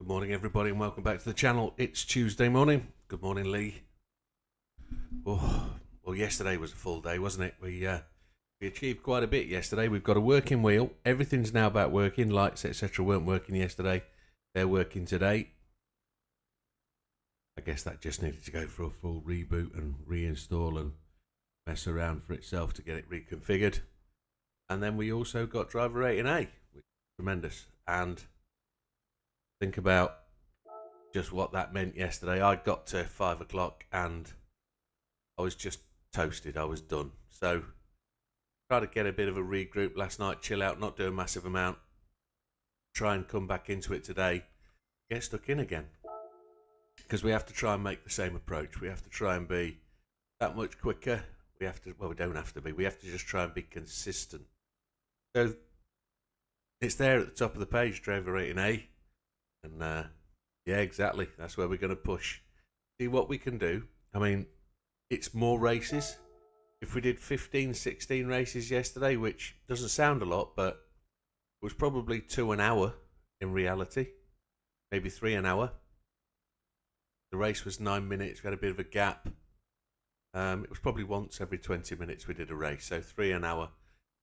Good morning, everybody, and welcome back to the channel. It's Tuesday morning. Good morning, Lee. Oh, well, yesterday was a full day, wasn't it? We achieved quite a bit yesterday. We've got a working wheel. Everything's now about working. Lights, etc., weren't working yesterday. They're working today. I guess that just needed to go for a full reboot and reinstall and mess around for itself to get it reconfigured. And then we also got driver rating A, which is tremendous. And think about just what that meant yesterday. I got to 5 o'clock and I was just toasted. I was done. So try to get a bit of a regroup last night, chill out, not do a massive amount, try and come back into it today, get stuck in again, because we have to try and make the same approach. We have to try and be that much quicker. We don't have to be, we have to just try and be consistent. So it's there at the top of the page, driver rating A. And yeah, exactly. That's where we're going to push. See what we can do. I mean, it's more races. If we did 15, 16 races yesterday, which doesn't sound a lot, but it was probably 2 an hour in reality. Maybe 3 an hour. The race was 9 minutes. We had a bit of a gap. It was probably once every 20 minutes we did a race. So 3 an hour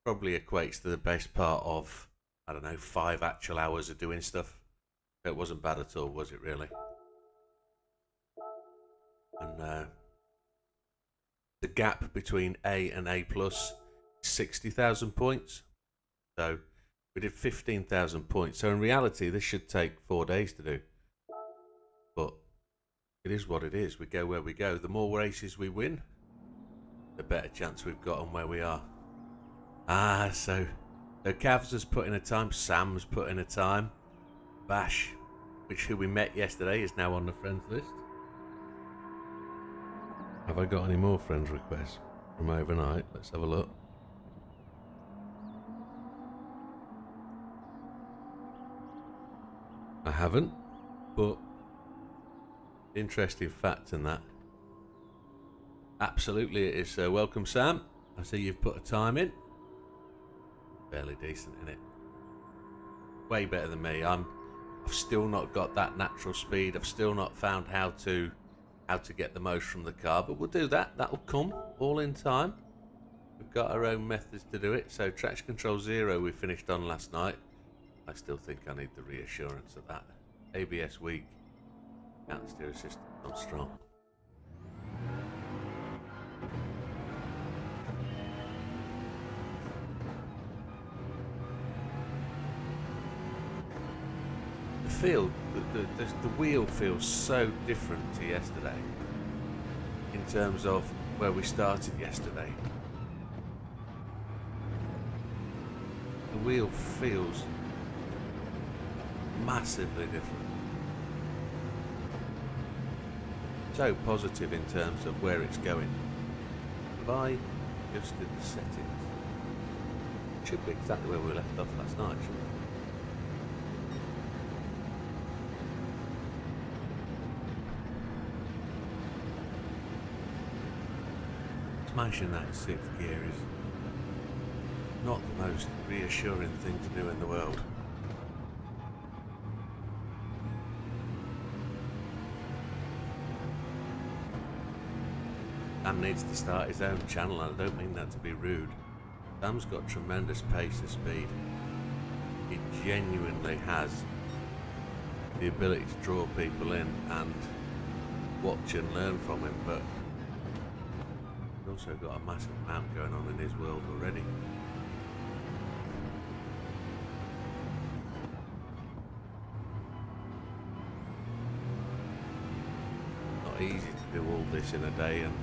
probably equates to the best part of, I don't know, 5 actual hours of doing stuff. It wasn't bad at all, was it really? And the gap between A and A plus is 60,000 points. So we did 15,000 points. So in reality, this should take 4 days to do. But it is what it is. We go where we go. The more races we win, the better chance we've got on where we are. So Cavs has put in a time. Sam's put in a time. Bash, who we met yesterday, is now on the friends list. Have I got any more friends requests from overnight? Let's have a look. I haven't, but interesting fact in that. Absolutely it is. So welcome, Sam. I see you've put a time in. Fairly decent, innit? Way better than me. I've still not got that natural speed. I've still not found how to get the most from the car, but we'll do that. That'll come all in time. We've got our own methods to do it. So traction control 0 we finished on last night. I still think I need the reassurance of that. ABS weak. Counter steer system not strong. The wheel feels so different to yesterday in terms of where we started yesterday. The wheel feels massively different. So positive in terms of where it's going. If I adjusted the settings, it should be exactly where we left off last night, shouldn't it? Smashing that 6th gear is not the most reassuring thing to do in the world. Sam needs to start his own channel, and I don't mean that to be rude. Sam's got tremendous pace and speed. He genuinely has the ability to draw people in and watch and learn from him, but also got a massive amount going on in his world already. Not easy to do all this in a day and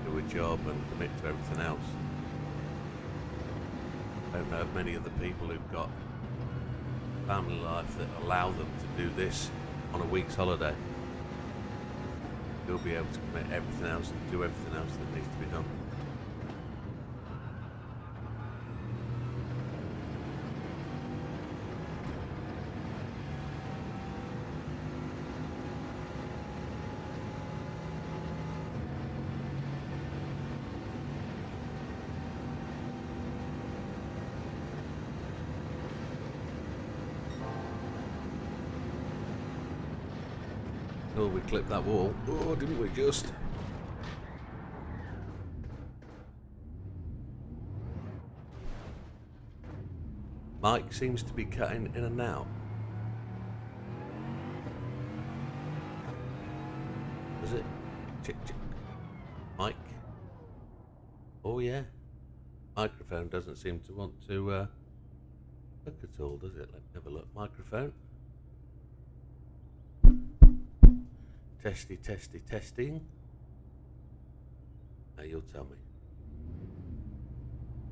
do a job and commit to everything else. I don't know of many other people who've got family life that allow them to do this on a week's holiday. You'll be able to commit everything else and do everything else that needs to be done. Oh, we clipped that wall. Oh, didn't we just? Mike seems to be cutting in and out. Is it? Chick, chick. Mike? Oh, yeah. Microphone doesn't seem to want to look at all, does it? Let's have a look. Microphone. Testy, testy, testing. Now you'll tell me.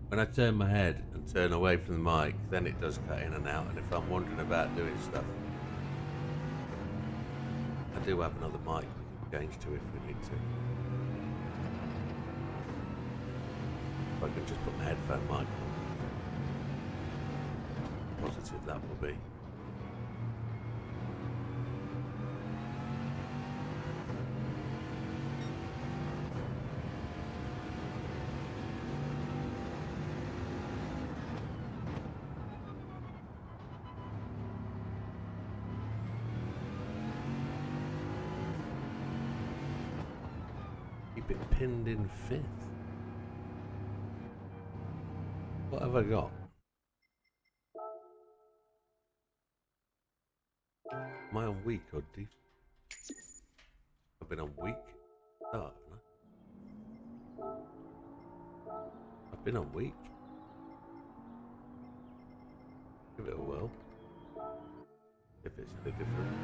When I turn my head and turn away from the mic, then it does cut in and out, and if I'm wondering about doing stuff, I do have another mic we can change to if we need to. I can just put my headphone mic on. Positive that will be. Keep it pinned in fifth. What have I got? Am I on weak or deep? I've been on weak start, haven't I? I've been on weak. Give it a whirl. If it's any different.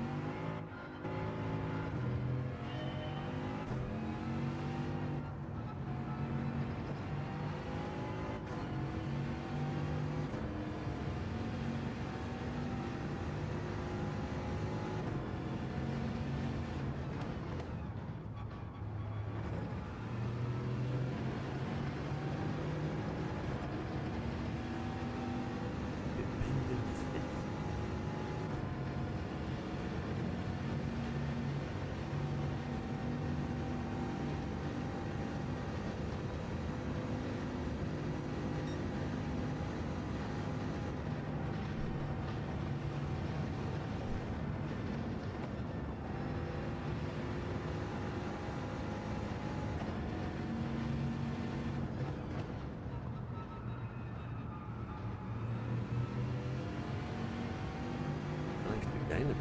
Gain a bit.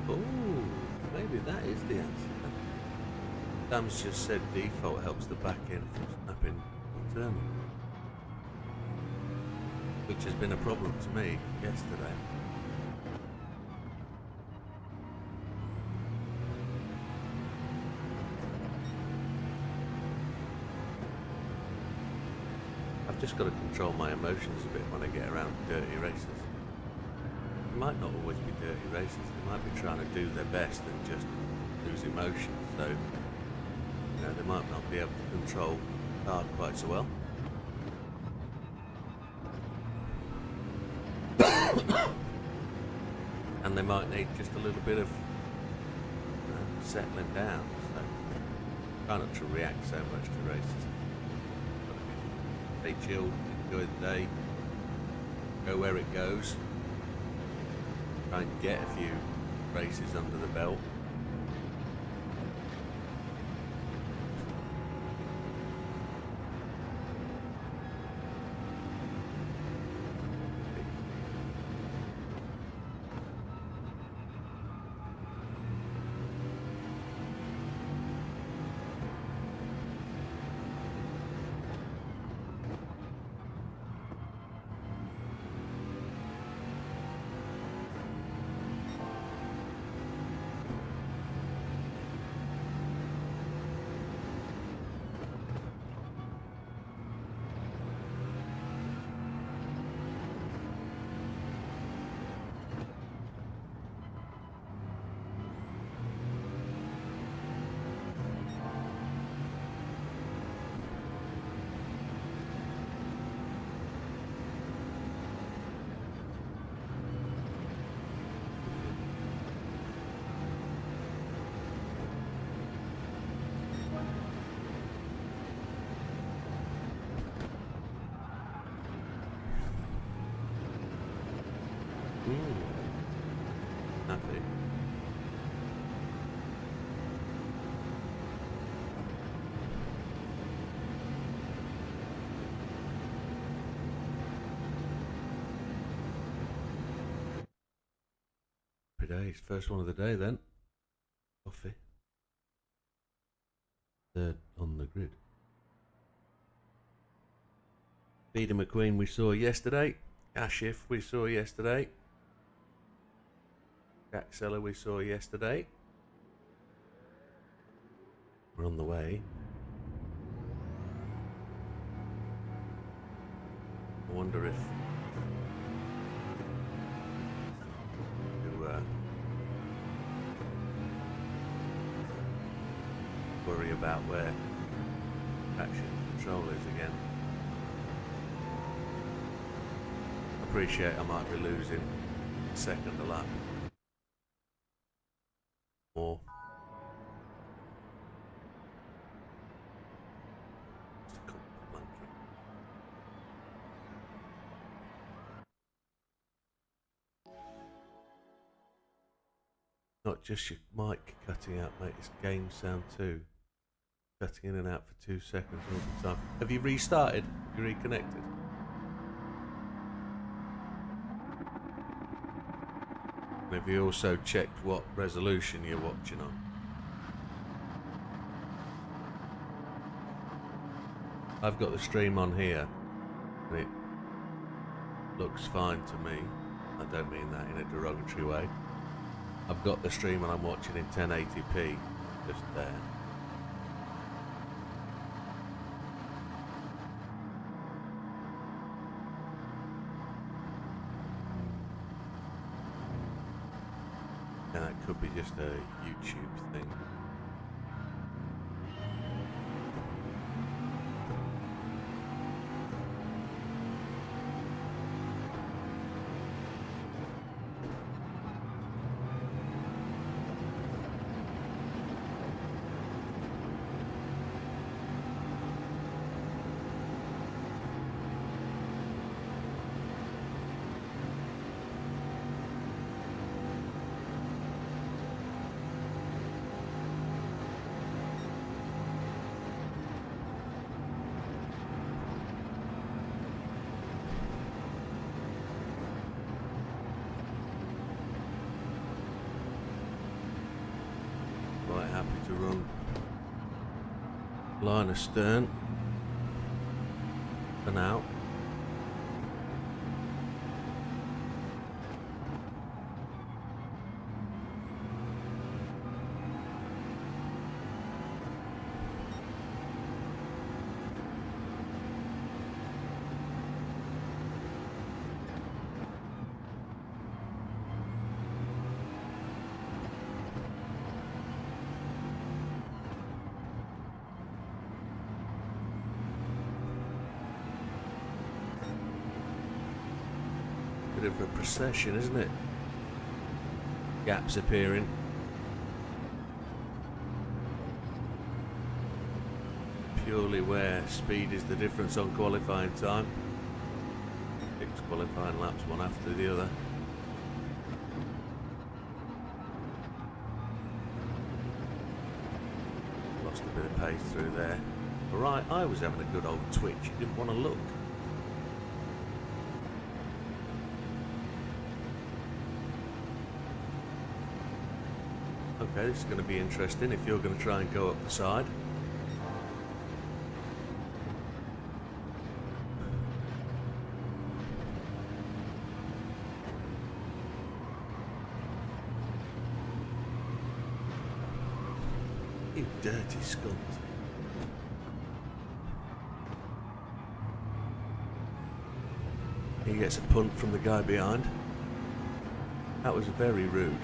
Oh, maybe that is the answer. Sam's just said default helps the back end from snapping or turning, which has been a problem to me yesterday. Just got to control my emotions a bit when I get around dirty races. It might not always be dirty races, they might be trying to do their best and just lose emotion, so you know, they might not be able to control the car quite so well. And they might need just a little bit of settling down, so try not to react so much to races. Stay chilled, enjoy the day, go where it goes, try and get a few races under the belt. days. First one of the day then. Coffee. Third on the grid. Peter McQueen we saw yesterday. Ashif we saw yesterday. Jack Seller we saw yesterday. We're on the way. I wonder if to worry about where traction control is again. Appreciate I might be losing a second a lap. More. Not just your mic cutting out, mate, it's game sound too. Cutting in and out for 2 seconds all the time. Have you restarted? Have you reconnected? And have you also checked what resolution you're watching on? I've got the stream on here and it looks fine to me. I don't mean that in a derogatory way. I've got the stream and I'm watching in 1080p just there. And that could be just a YouTube thing. To run line astern for now. Bit of a procession, isn't it? Gaps appearing. Purely where speed is the difference on qualifying time. 6 qualifying laps, one after the other. Lost a bit of pace through there. Alright, I was having a good old twitch, you didn't want to look. Okay, this is going to be interesting if you're going to try and go up the side. You dirty scunt. He gets a punt from the guy behind. That was very rude.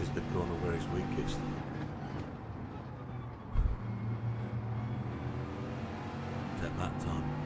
is the corner where he's weakest. At that time.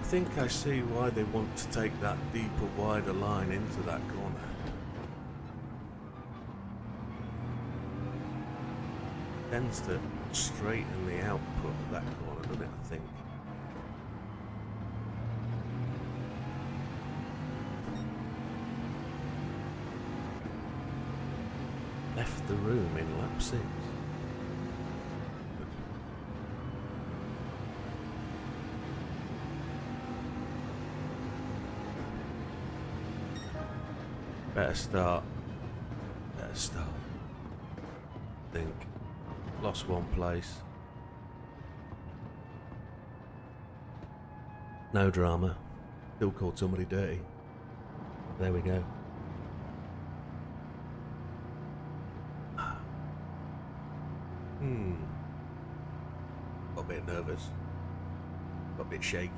I think I see why they want to take that deeper, wider line into that corner. Tends to straighten the output of that corner, doesn't it, I think? Left the room in lap 6. Better start. Better start. Think. Lost one place. No drama. Still called somebody dirty. There we go. Got a bit nervous. Got a bit shaky.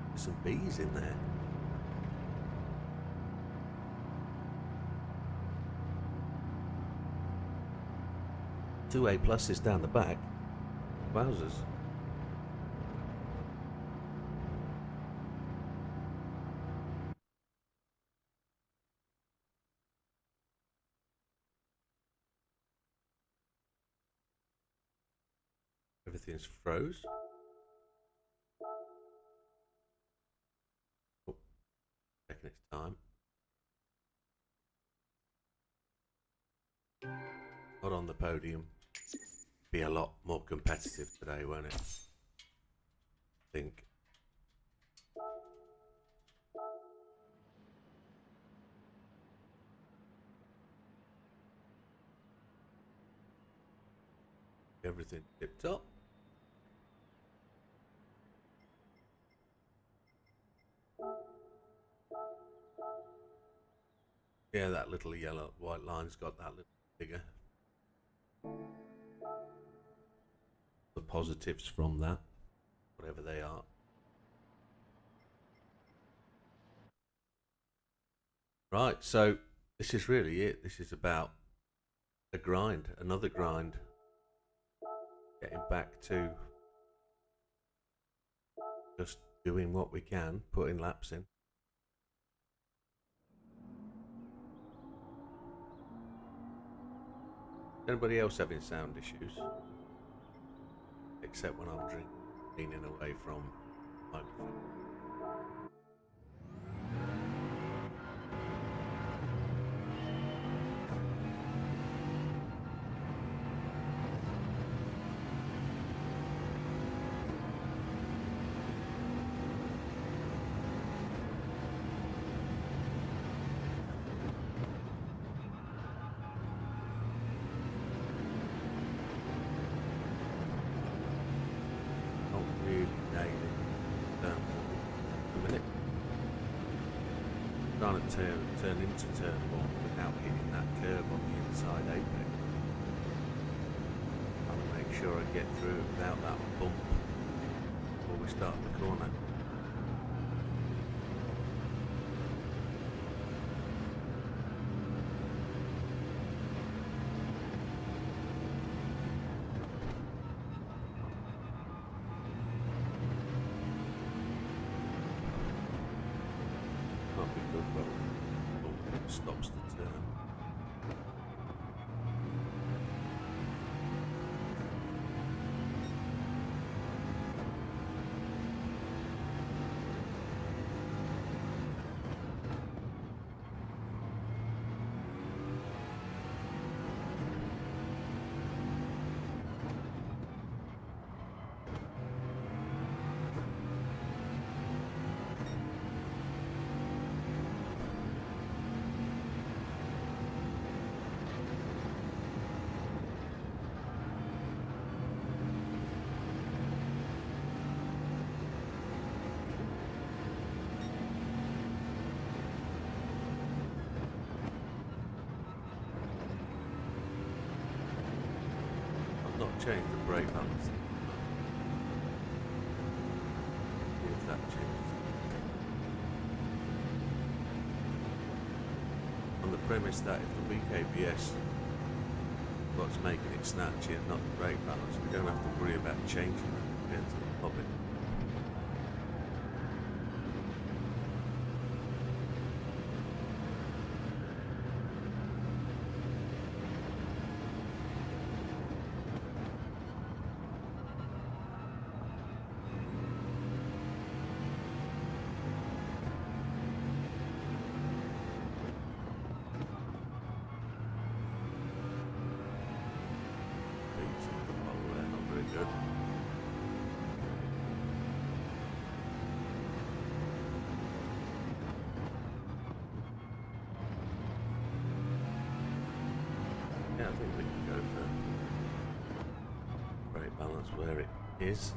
There's some bees in there. 2 A pluses down the back. Wowzers. Everything's froze. Oh, taking its time. Not on the podium. Be a lot more competitive today, won't it? I think. everything tip top. Yeah, that little yellow white line's got that little figure. The positives from that, whatever they are. Right, so this is really it. This is about a grind, another grind. Getting back to just doing what we can, putting laps in. Anybody else having sound issues? Except when I'm leaning away from the microphone. Trying to turn into turn one without hitting that curve on the inside apex. Trying to make sure I get through without that bump before we start the corner. Stops the turn. Change the brake balance. See if that changes. On the premise that if the weak ABS what's making it snatchy and not the brake balance, we don't have to worry about changing that compared to the public. Yeah, I think we can go for brake balance where it is.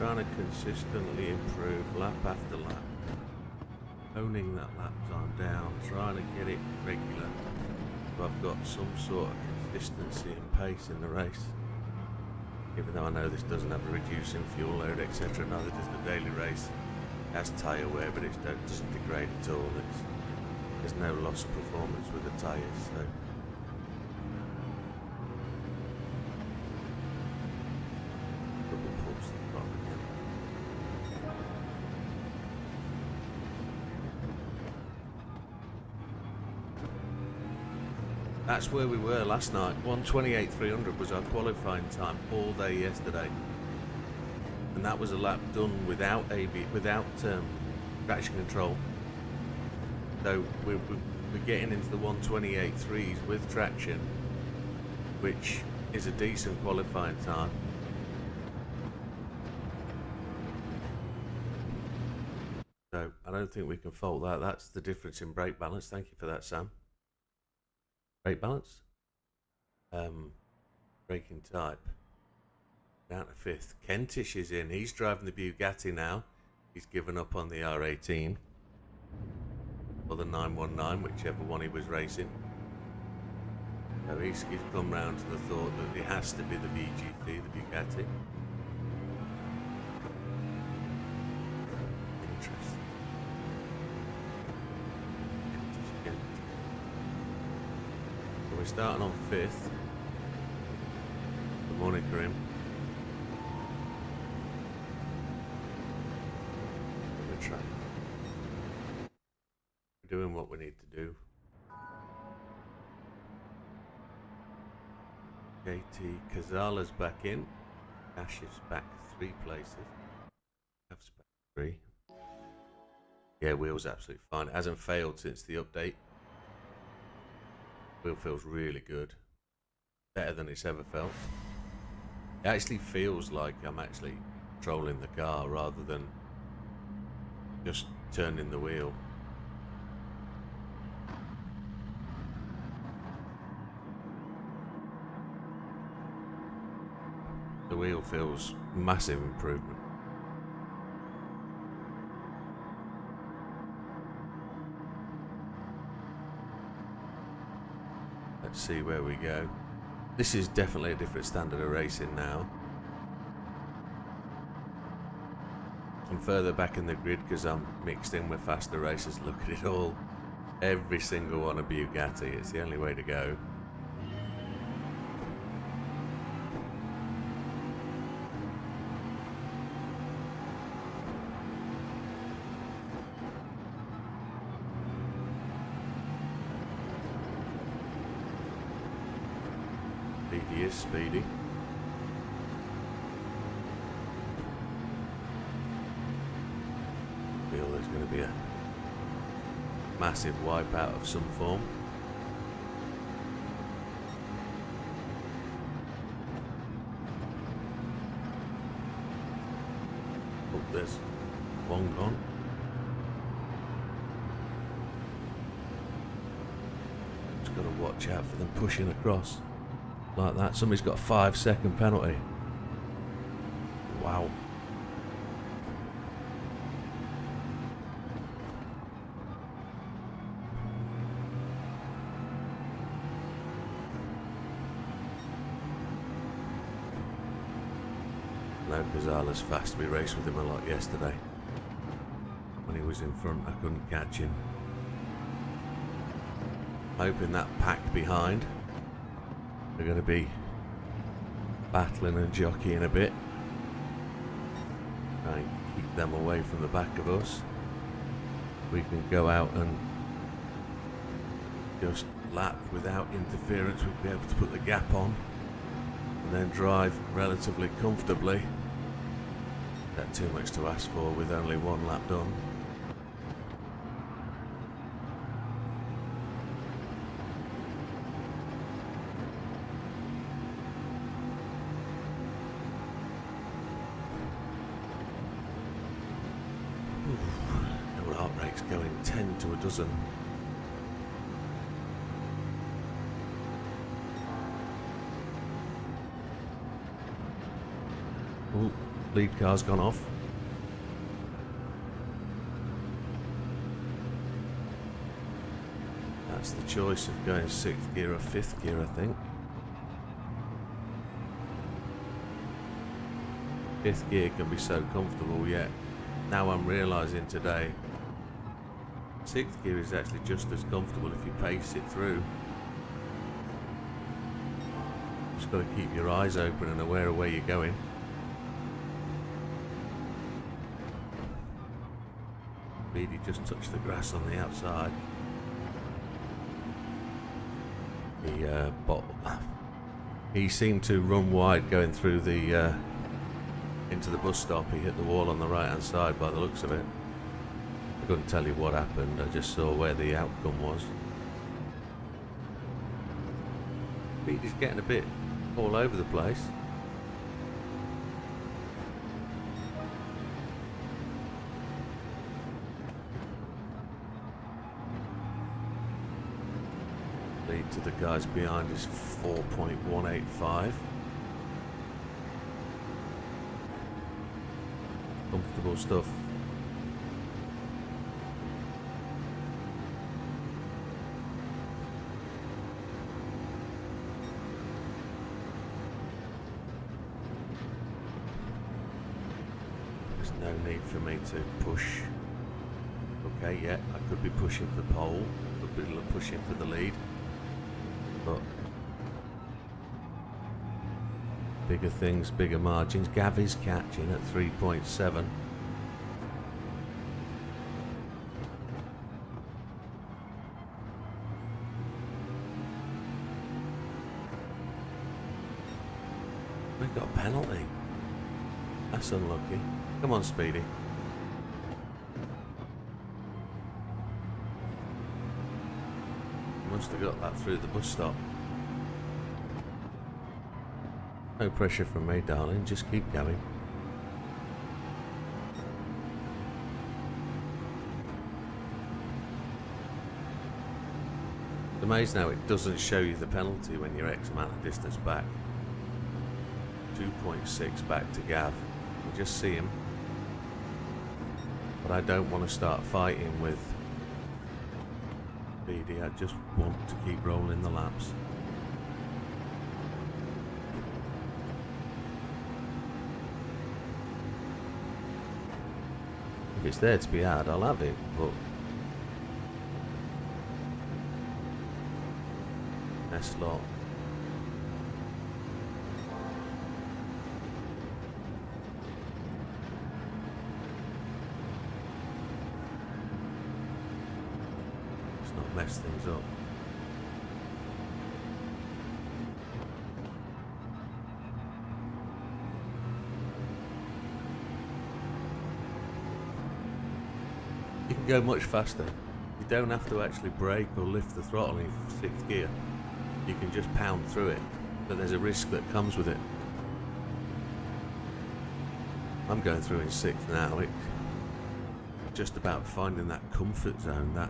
trying to consistently improve lap after lap, honing that lap time down, trying to get it regular so I've got some sort of consistency and pace in the race. Even though I know this doesn't have a reducing fuel load, etc., neither does the daily race. It has tyre wear, but it doesn't degrade at all. There's no loss of performance with the tyres, so double pulse the bottom again. That's where we were last night. 1:28.300 was our qualifying time all day yesterday, and that was a lap done without traction control. So we're getting into the 1:28.3s with traction, which is a decent qualifying time. So I don't think we can fault that. That's the difference in brake balance. Thank you for that, Sam. Brake balance, braking type, down to 5th. Kentish is in. He's driving the Bugatti now. He's given up on the R18 or the 919, whichever one he was racing. So he's come round to the thought that it has to be the VGT, the Bugatti. Interesting. We're starting on 5th. Good morning, Grim. We're trying. We're doing what we need to do. JT Cazala's back in. Ashif's back 3 places. Ashif's back 3. Yeah, wheel's absolutely fine. It hasn't failed since the update. Wheel feels really good, better than it's ever felt. It actually feels like I'm actually controlling the car rather than just turning the wheel. The wheel feels massive improvement. Let's see where we go. This is definitely a different standard of racing now. I'm further back in the grid because I'm mixed in with faster racers. Look at it all. Every single one a Bugatti. It's the only way to go. He is speedy. I feel there's going to be a massive wipeout of some form. Oh, there's one gone. Just got to watch out for them pushing across. Like that. Somebody's got a 5-second penalty. Wow. No, Cazala's fast. We raced with him a lot yesterday. When he was in front, I couldn't catch him. Hoping that pack behind, they're going to be battling and jockeying a bit. Try and keep them away from the back of us. We can go out and just lap without interference. We'd be able to put the gap on and then drive relatively comfortably. Not too much to ask for with only one lap done. Our heart rate's going 10 to a dozen. Ooh, lead car's gone off. That's the choice of going 6th gear or 5th gear, I think. 5th gear can be so comfortable, yet now I'm realising today 6th gear is actually just as comfortable if you pace it through. Just got to keep your eyes open and aware of where you're going. Really just touched the grass on the outside. He seemed to run wide going through the into the bus stop. He hit the wall on the right hand side by the looks of it. I couldn't tell you what happened, I just saw where the outcome was. He's getting a bit all over the place. Lead to the guys behind is 4.185. Comfortable stuff. There's no need for me to push. Okay, yeah, I could be pushing for the pole, could be pushing for the lead, but bigger things, bigger margins. Gav is catching at 3.7. We've got a penalty. That's unlucky. Come on, Speedy. Must have got that through the bus stop. No pressure from me, darling. Just keep going. It's amazing how it doesn't show you the penalty when you're X amount of distance back. 2.6 back to Gav. You just see him. But I don't want to start fighting with BD. I just want to keep rolling the laps. If it's there to be had, I'll have it, but that's a lot. Let's not mess things up. You can go much faster. You don't have to actually brake or lift the throttle in 6th gear. You can just pound through it, but there's a risk that comes with it. I'm going through in 6th now. It's just about finding that comfort zone, that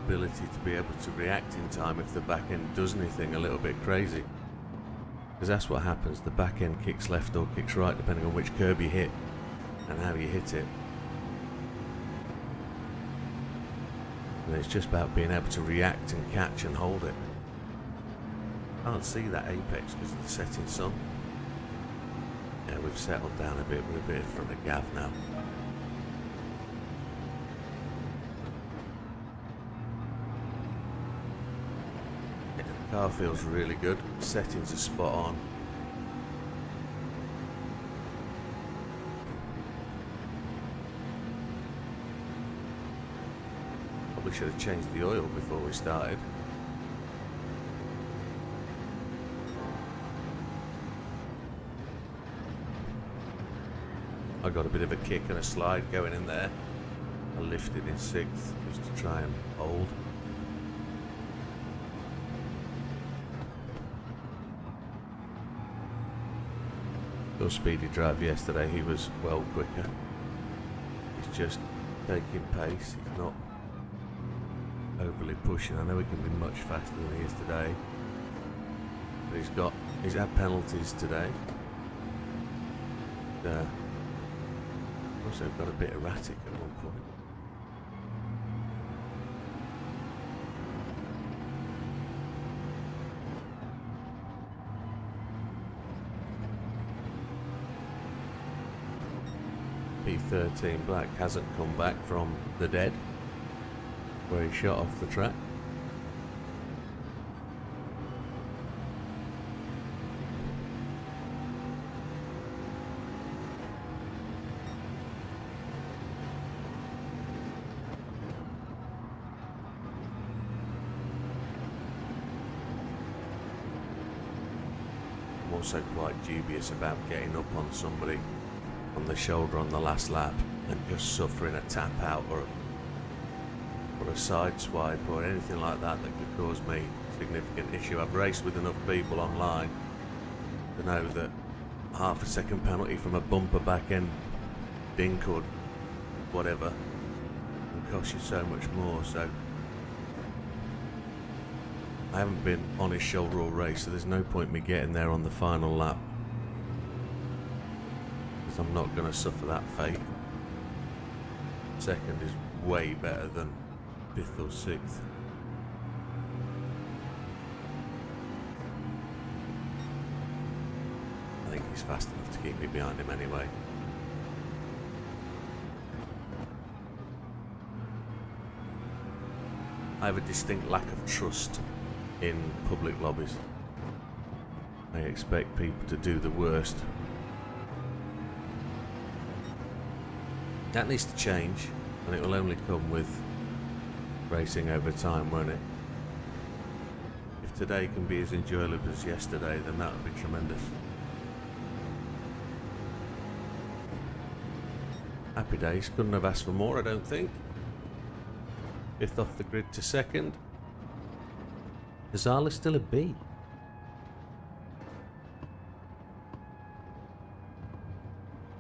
ability to be able to react in time if the back end does anything a little bit crazy. Because that's what happens. The back end kicks left or kicks right depending on which curb you hit and how you hit it. And it's just about being able to react and catch and hold it. I can't see that apex because of the setting sun. Yeah, we've settled down a bit. We're a bit in front of Gav now. Yeah, the car feels really good. Settings are spot on. Probably should have changed the oil before we started. I got a bit of a kick and a slide going in there. I lifted in 6th just to try and hold. Your Speedy drive yesterday, he was well quicker. He's just taking pace. He's not overly pushing. I know he can be much faster than he is today, but he's had penalties today. also got a bit erratic at one point. P13 Black hasn't come back from the dead where he shot off the track. I'm also quite dubious about getting up on somebody on the shoulder on the last lap and just suffering a tap out or a side swipe or anything like that that could cause me significant issue. I've raced with enough people online to know that half a second penalty from a bumper back end dink or whatever can cost you so much more. So I haven't been on his shoulder all race, so there's no point me getting there on the final lap. I'm not going to suffer that fate. Second is way better than 5th or 6th. I think he's fast enough to keep me behind him anyway. I have a distinct lack of trust in public lobbies. I expect people to do the worst. That needs to change, and it will only come with racing over time, won't it? If today can be as enjoyable as yesterday, then that would be tremendous. Happy days, couldn't have asked for more, I don't think. 5th off the grid to 2nd. Azala's still a B.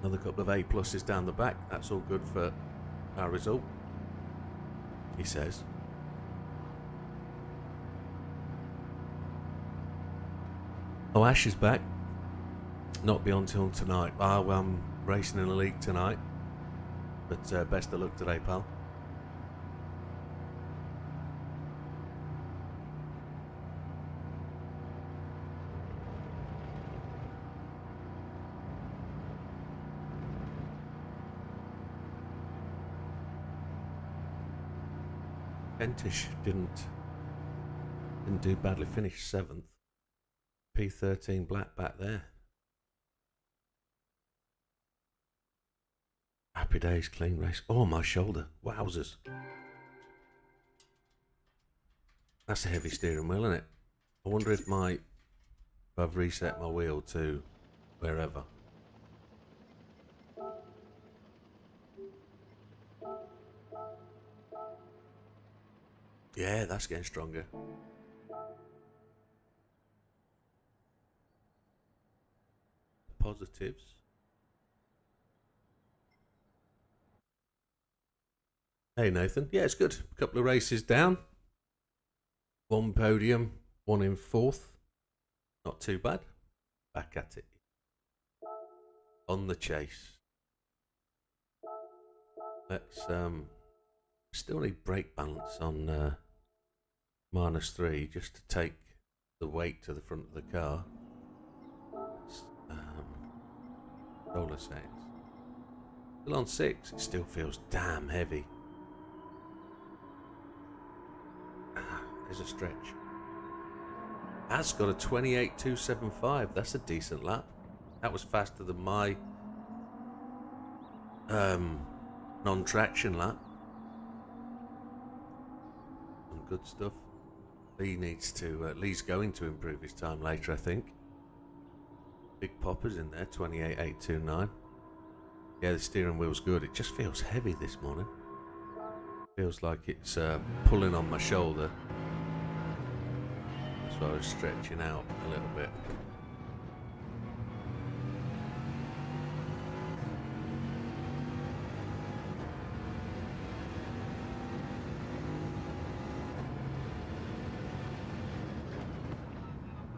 Another couple of A pluses down the back. That's all good for our result, he says. Oh, Ash is back. Not beyond till tonight. I'm racing in the league tonight. But best of luck today, pal. Kentish didn't do badly, finished 7th. P13 Black back there. Happy days, clean race. Oh, my shoulder. Wowzers. That's a heavy steering wheel, isn't it? I wonder if I've reset my wheel to wherever. Yeah, that's getting stronger. Positives. Hey Nathan, yeah, it's good. A couple of races down. 1 podium, 1 in 4th. Not too bad. Back at it. On the chase. Let's still need brake balance on -3 just to take the weight to the front of the car. Roller settings. Still on 6. It still feels damn heavy. There's a stretch. Has got a 28.275. That's a decent lap. That was faster than my non-traction lap. Some good stuff. Lee's going to improve his time later, I think. Big poppers in there, 28.829. Yeah, the steering wheel's good. It just feels heavy this morning. Feels like it's pulling on my shoulder. So I was stretching out a little bit.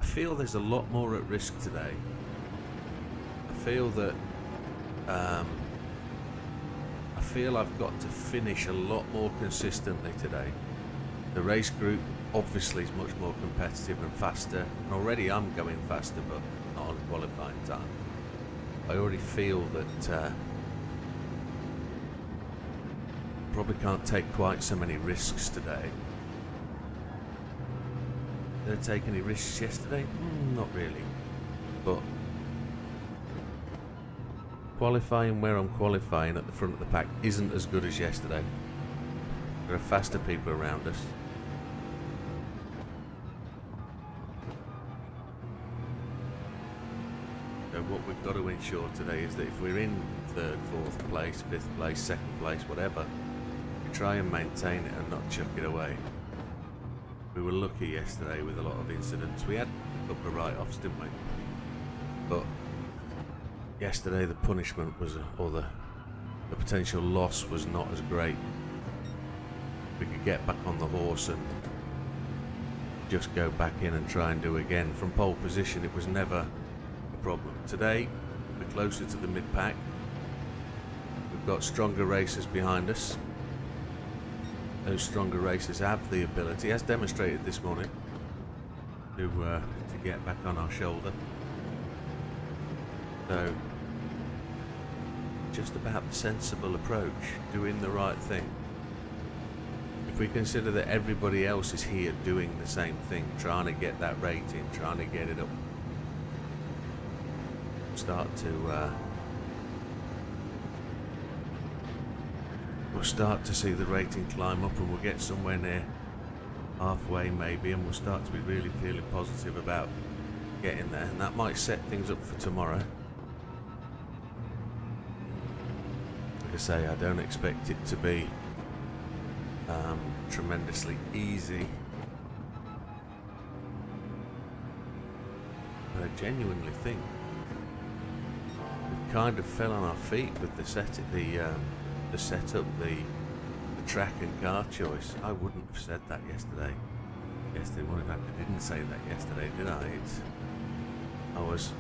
I feel there's a lot more at risk today. I feel that I feel I've got to finish a lot more consistently today. The race group obviously is much more competitive and faster, and already I'm going faster, but not on qualifying time. I already feel that probably can't take quite so many risks today. Did I take any risks yesterday? Not really, but qualifying where I'm qualifying at the front of the pack isn't as good as yesterday. There are faster people around us. So what we've got to ensure today is that if we're in 3rd, 4th place, 5th place, 2nd place, whatever, we try and maintain it and not chuck it away. We were lucky yesterday with a lot of incidents. We had a couple of write-offs, didn't we? But yesterday the punishment was, or the potential loss was not as great. We could get back on the horse and just go back in and try and do again. From pole position it was never a problem. Today we're closer to the mid-pack. We've got stronger racers behind us. Those stronger racers have the ability, as demonstrated this morning, to get back on our shoulder. So, just about the sensible approach, doing the right thing. If we consider that everybody else is here doing the same thing, trying to get that rating, trying to get it up, we'll start to see the rating climb up, and we'll get somewhere near halfway maybe, and we'll start to be really feeling positive about getting there, and that might set things up for tomorrow. Like I say, I don't expect it to be tremendously easy, but I genuinely think we kind of fell on our feet with the setup, the track and car choice. I wouldn't have said that yesterday. Morning, I didn't say that yesterday, did I? I was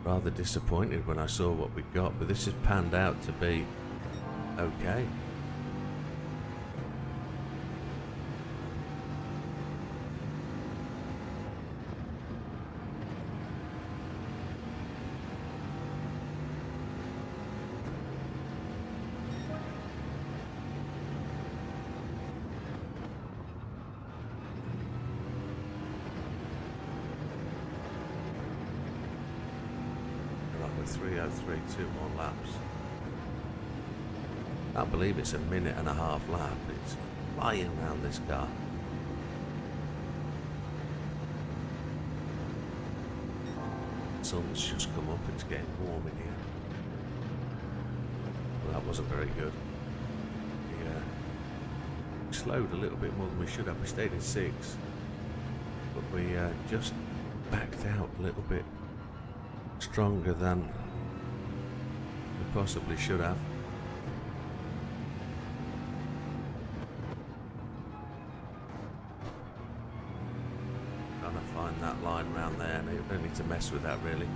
rather disappointed when I saw what we got, but this has panned out to be okay. With 3:03, 2 more laps. I can't believe it's a minute and a half lap. It's flying around this car. The sun's just come up, it's getting warm in here. Well, that wasn't very good. We slowed a little bit more than we should have. We stayed in 6th, but we just backed out a little bit stronger than we possibly should have. Trying to find that line around there, and you don't need to mess with that really.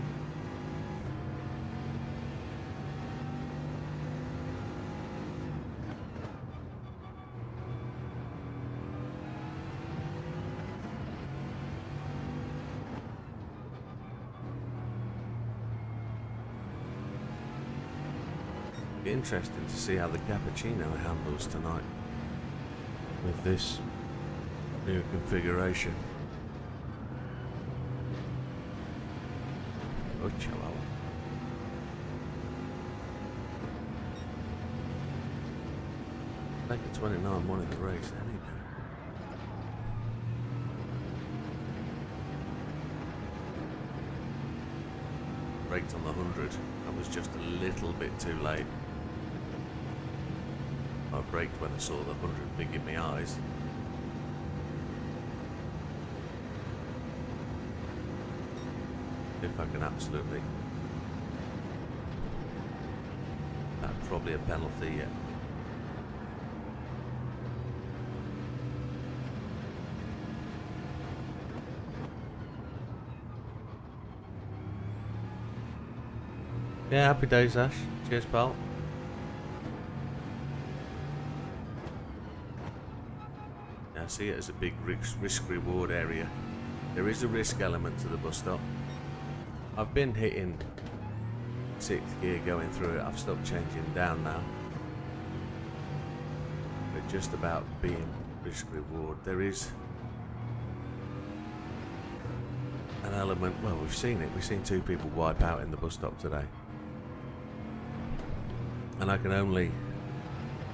Be interesting to see how the cappuccino handles tonight with this new configuration. Oh, chihuahua. Take a 29-1 in the race any day. Braked on the 100. I was just a little bit too late. I braked when I saw the 100 big in my eyes. If I can absolutely. That's probably a penalty, yeah. Yeah, happy days, Ash. Cheers, pal. I see it as a big risk-reward area. There is a risk element to the bus stop. I've been hitting 6th gear going through it. I've stopped changing down now. But just about being risk-reward, there is an element. Well, we've seen it. We've seen 2 people wipe out in the bus stop today. And I can only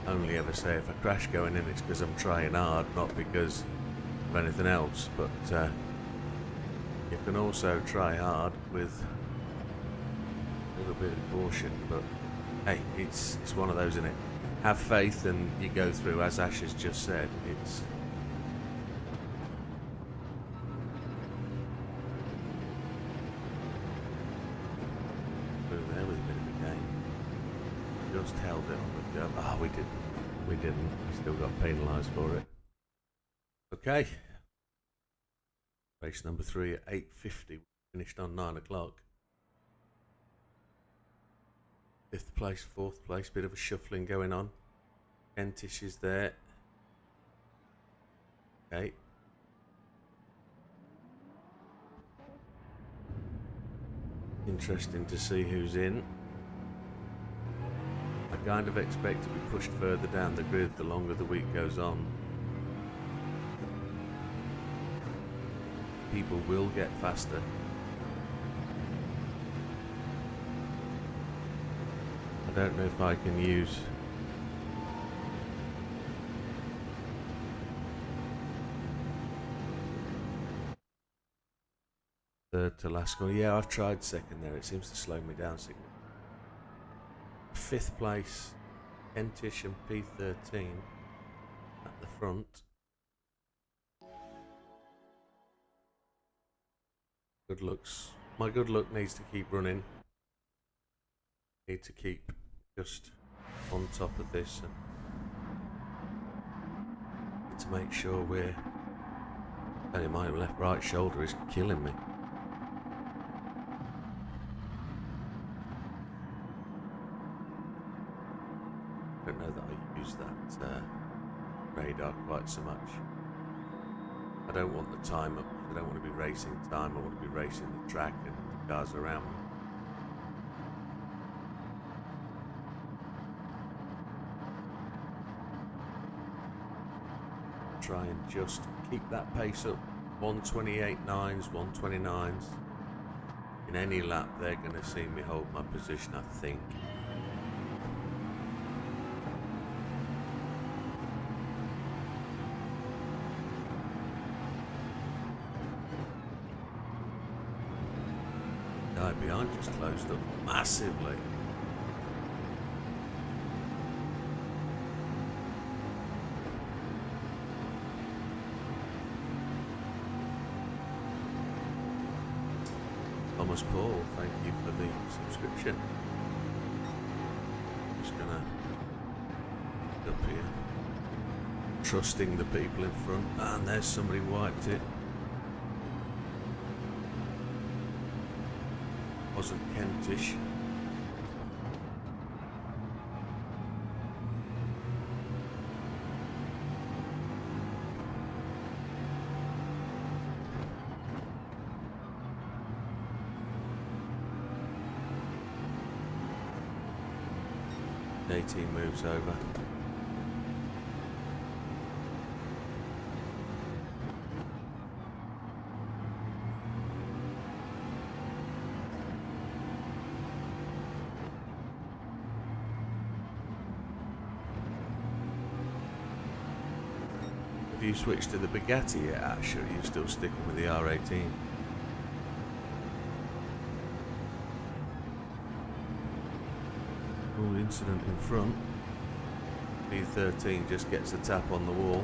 ever say if I crash going in, it's because I'm trying hard, not because of anything else. But you can also try hard with a little bit of caution. But hey, it's one of those, isn't it? Have faith and you go through, as Ash has just said. It's through there with a bit of a game. Just held it on the curb. Oh, we didn't. We still got penalised for it. Okay. Race number 3 at 8:50. Finished on 9 o'clock. 5th place, 4th place. Bit of a shuffling going on. Kentish is there. Okay. Interesting to see who's in. I kind of expect to be pushed further down the grid the longer the week goes on. People will get faster. I don't know if I can use third to last score. Yeah, I've tried second there. It seems to slow me down significantly. 5th place, Kentish and P13 at the front. Good looks. My good luck needs to keep running. Need to keep just on top of this and need to make sure we're. And my right shoulder is killing me. I don't know that I use that radar quite so much. I don't want the time up. I don't want to be racing time. I want to be racing the track and the cars around me. Try and just keep that pace up. 128.9s, 129s. In any lap, they're going to see me hold my position, I think. Guy behind just closed up massively. Thomas Paul, thank you for the subscription. Just gonna up here, trusting the people in front, and there's somebody wiped it. Wasn't Kentish. The 18 moves over. Have you switched to the Bugatti yet, Ash, or are you still sticking with the R18? Oh, incident in front. B13 just gets a tap on the wall.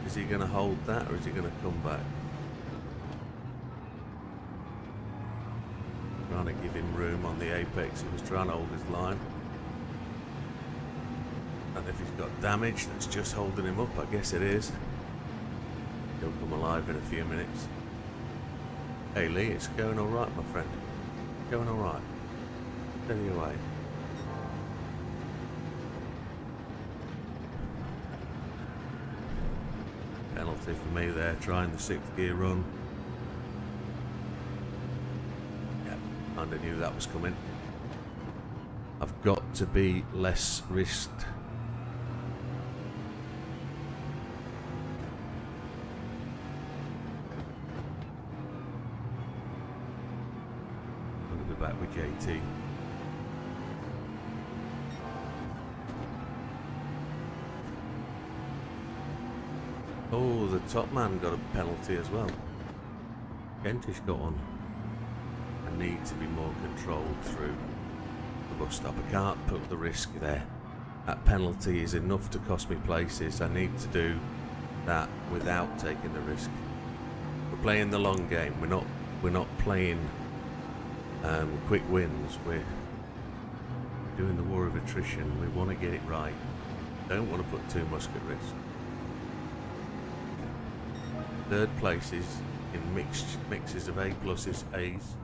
Is he going to hold that, or is he going to come back? Trying to give him room on the apex. He was trying to hold his line. And if he's got damage that's just holding him up, I guess it is. He'll come alive in a few minutes. Hey Lee, it's going alright, my friend. Going alright. Steady away. Penalty for me there, trying the 6th gear run. Yep, kinda knew that was coming. I've got to be less risked. I'm gonna be back with JT. Oh, the top man got a penalty as well. Kentish got one. I need to be more controlled through the bus stop. I can't put the risk there. That penalty is enough to cost me places. I need to do that without taking the risk. We're playing the long game. We're not playing quick wins. We're doing the war of attrition. We want to get it right. Don't want to put too much at risk. 3rd places in mixes of A pluses, A's,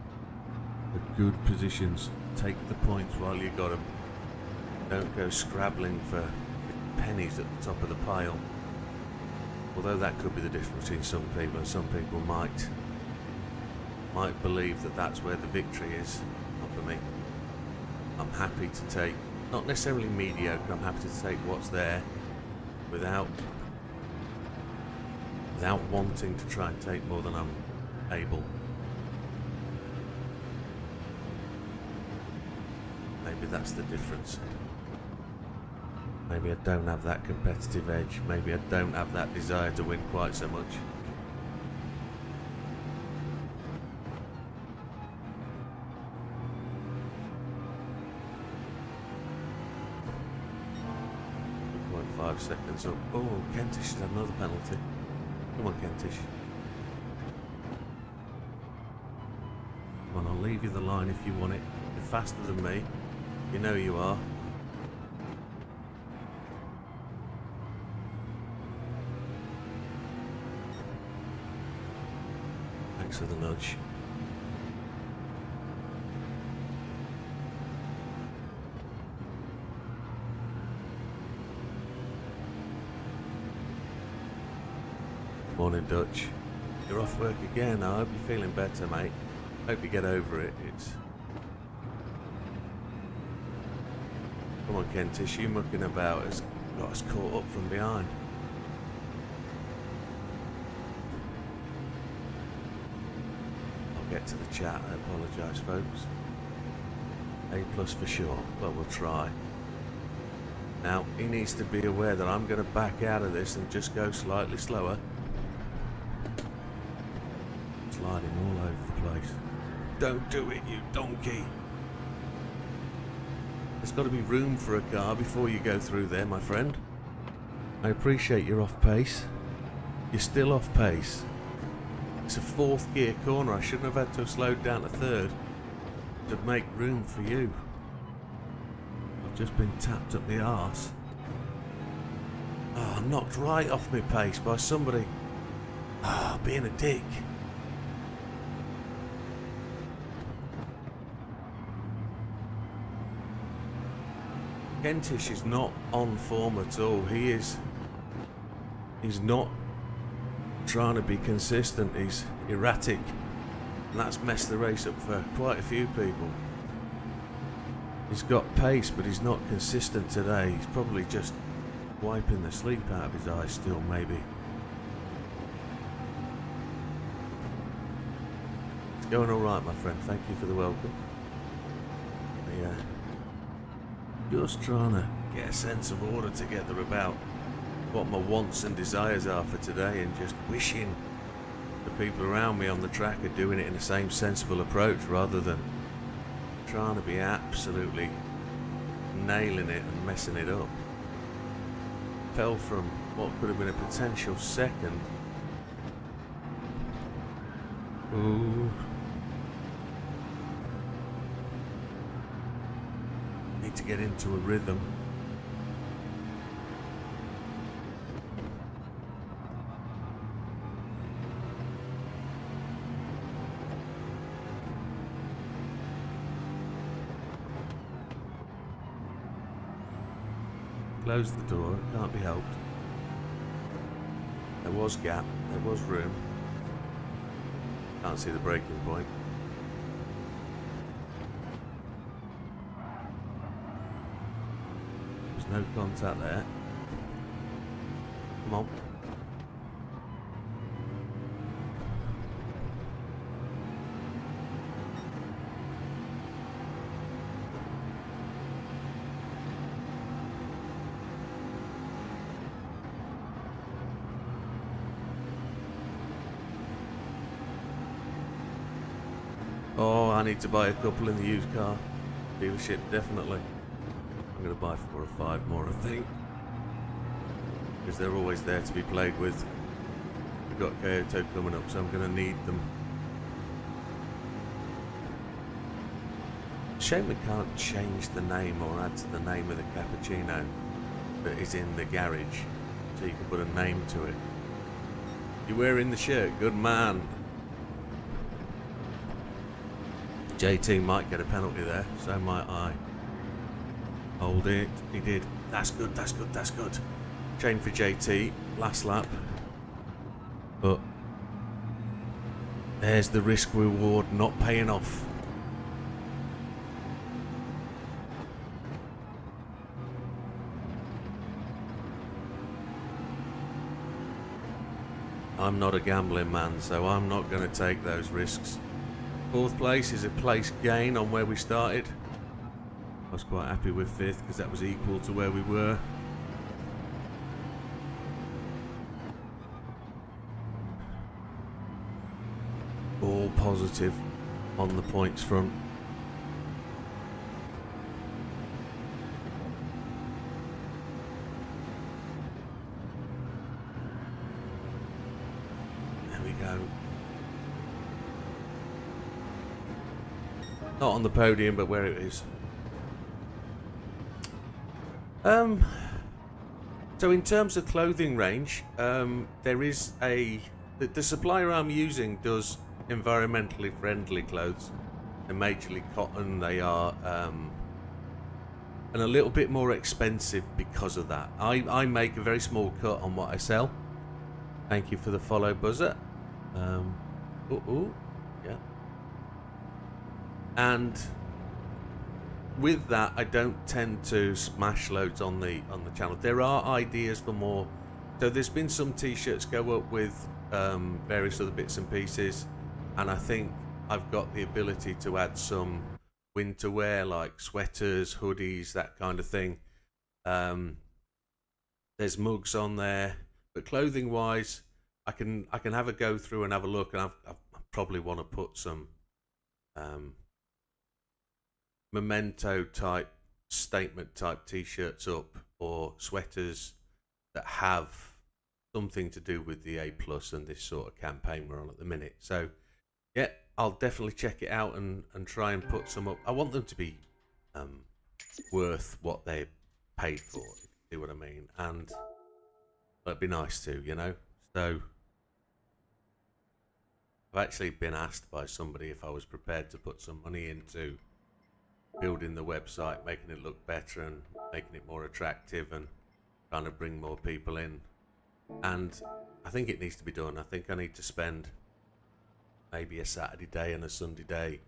are good positions. Take the points while you got them. Don't go scrabbling for pennies at the top of the pile. Although that could be the difference between some people, and some people might believe that that's where the victory is. Not for me. I'm happy to take, not necessarily mediocre, I'm happy to take what's there without wanting to try and take more than I'm able. Maybe that's the difference. Maybe I don't have that competitive edge. Maybe I don't have that desire to win quite so much. Seconds up. Oh, Kentish has had another penalty. Come on, Kentish. Come on, I'll leave you the line if you want it. You're faster than me. You know you are. Thanks for the nudge. Morning, Dutch. You're off work again. I hope you're feeling better, mate. Hope you get over it. Come on, Kentish, you mucking about has got us caught up from behind. I'll get to the chat. I apologise, folks. A plus for sure, but we'll try. Now, he needs to be aware that I'm going to back out of this and just go slightly slower. Sliding all over the place. Don't do it, you donkey. There's got to be room for a car before you go through there, my friend. I appreciate you're off pace. You're still off pace. It's a 4th gear corner. I shouldn't have had to have slowed down to 3rd to make room for you. I've just been tapped up the arse. Oh, knocked right off my pace by somebody. Ah, being a dick. Kentish is not on form at all. He's not trying to be consistent. He's erratic, and that's messed the race up for quite a few people. He's got pace, but he's not consistent today. He's probably just wiping the sleep out of his eyes still, maybe. It's going all right, my friend. Thank you for the welcome. Yeah. Just trying to get a sense of order together about what my wants and desires are for today, and just wishing the people around me on the track are doing it in the same sensible approach rather than trying to be absolutely nailing it and messing it up. Fell from what could have been a potential 2nd. Ooh. Need to get into a rhythm. closed the door, it can't be helped. There was gap, there was room. Can't see the breaking point. There's no contact there. Come on. Oh, I need to buy a couple in the used car dealership, definitely. I'm going to buy 4 or 5 more, I think. Because they're always there to be played with. We've got Kyoto coming up, so I'm going to need them. Shame we can't change the name or add to the name of the cappuccino that is in the garage, so you can put a name to it. You're wearing the shirt, good man. JT might get a penalty there, so might I. Hold it, he did. That's good, that's good, that's good. Chain for JT, last lap. But there's the risk reward not paying off. I'm not a gambling man, so I'm not going to take those risks. 4th place is a place gain on where we started. I was quite happy with 5th because that was equal to where we were. All positive on the points front. There we go. Not on the podium, but where it is. So in terms of clothing range, there is the supplier I'm using does environmentally friendly clothes. They're majorly cotton. They are and a little bit more expensive because of that. I make a very small cut on what I sell. Thank you for the follow, buzzer. Yeah. And with that, I don't tend to smash loads on the channel. There are ideas for more. So there's been some t-shirts go up with various other bits and pieces, and I think I've got the ability to add some winter wear like sweaters, hoodies, that kind of thing. There's mugs on there, but clothing wise, I can have a go through and have a look, and I probably want to put some memento type, statement type t-shirts up, or sweaters that have something to do with the A+ and this sort of campaign we're on at the minute. So yeah, I'll definitely check it out and try and put some up. I want them to be worth what they paid for, if you see what I mean, and it'd be nice too, you know. So I've actually been asked by somebody if I was prepared to put some money into building the website, making it look better and making it more attractive and trying to bring more people in. And I think it needs to be done. I think I need to spend maybe a Saturday day and a Sunday day.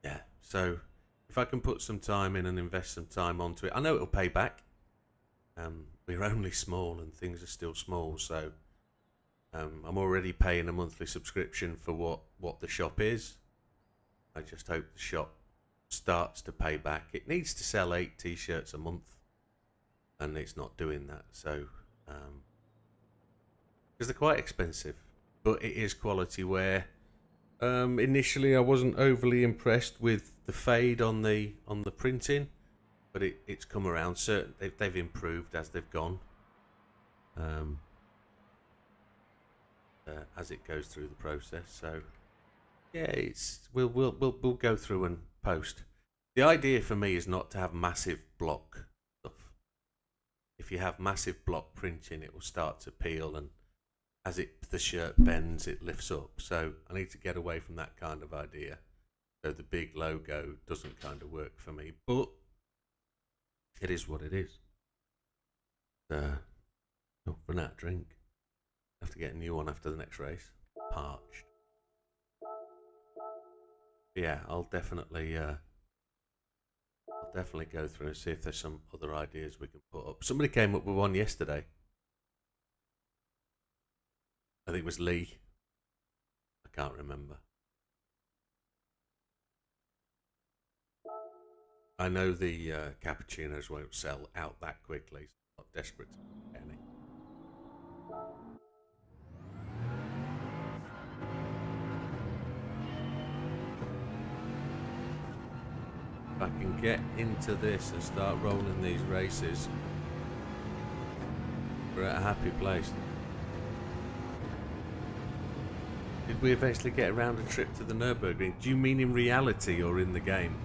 Yeah, so if I can put some time in and invest some time onto it, I know it'll pay back. We're only small and things are still small, so I'm already paying a monthly subscription for what the shop is. I just hope the shop starts to pay back. It needs to sell 8 t-shirts a month, and it's not doing that. So, because they're quite expensive, but it is quality wear. Initially, I wasn't overly impressed with the fade on the printing, but it's come around. They've improved as they've gone. As it goes through the process. So yeah, we'll go through and post. The idea for me is not to have massive block stuff. If you have massive block printing, it will start to peel, and as the shirt bends, it lifts up. So I need to get away from that kind of idea. So the big logo doesn't kind of work for me. But It is what it is. Oh, run out of drink. Have to get a new one after the next race. Parched. Yeah, I'll definitely go through and see if there's some other ideas we can put up. Somebody came up with one yesterday. I think it was Lee. I can't remember. I know the cappuccinos won't sell out that quickly, so I'm not desperate to get any. If I can get into this and start rolling these races, we're at a happy place. Did we eventually get around a trip to the Nürburgring? Do you mean in reality or in the game?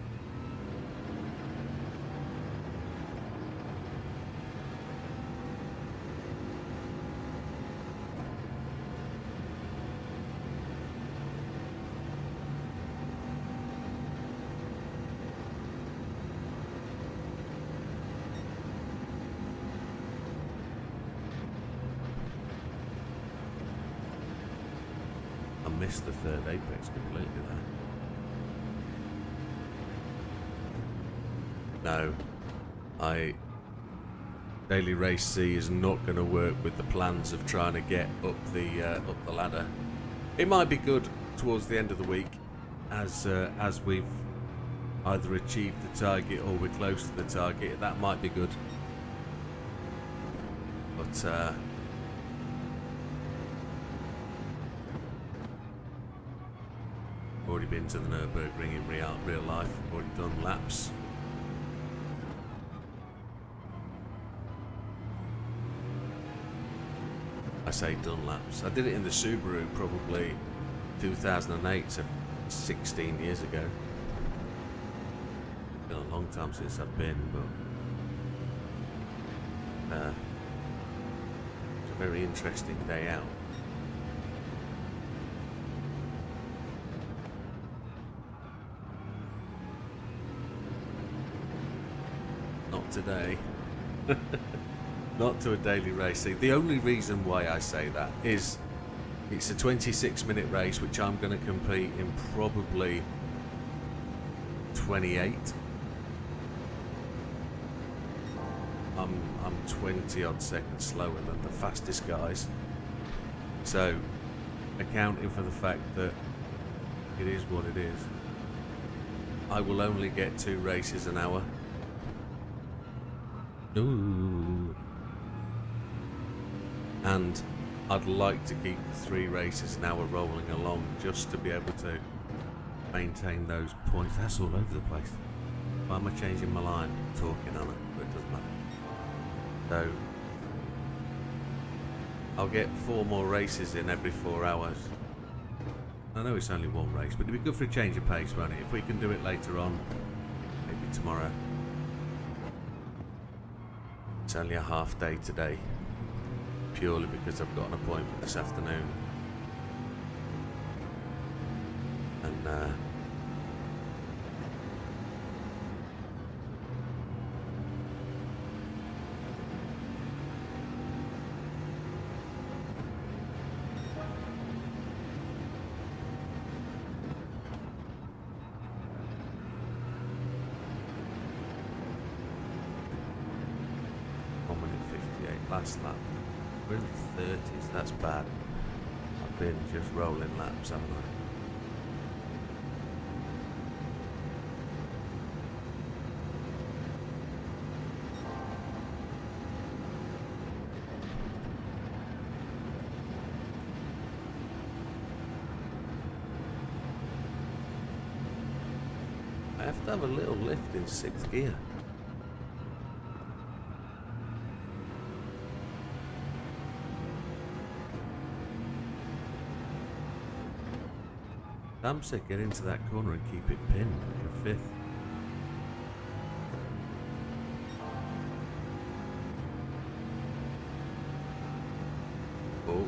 Missed the third apex completely there. No, Daily Race C is not going to work with the plans of trying to get up the ladder. It might be good towards the end of the week, as we've either achieved the target or we're close to the target. That might be good, but. Already been to the Nürburgring in real life. Already done laps. I say done laps. I did it in the Subaru probably 2008, so 16 years ago. It's been a long time since I've been, but it's a very interesting day out. Today. Not to a daily race. The only reason why I say that is it's a 26-minute race, which I'm going to compete in probably 28. I'm 20 odd seconds slower than the fastest guys, so accounting for the fact that it is what it is, I will only get 2 races an hour. Ooh. And I'd like to keep the 3 races an hour rolling along just to be able to maintain those points. That's all over the place. Why am I changing my line? Talking on it, but it doesn't matter. So I'll get 4 more races in every 4 hours. I know it's only 1 race, but it'd be good for a change of pace, won't it? If we can do it later on, maybe tomorrow. It's only a half day today, purely because I've got an appointment this afternoon. And last lap. We're in the 30s, that's bad. I've been just rolling laps, haven't I? I have to have a little lift in 6th gear. I'm sick, get into that corner and keep it pinned for 5th. Oh.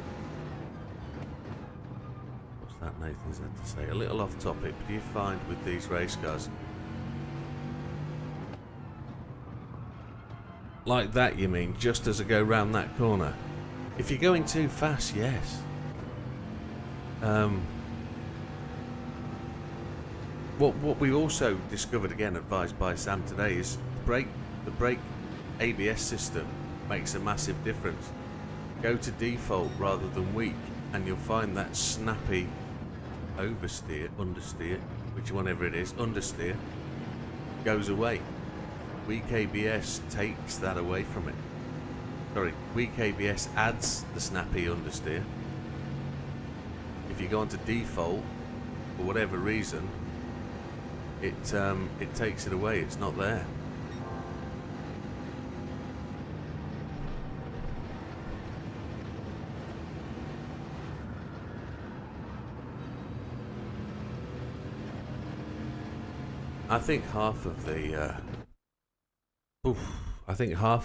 What's that Nathan's had to say? A little off topic, but do you find with these race cars, Like that, you mean, just as I go round that corner? If you're going too fast, yes. What we also discovered, again advised by Sam today, is the brake ABS system makes a massive difference. Go to default rather than weak, and you'll find that snappy understeer, whichever it is, understeer, goes away. Weak ABS takes that away from it. Sorry, weak ABS adds the snappy understeer. If you go onto default, for whatever reason, it takes it away. It's not there. I think half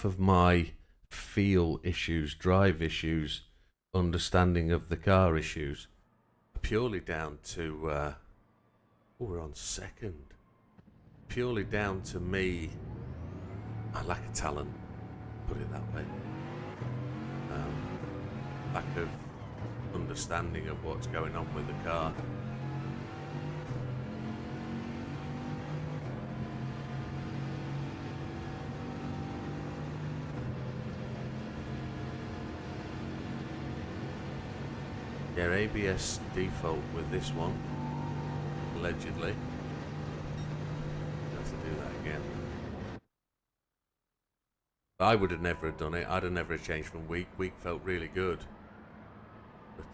of my feel issues, drive issues, understanding of the car issues, are purely down to we're on second. Purely down to me, I lack of talent, put it that way. Lack of understanding of what's going on with the car. Yeah, ABS default with this one, allegedly. Have to do that again. I would have never done it. I'd have never changed from weak. Weak felt really good, but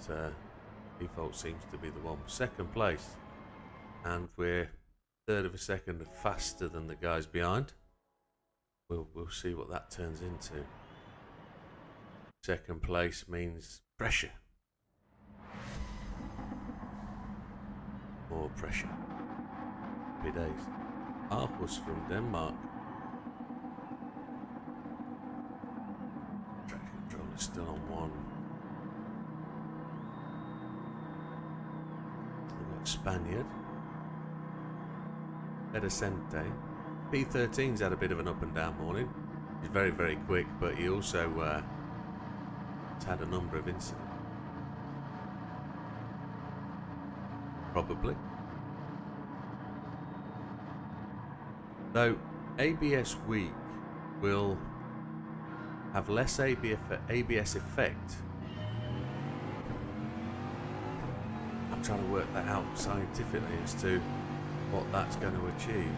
default seems to be the one. Second place, and we're third of a second faster than the guys behind. We'll see what that turns into. Second place means pressure. More pressure. Happy days. Arpus from Denmark. Traction control is still on 1. We've got Spaniard. Pedicente. P13's had a bit of an up and down morning. He's very, very quick, but he also has had a number of incidents. Probably. Though ABS weak will have less ABS effect. I'm trying to work that out scientifically as to what that's going to achieve.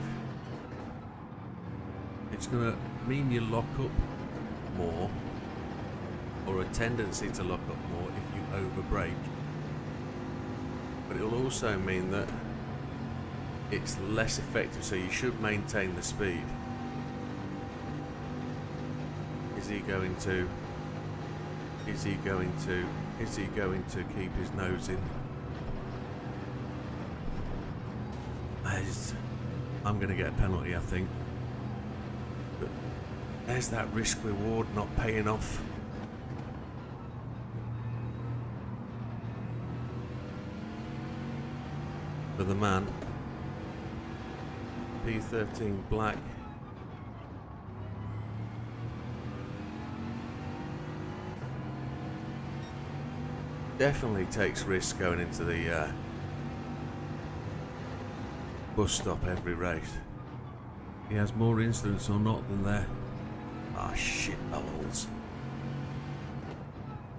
It's going to mean you lock up more, or a tendency to lock up more if you over brake. But it will also mean that it's less effective, so you should maintain the speed. Is he going to keep his nose in? I'm going to get a penalty, I think. But there's that risk reward not paying off. For the man. P13 black. Definitely takes risks going into the bus stop every race. He has more incidents or not than there. Ah, shit balls.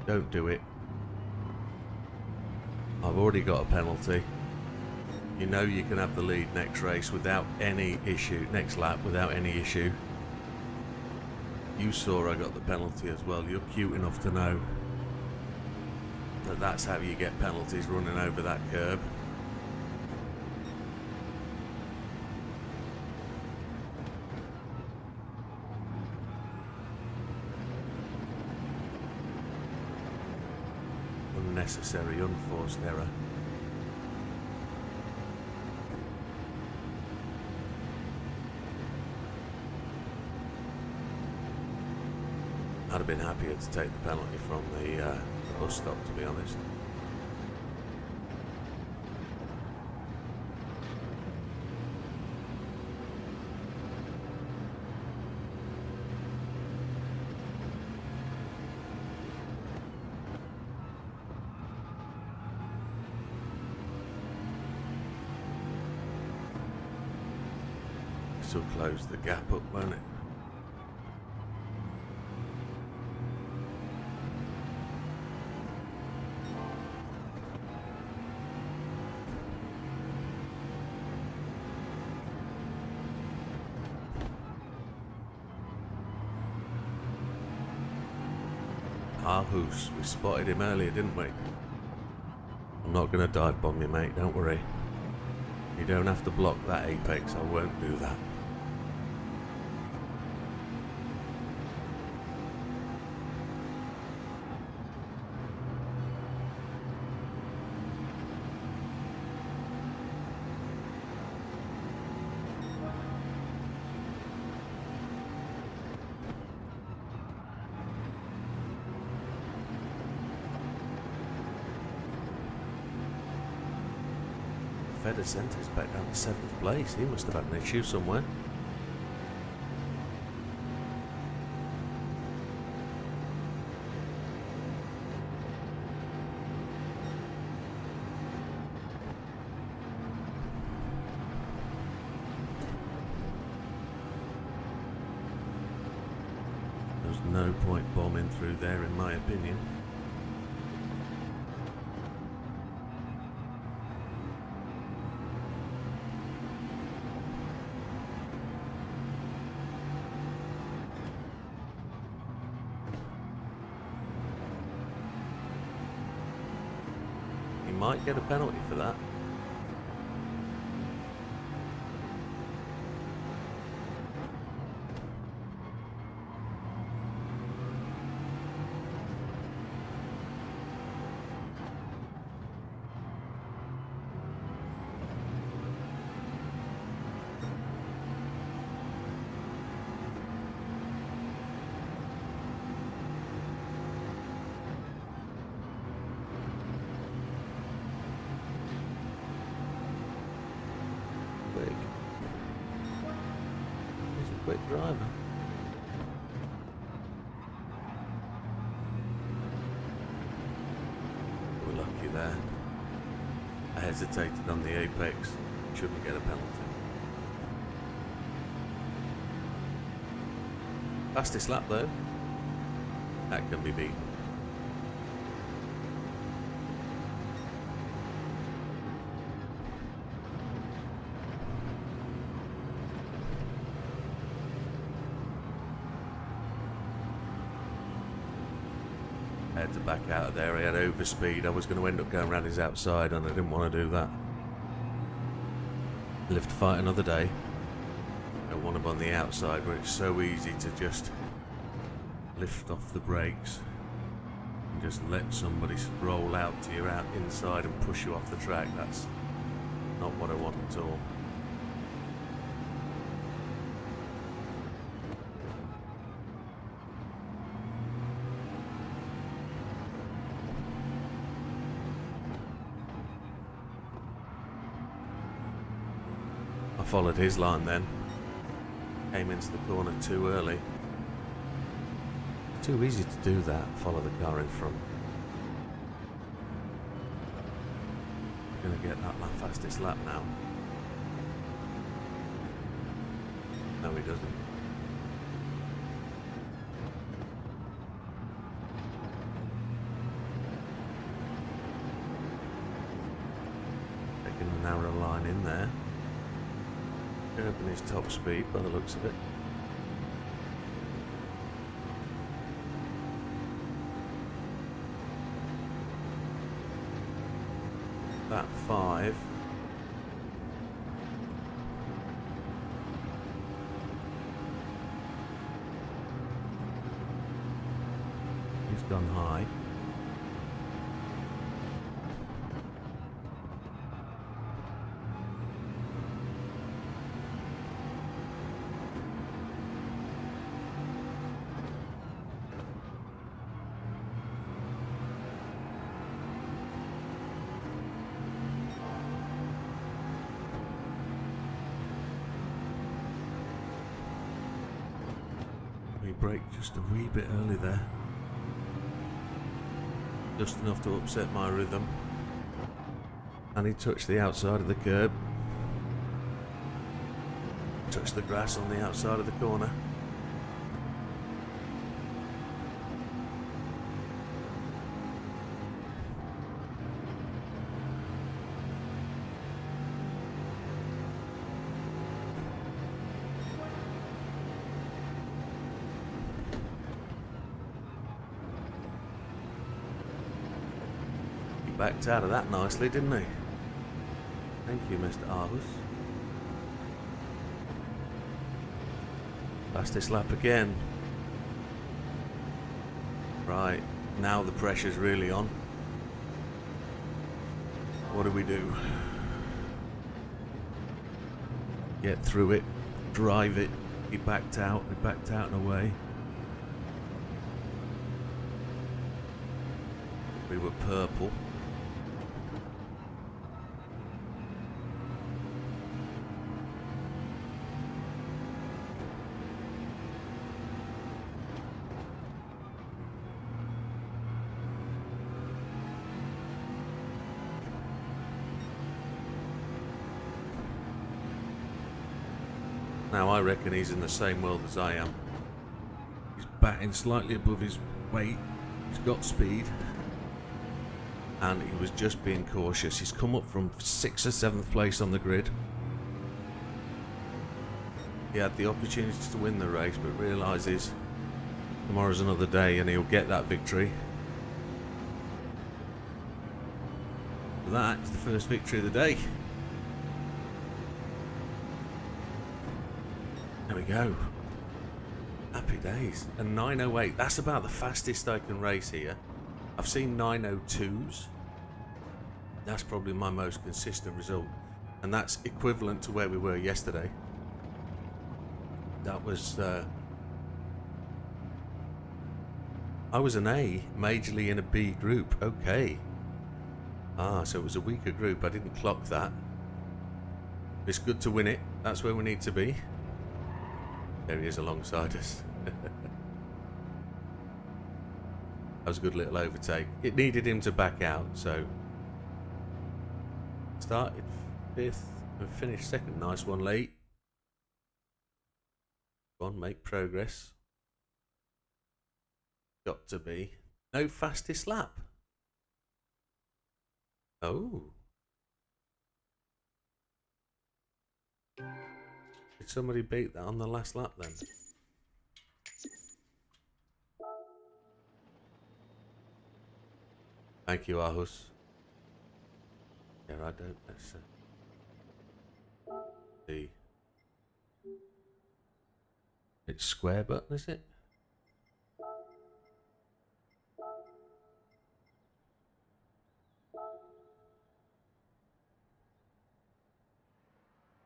Don't do it. I've already got a penalty. You know you can have the lead next race without any issue, next lap without any issue. You saw I got the penalty as well. You're cute enough to know that that's how you get penalties, running over that curb. Unnecessary, unforced error. I'd have been happier to take the penalty from the bus stop, to be honest. This will close the gap up, won't it? Arhus, we spotted him earlier, didn't we? I'm not going to dive bomb you, mate, don't worry. You don't have to block that apex, I won't do that. Feder sent us back down to 7th place. He must have had an issue somewhere. There's no point bombing through there, in my opinion. Might get a penalty for that. He's a quick driver. We're lucky there. I hesitated on the apex. Shouldn't get a penalty. Fastest lap though. That can be beaten. I had to back out of there. He had overspeed. I was going to end up going around his outside and I didn't want to do that. Live to fight another day. I want him on the outside where it's so easy to just lift off the brakes and just let somebody roll out to your out inside and push you off the track. That's not what I want at all. I followed his line then. Came into the corner too early. Too easy to do that, follow the car in front. I'm going to get that fastest lap now. No, he doesn't. Taking a narrow line in there. Curbing his top speed by the looks of it. That 5. He's gone high. He braked just a wee bit early there. Just enough to upset my rhythm. And he touched the outside of the curb. Touch the grass on the outside of the corner. He backed out of that nicely, didn't he? Thank you, Mr. Argus. Fastest lap again. Right, now the pressure's really on. What do we do? Get through it, drive it. He backed out and away. We were purple. Now I reckon he's in the same world as I am. He's batting slightly above his weight. He's got speed. And he was just being cautious. He's come up from 6th or 7th place on the grid. He had the opportunity to win the race, but realises tomorrow's another day and he'll get that victory. That is the first victory of the day. There we go. Happy days. And 908, that's about the fastest I can race here. I've seen 902s. That's probably my most consistent result. And that's equivalent to where we were yesterday. That was... I was an A, majorly in a B group. Okay. Ah, so it was a weaker group. I didn't clock that. It's good to win it. That's where we need to be. There he is alongside us. That was a good little overtake. It needed him to back out, so... Started 5th and finished 2nd. Nice one, Lee. Go on, make progress. Got to be. No fastest lap. Oh. Did somebody beat that on the last lap then? Thank you, Ahus. Yeah, I don't. Let's see. It's square button, is it?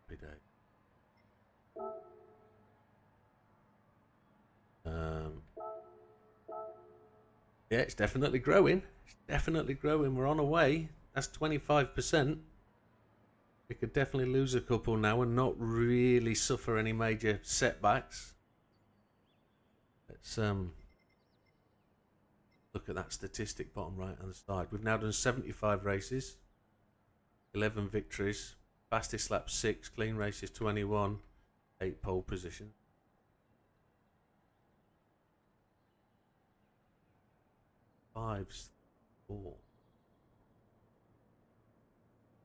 Happy day. Yeah, it's definitely growing. It's definitely growing. We're on our way. That's 25%. We could definitely lose a couple now and not really suffer any major setbacks. Let's look at that statistic bottom right hand side. We've now done 75 races, 11 victories, fastest lap 6, clean races 21, 8 pole positions. Fives 4.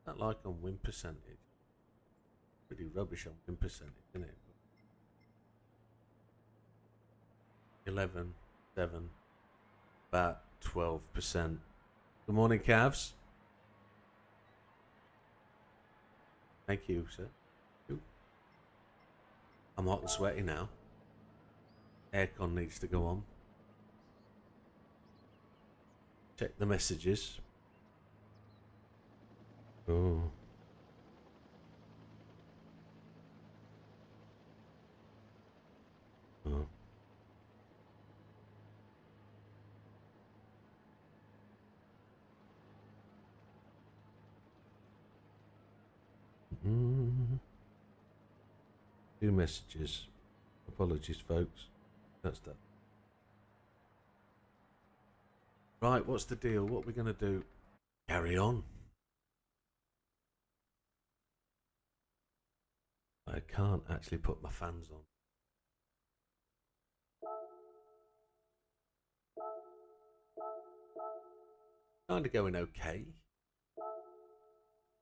That like on win percentage. Pretty rubbish on win percentage, isn't it? 11, 7, about 12%. Good morning, Cavs. Thank you, sir. I'm hot and sweaty now. Aircon needs to go on. Check the messages. Oh. Oh. Two messages. Apologies, folks. That's that. Right, what's the deal? What are we going to do? Carry on. I can't actually put my fans on. Kind of going okay.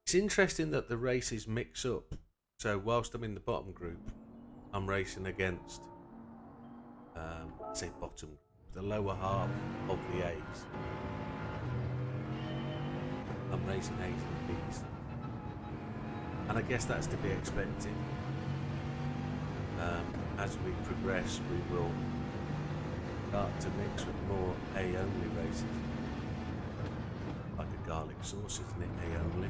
It's interesting that the races mix up. So whilst I'm in the bottom group, I'm racing against, say bottom, the lower half of the A's. I'm racing A's and B's. And I guess that's to be expected. As we progress, we will start to mix with more A-only races. Like a garlic sauce, isn't it? A-only.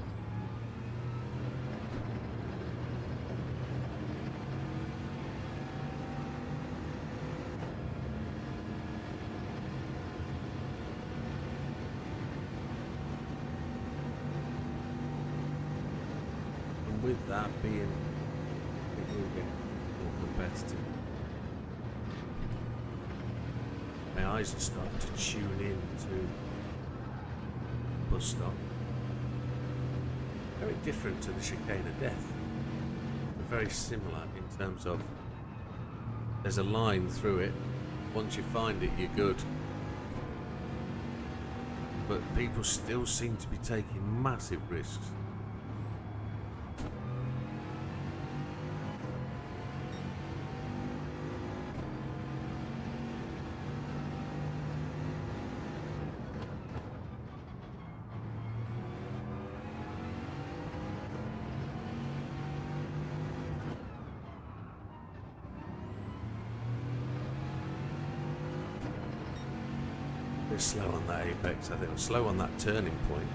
And with that being, it will get more competitive. My eyes are starting to tune in to bus stop. Very different to the chicane of death. They're very similar in terms of there's a line through it. Once you find it, you're good. But people still seem to be taking massive risks. Slow on that apex, I think. I'm slow on that turning point.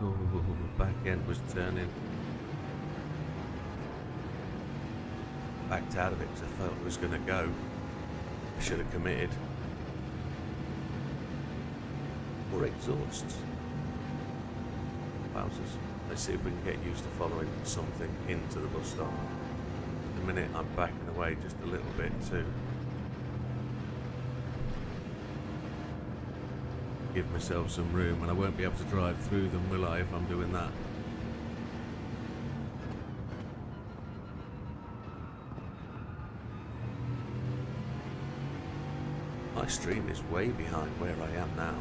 Oh, back end was turning. Backed out of it because I felt it was going to go. I should have committed. Or exhausts. Wowzers. Let's see if we can get used to following something into the bus stop. At the minute I'm backing away just a little bit to give myself some room, and I won't be able to drive through them, will I, if I'm doing that? My stream is way behind where I am now.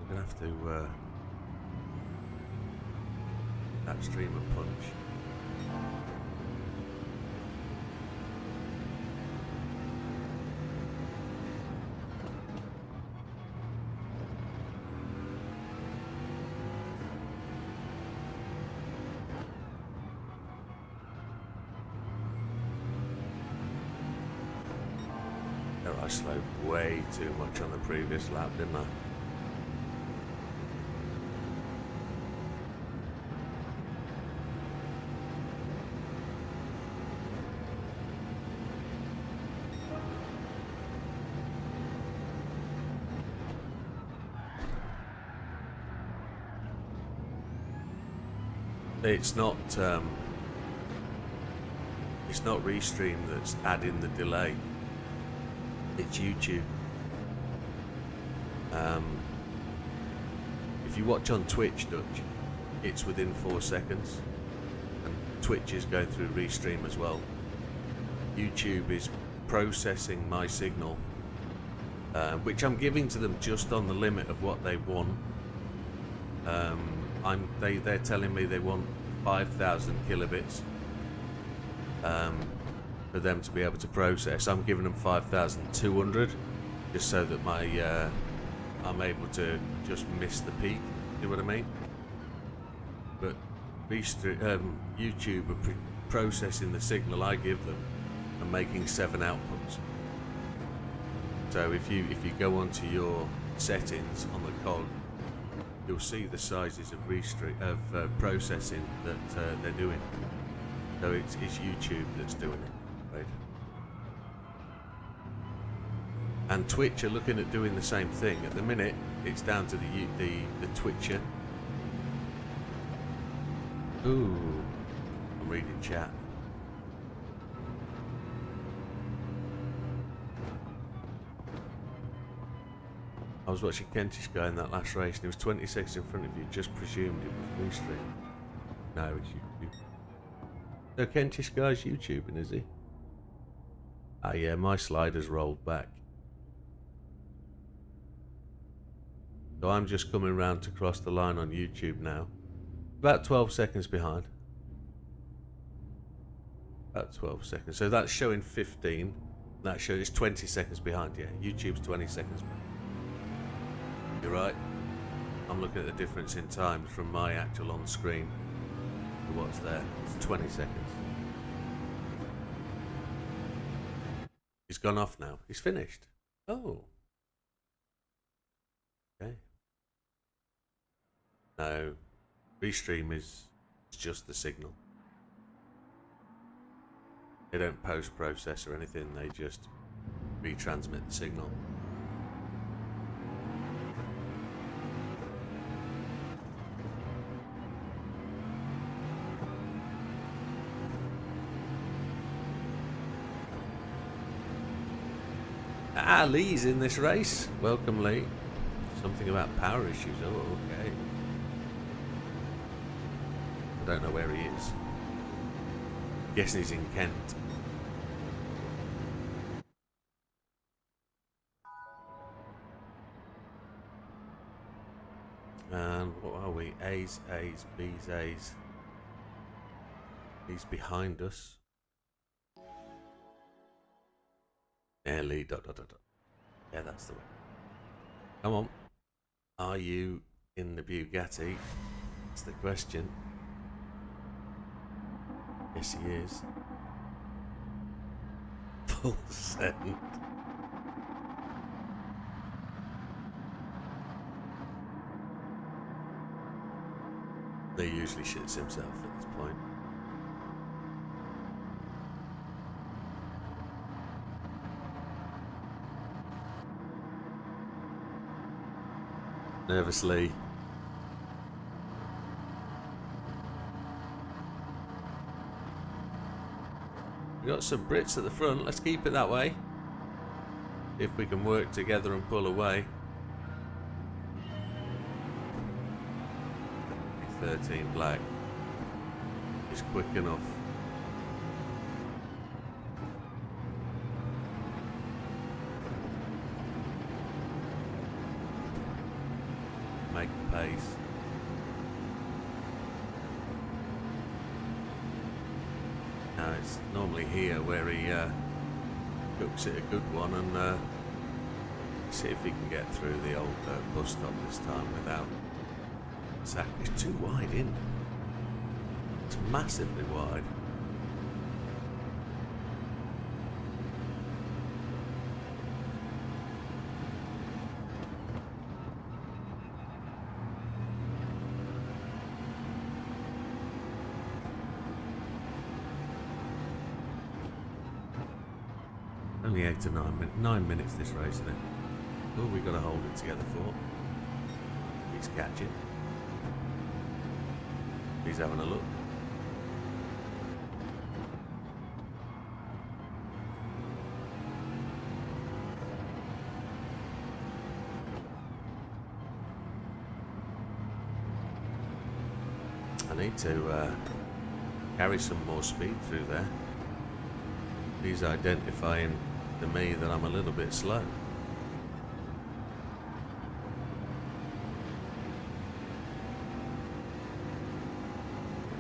I'm gonna have to that stream a punch. There, I slowed way too much on the previous lap, didn't I? It's not Restream that's adding the delay. It's YouTube. If you watch on Twitch, Dutch, it's within 4 seconds, and Twitch is going through Restream as well. YouTube is processing my signal, which I'm giving to them just on the limit of what they want. They're telling me they want 5,000 kilobits for them to be able to process. I'm giving them 5,200 just so that I'm able to just miss the peak. You know what I mean? But YouTube are processing the signal I give them and making 7 outputs. So if you go onto your settings on the cog, you'll see the sizes of processing that they're doing. So it's YouTube that's doing it, right? And Twitch are looking at doing the same thing. At the minute, it's down to the Twitcher. Ooh, reading chat. I was watching Kentish guy in that last race and he was 20 seconds in front of you, just presumed it was restream. No, it's YouTube. So Kentish guy's YouTubing, is he? Ah yeah, my slider's rolled back. So I'm just coming round to cross the line on YouTube now. About 12 seconds behind. About 12 seconds. So that's showing 15. That shows it's 20 seconds behind, yeah. YouTube's 20 seconds behind. You're right. I'm looking at the difference in time from my actual on screen to what's there. It's 20 seconds. He's gone off now. He's finished. Oh. Okay. No. Restream is just the signal. They don't post-process or anything. They just retransmit the signal. Ah, Lee's in this race. Welcome, Lee. Something about power issues. Oh, okay. I don't know where he is. Guessing he's in Kent. And what are we? A's, A's, B's, A's. He's behind us. Yeah, Lee, dot, dot, dot, dot. Yeah, that's the way. Come on. Are you in the Bugatti? That's the question. Yes, he is. Full send. He usually shits himself at this point. Nervously. We've got some Brits at the front. Let's keep it that way. If we can work together and pull away. 13 black is quick enough. Make the pace. Now it's normally here where he cooks it a good one and see if he can get through the old bus stop this time without sack. It's too wide in. It's massively wide. Only 8 to 9 minutes this race, isn't it? Oh, we've got to hold it together for. He's catching. He's having a look. I need to carry some more speed through there. He's identifying to me that I'm a little bit slow.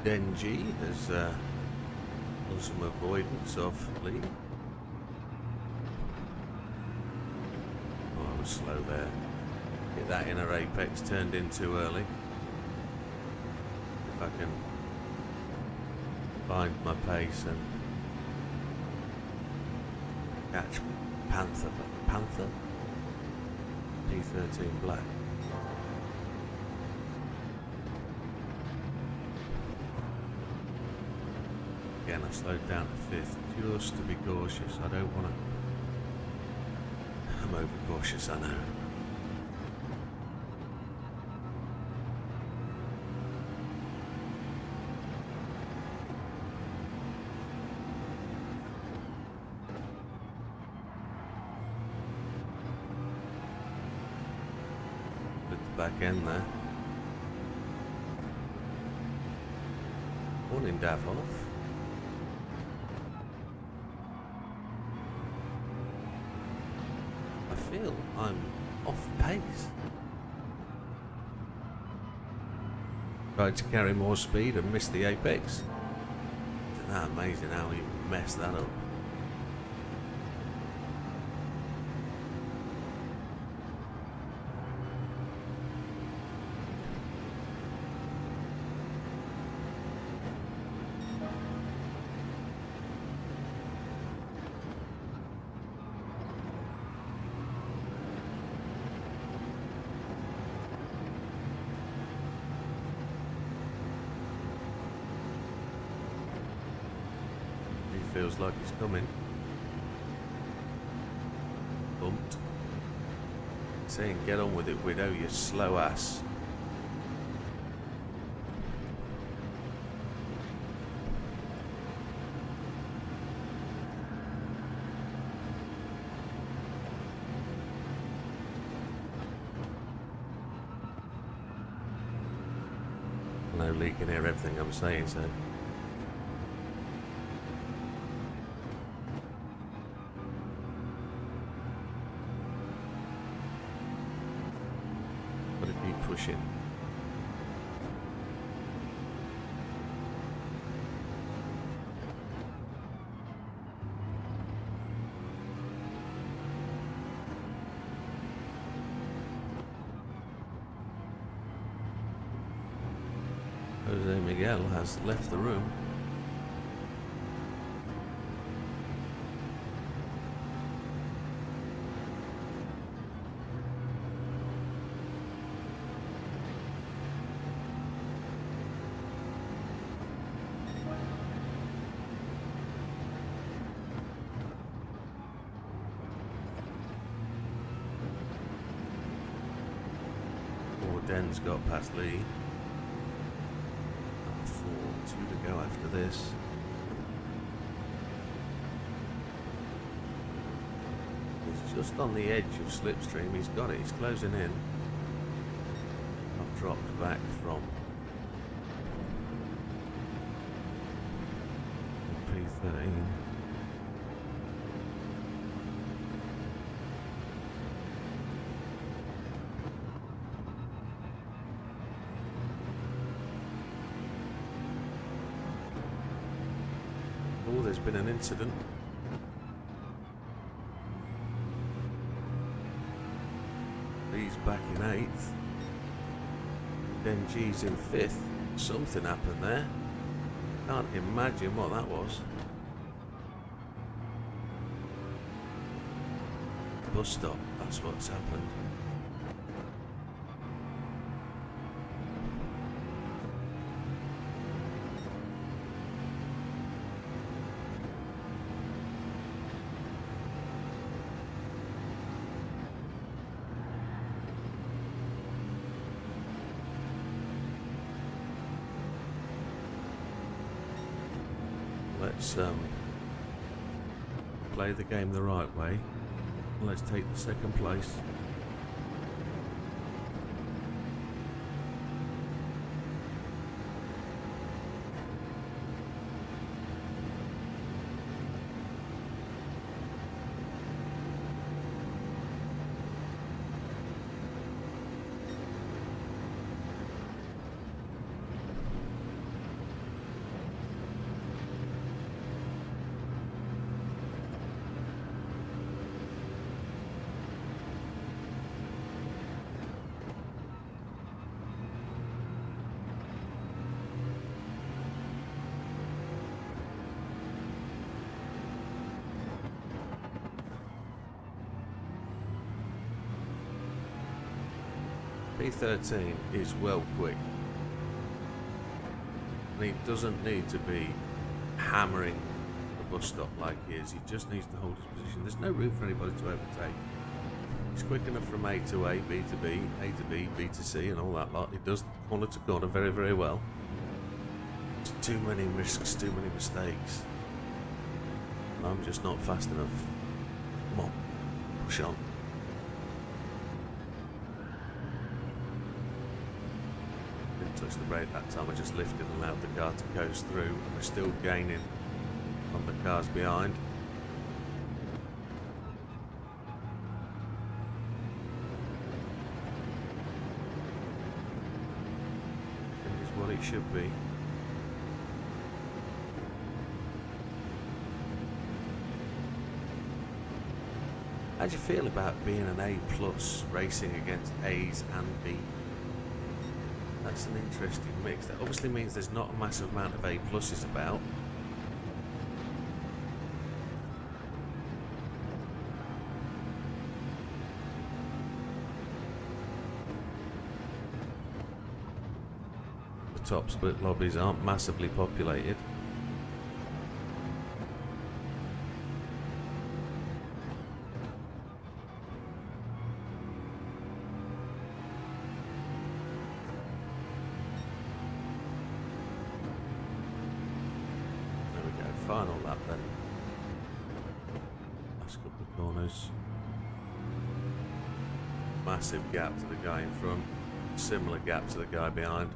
Denji has done some avoidance of Lee. Oh, I was slow there. Get that inner apex turned in too early. If I can find my pace and catch Panther P13 black. Again, I slowed down to 5th just to be cautious. I don't want to. I'm over cautious, I know. back end there. Morning, Davhoff. I feel I'm off pace. Tried to carry more speed and missed the apex. Isn't that amazing how he messed that up? Feels like he's coming. Bumped. Saying get on with it, Widow, you slow ass. No leak can hear everything I'm saying, so pushing. Jose Miguel has left the room. Den's got past Lee. 4-2 to go after this. He's just on the edge of slipstream. He's got it. He's closing in. I've dropped back from P13. Oh, there's been an incident. Lee's back in 8th. Then G's in 5th. Something happened there. Can't imagine what that was. Bus stop, that's what's happened. Let's play the game the right way. Let's take the second place. P13 is well quick, and he doesn't need to be hammering the bus stop like he is. He just needs to hold his position. There's no room for anybody to overtake. He's quick enough from A to A, B to B, A to B, B to C, and all that lot. He does corner to corner very, very well. There's too many risks, too many mistakes. I'm just not fast enough. Come on, push on. touched the brake that time. I just lifted and allowed the car to coast through, and we're still gaining on the cars behind. It is what it should be. How do you feel about being an A plus racing against A's and B? That's an interesting mix. That obviously means there's not a massive amount of A pluses about. The top split lobbies aren't massively populated. Final lap then. Last couple of corners. Massive gap to the guy in front. Similar gap to the guy behind.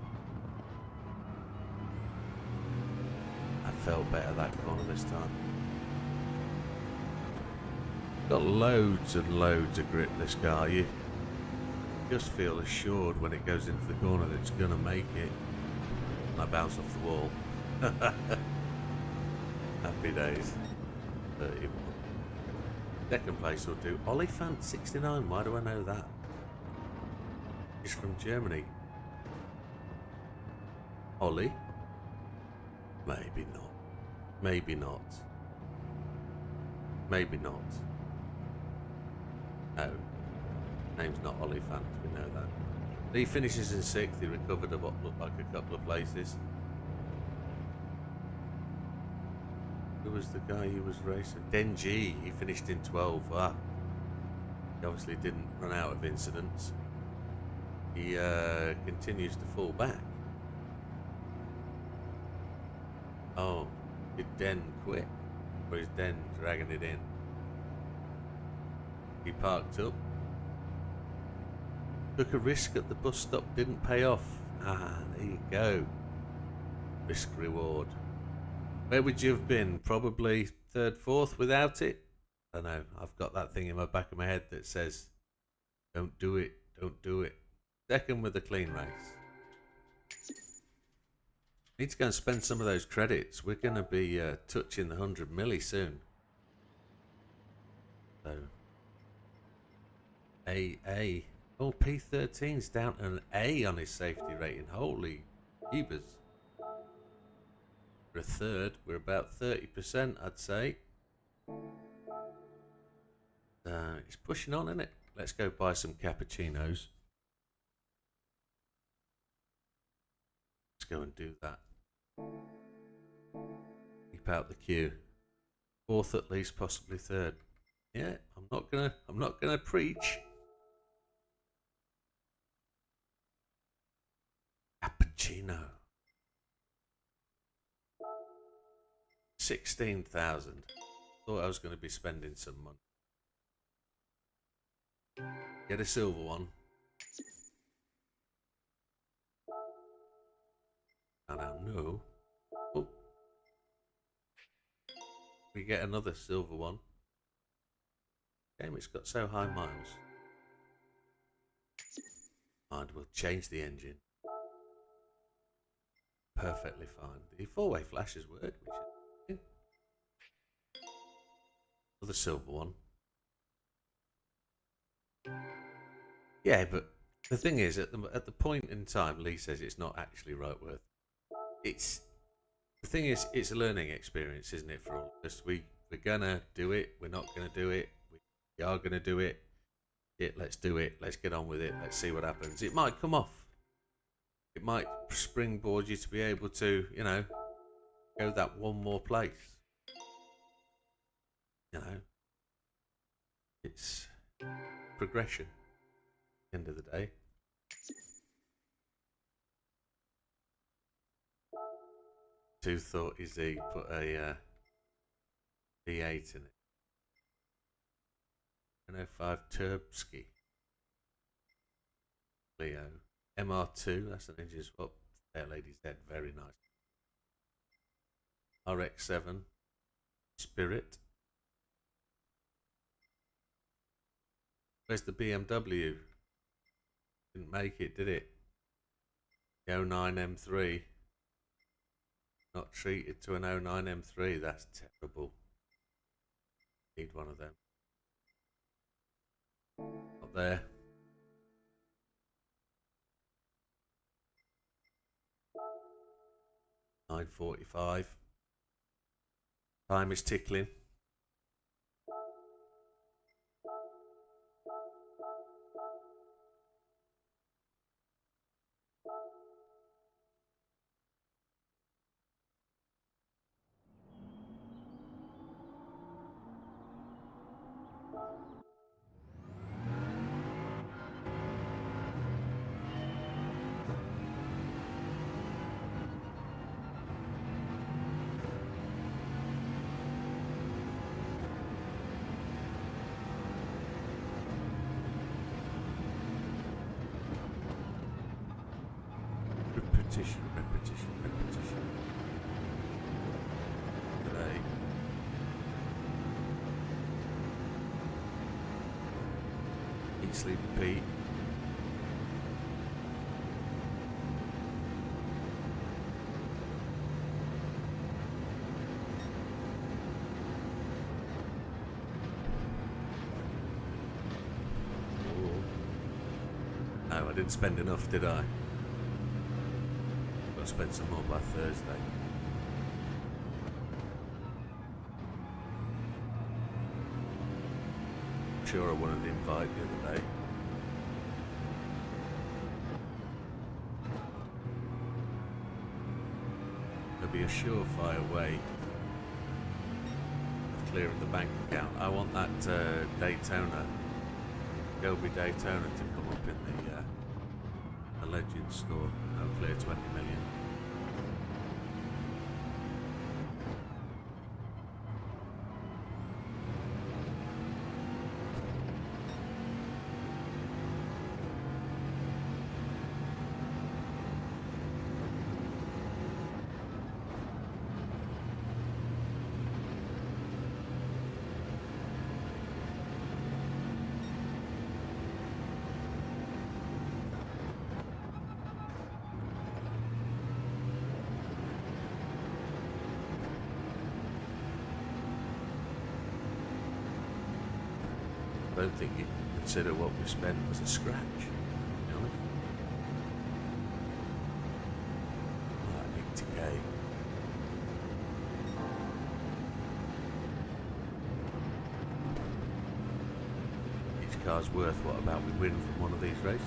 I felt better that corner this time. Got loads and loads of grip this car. You just feel assured when it goes into the corner that it's going to make it. And I bounce off the wall. Happy days. 31. Second place will do. Olifant 69. Why do I know that? He's from Germany. Ollie? Maybe not. Maybe not. Maybe not. No. Name's not Olifant. We know that. He finishes in 6th. He recovered of what looked like a couple of places. Who was the guy he was racing? Denji, he finished in 12th. Ah, he obviously didn't run out of incidents. He continues to fall back. Oh, did Den quit? Or is Den dragging it in? He parked up. Took a risk at the bus stop, didn't pay off. Ah, there you go. Risk reward. Where would you have been? Probably 3rd, 4th without it? I don't know. I've got that thing in my back of my head that says, don't do it, don't do it. 2nd with a clean race. Need to go and spend some of those credits. We're going to be touching the 100 milli soon. So, A. Oh, P13's down to an A on his safety rating. Holy jeebus. For a 3rd, we're about 30%, I'd say. It's pushing on, isn't it? Let's go buy some cappuccinos. Let's go and do that. Keep out the queue. 4th at least, possibly 3rd. Yeah, I'm not gonna preach. Cappuccino. 16,000. Thought I was going to be spending some money. Get a silver one. And I know. Oh. We get another silver one. Damn, it's got so high miles. And we'll change the engine. Perfectly fine. The 4-way flashes work. We should. The silver one. Yeah, but the thing is, at the point in time, Lee says it's not actually right worth. It's the thing is, it's a learning experience, isn't it? For all of us, we're gonna do it. We're not gonna do it. We are gonna do it. Let's do it. Let's get on with it. Let's see what happens. It might come off. It might springboard you to be able to, you know, go that one more place. You know, it's progression. At the end of the day. Who thought he put a V8 in it? 105 Turbski. Leo. MR2, that's an engine swap. There, Lady's Dead, very nice. RX-7, Spirit. Where's the BMW? Didn't make it, did it? The 09 M3. Not treated to an 09 M3, that's terrible. Need one of them. Not there. $9.45. Time is tickling. Repetition. Today. Eat, sleep, repeat. No, I didn't spend enough, did I? I'll spend some more by Thursday. I'm sure I wanted to invite the other day. There'll be a surefire way of clearing the bank account. I want that Daytona, Gobi Daytona, to come up in the Legends store. I'll clear 20 million. I don't think you can consider what we spent as a scratch, you know? Like 80k. Each car's worth what about we win from one of these races?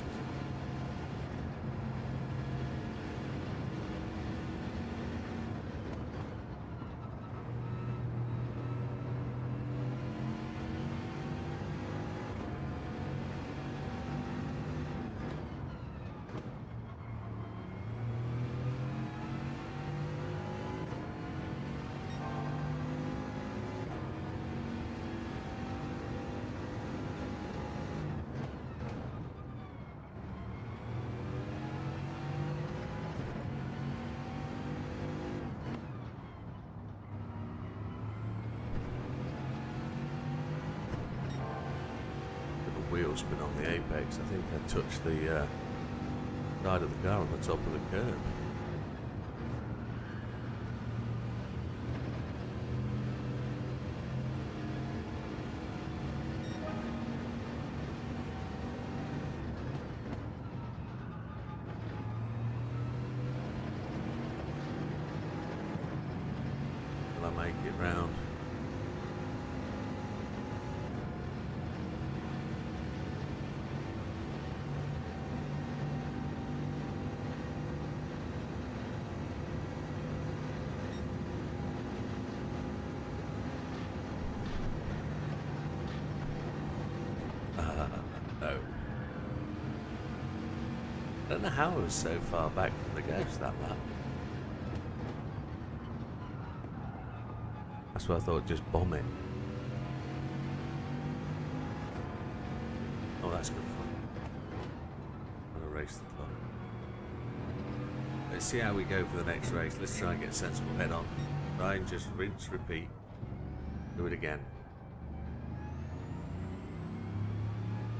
Wheel spin on the apex. I think I touched the side of the car on the top of the curb. Will I make it round? No. I don't know how I was so far back from the ghost that lap. That's why I thought just bomb it. Oh, that's good fun. I'm gonna race the clock. Let's see how we go for the next race. Let's try and get a sensible head on. Try and just rinse, repeat. Do it again.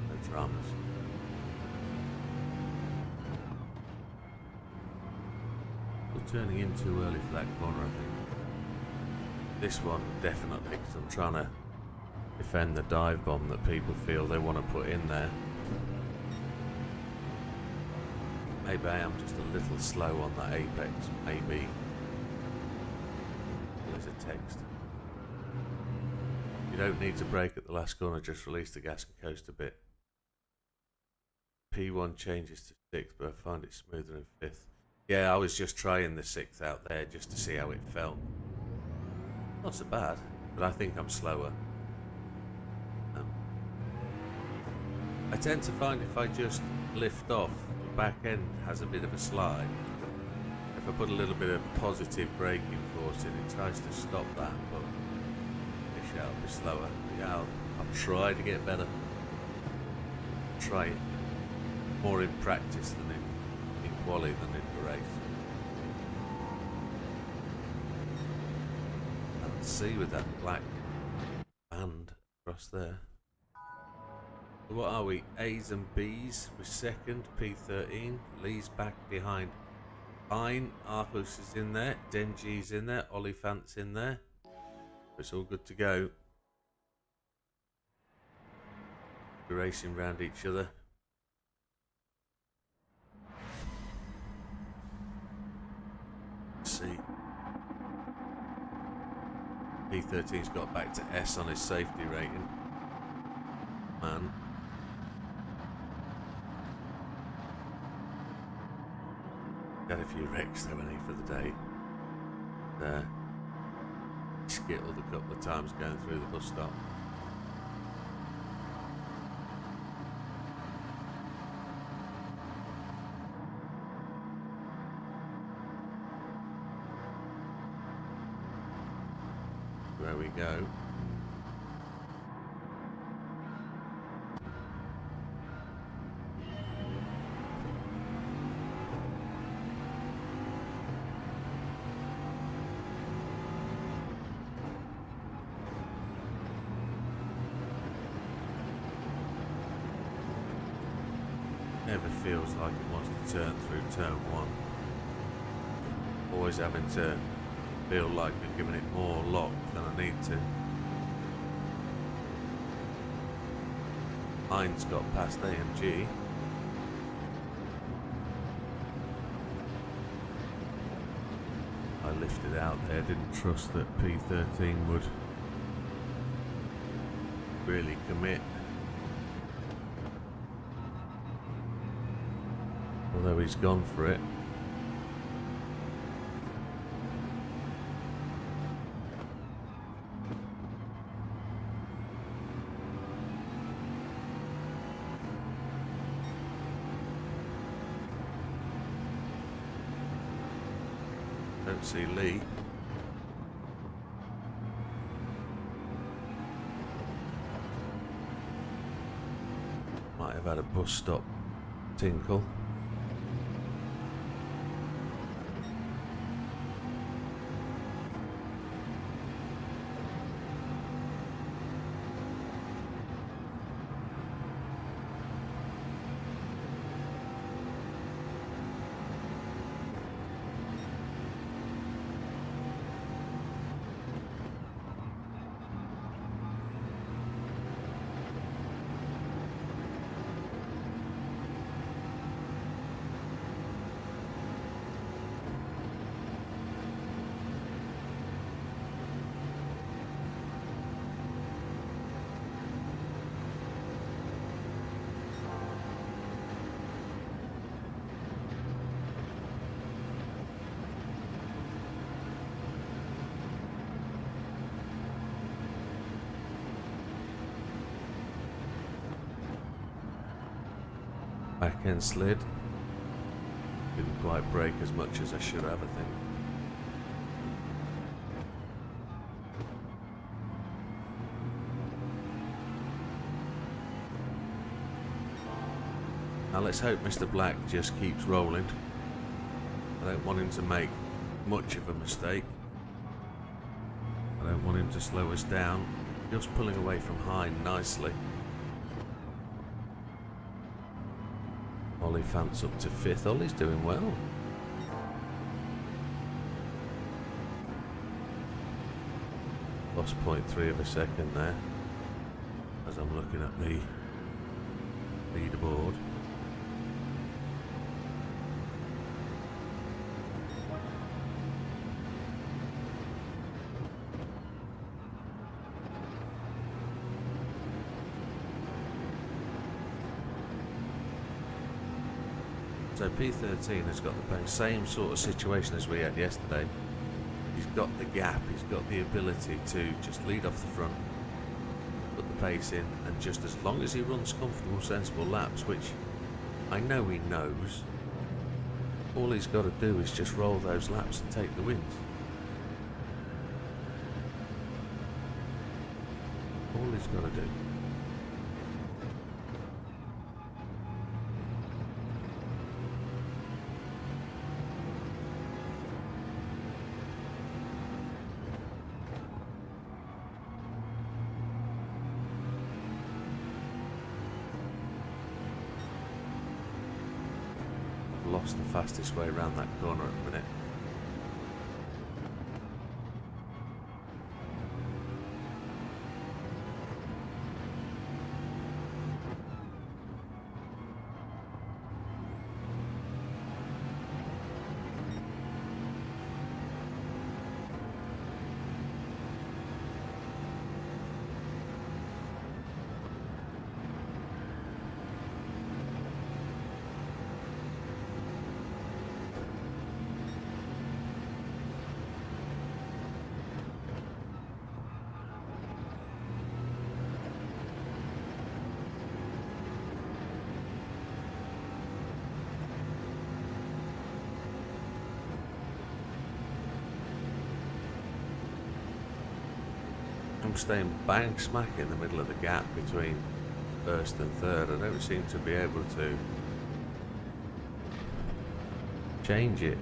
No dramas. We're turning in too early for that corner, I think. This one, definitely, because I'm trying to defend the dive bomb that people feel they want to put in there. Maybe I am just a little slow on that apex, maybe. There's a text. You don't need to brake at the last corner, just release the gas and coast a bit. P1 changes to 6th, but I find it smoother in 5th. Yeah, I was just trying the 6th out there just to see how it felt. Not so bad, but I think I'm slower. I tend to find if I just lift off, the back end has a bit of a slide. If I put a little bit of positive braking force in, it tries to stop that, but I shall be slower. Yeah, I'll try to get better. Try it more in practice than in quali than in the race. And see with that black band across there. What are we? A's and B's. We're second, P13. Lee's back behind. Fine. Arcos is in there. Denji's in there. Oliphant's in there. It's all good to go. We're racing round each other. Let's see. P13's got back to S on his safety rating. Man. Got a few wrecks though, ain't he, for the day. Skittled a couple of times going through the bus stop. Where we go. Never feels like it wants to turn through turn one. Always having to feel like I'm giving it more lock than I need to. Mine's got past AMG. I lifted out there, didn't trust that P13 would really commit. Although he's gone for it. Don't see Lee. Might have had a bus stop tinkle. Back end slid. Didn't quite brake as much as I should have, I think. Now let's hope Mr. Black just keeps rolling. I don't want him to make much of a mistake. I don't want him to slow us down. Just pulling away from Hine nicely. Oliphant's up to 5th. Ollie's doing well. Lost 0.3 of a second there as I'm looking at the leaderboard. So P13 has got the same sort of situation as we had yesterday. He's got the gap, he's got the ability to just lead off the front, put the pace in, and just as long as he runs comfortable, sensible laps, which I know he knows, all he's got to do is just roll those laps and take the wins. All he's got to do. Lost the fastest way around that corner at the minute. I'm staying bang smack in the middle of the gap between 1st and 3rd. I don't seem to be able to change it.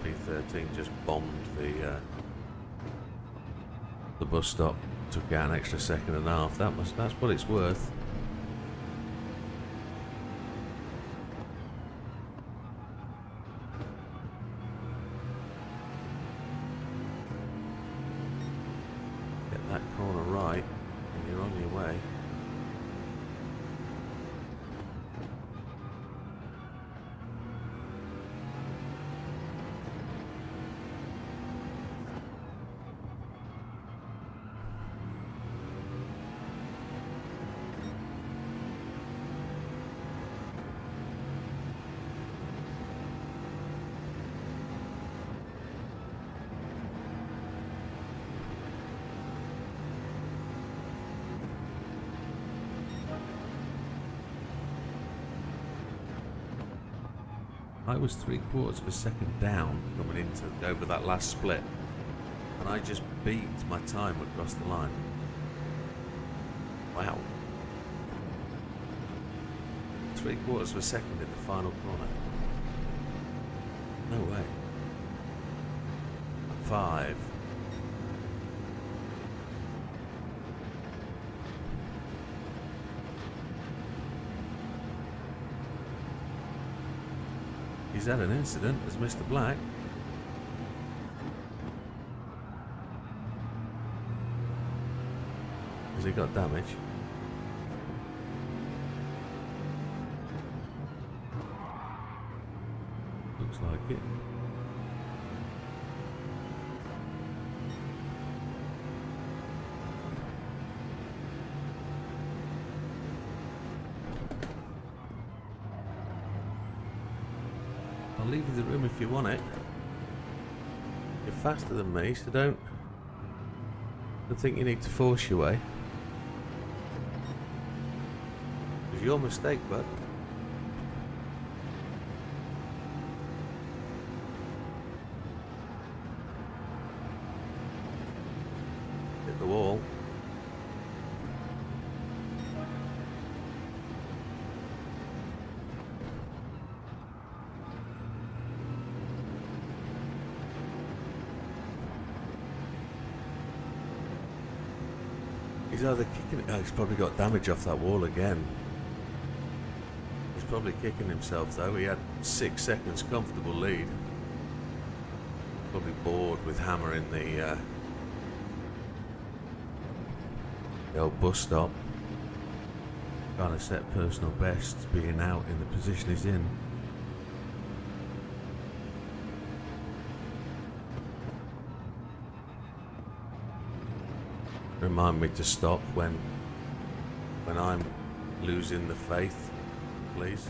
P13 just bombed the bus stop, took out an extra 1.5 seconds. That's what it's worth. That corner right and you're on your way. I was 3/4 of a second down coming into over that last split, and I just beat my time across the line. Wow. 3/4 of a second in the final corner. No way. 5. He's had an incident as Mr. Black. Has he got damage? Looks like it. I'll leave you the room if you want it. You're faster than me, so don't think you need to force your way. It's your mistake, bud. Hit the wall. He's either kicking it. Oh, he's probably got damage off that wall again. He's probably kicking himself though. He had 6 seconds comfortable lead. Probably bored with hammering the old bus stop. Trying to set personal bests, being out in the position he's in. Remind me to stop when I'm losing the faith, please.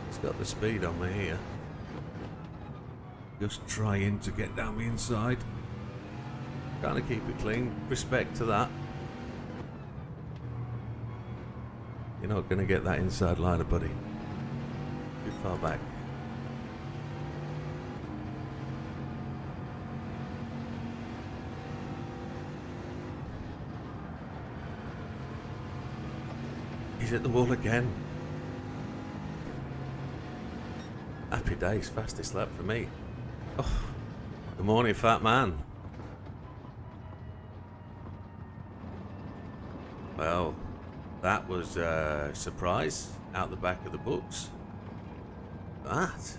It's got the speed on me here. Just trying to get down the inside. Trying to keep it clean. Respect to that. You're not going to get that inside liner, buddy. Too far back. He's at the wall again. Happy days, fastest lap for me. Oh, good morning, fat man. Well, that was a surprise out the back of the books. That.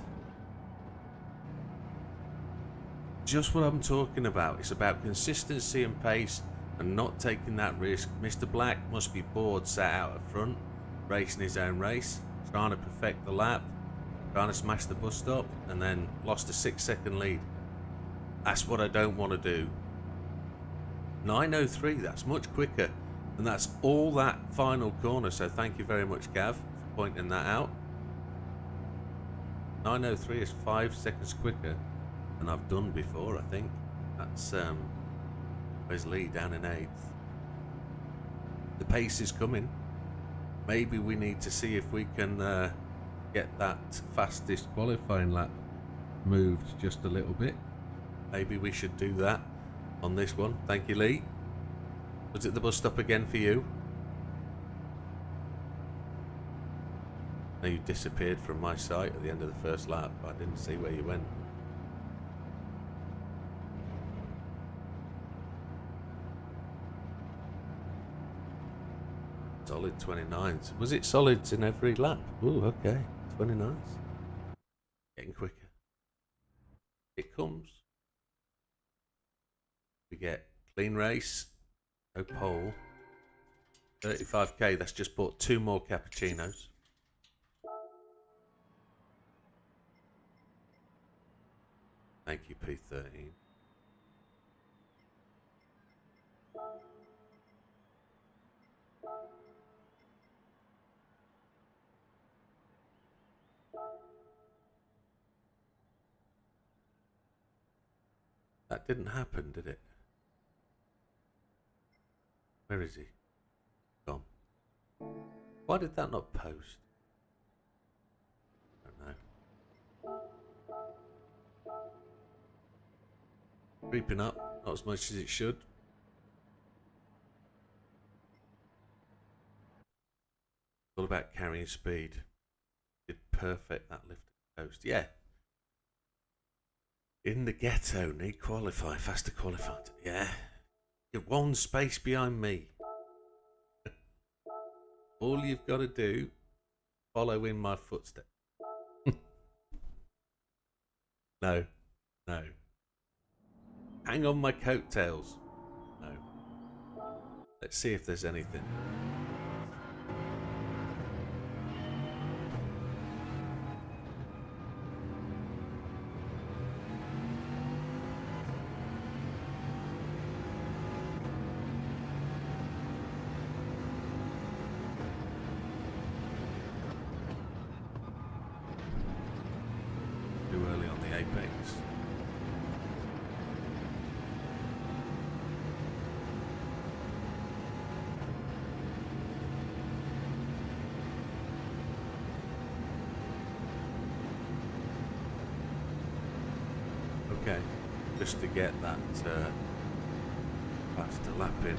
Just what I'm talking about. It's about consistency and pace and not taking that risk. Mr. Black must be bored, sat out at front, racing his own race, trying to perfect the lap, trying to smash the bus stop, and then lost a 6-second lead. That's what I don't want to do. 9:03, that's much quicker. And that's all that final corner, so thank you very much, Gav, for pointing that out. 9:03 is 5 seconds quicker than I've done before, I think. That's where's Lee down in 8th. The pace is coming. Maybe we need to see if we can get that fastest qualifying lap moved just a little bit. Maybe we should do that on this one. Thank you, Lee. Was it the bus stop again for you? No, you disappeared from my sight at the end of the first lap. I didn't see where you went. Solid 29s. Was it solids in every lap? Ooh, okay. 29s. Getting quicker. It comes. We get clean race. No pole. 35k, that's just bought 2 more cappuccinos. Thank you, P13. That didn't happen, did it? Where is he? Gone. Why did that not post? I don't know. Creeping up, not as much as it should. All about carrying speed. Did perfect that lift and coast. Yeah. In the ghetto, need qualify, faster qualified. Yeah. You're 1 space behind me. All you've got to do, follow in my footsteps. No. No. Hang on my coattails. No. Let's see if there's anything. Too early on the apex. Okay, just to get that faster lap in.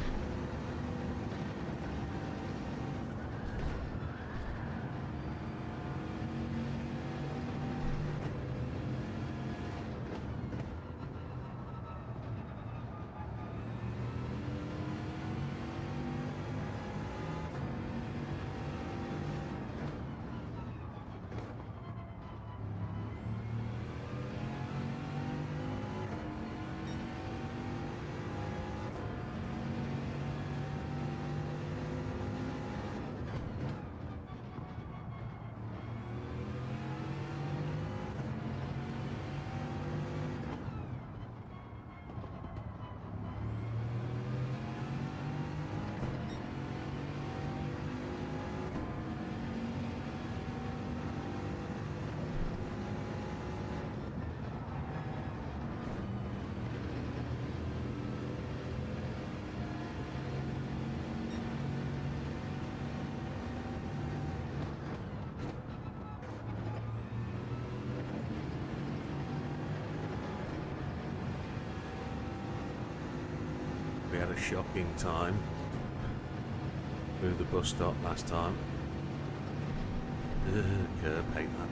a shocking time through the bus stop last time. Curb, hate that.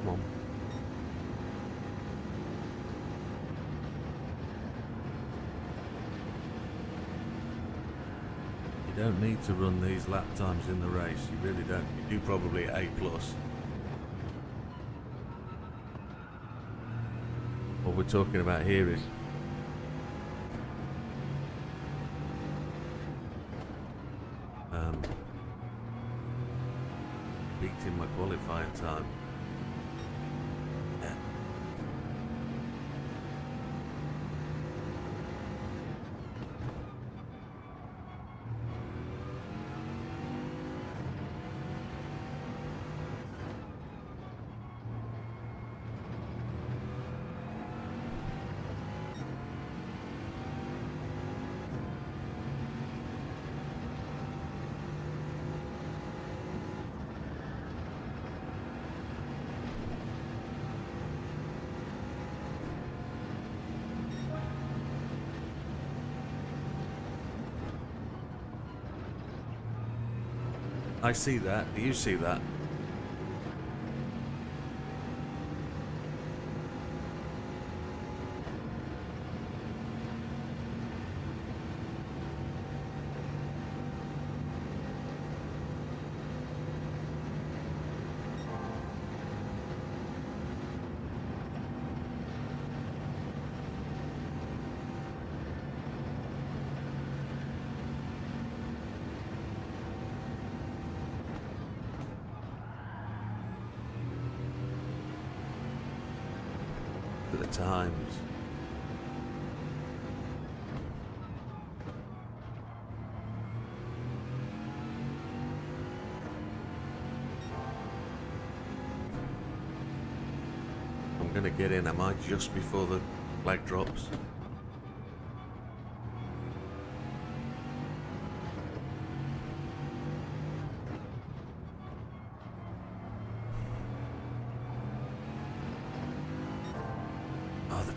Come on. You don't need to run these lap times in the race, you really don't. You do probably A+. What we're talking about here is beating my qualifying time. Yeah. I see that. Do you see that? At the times. I'm gonna get in, am I, just before the flag drops?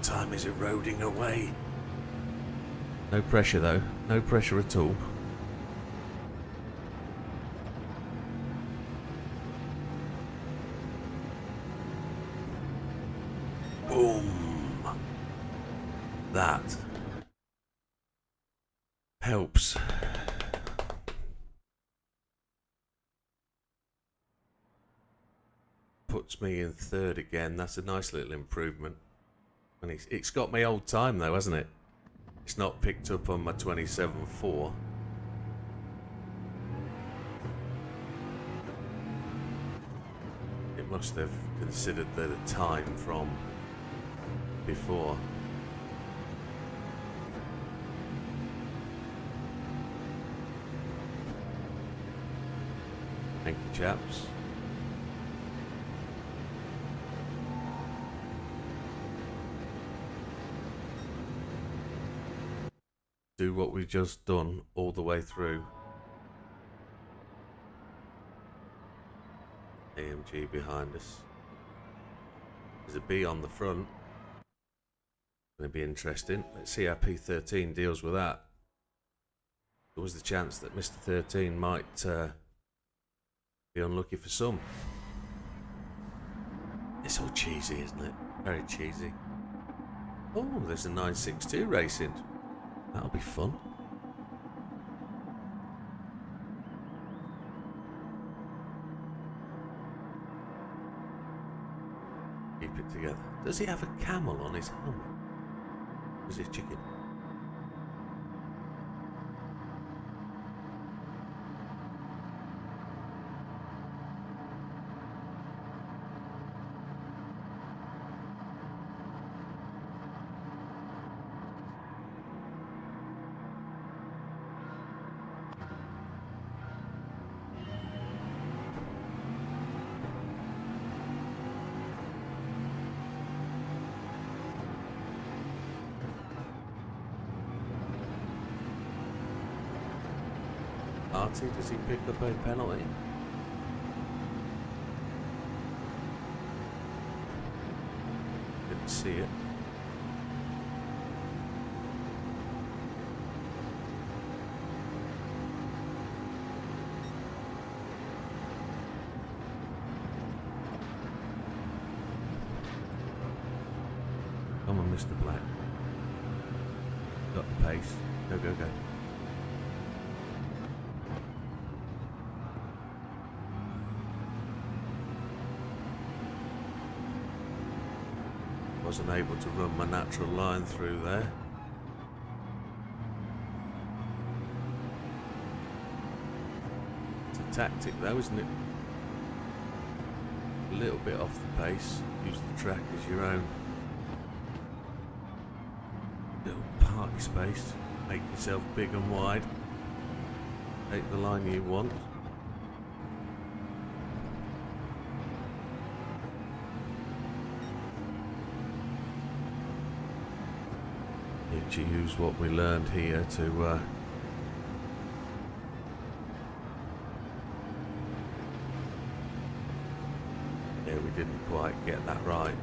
Time is eroding away. No pressure though, no pressure at all. Boom. That helps. Puts me in third again. That's a nice little improvement. And it's got my old time though, hasn't it? It's not picked up on my 27.4. It must have considered the time from before. Thank you, chaps. do what we've just done all the way through. AMG behind us. There's a B on the front. Going to be interesting. Let's see how P13 deals with that. There was the chance that Mr. 13 might be unlucky for some. It's all cheesy, isn't it? Very cheesy. Oh, there's a 962 racing. That'll be fun. Keep it together. Does he have a camel on his helmet? Is he a chicken? Artie, does he pick up a penalty? Didn't see it. Come on, Mr. Black. Got the pace. Go, go, go. Wasn't able to run my natural line through there. It's a tactic though, isn't it? A little bit off the pace. Use the track as your own little party space. Make yourself big and wide. Take the line you want. To use what we learned here to yeah, we didn't quite get that right.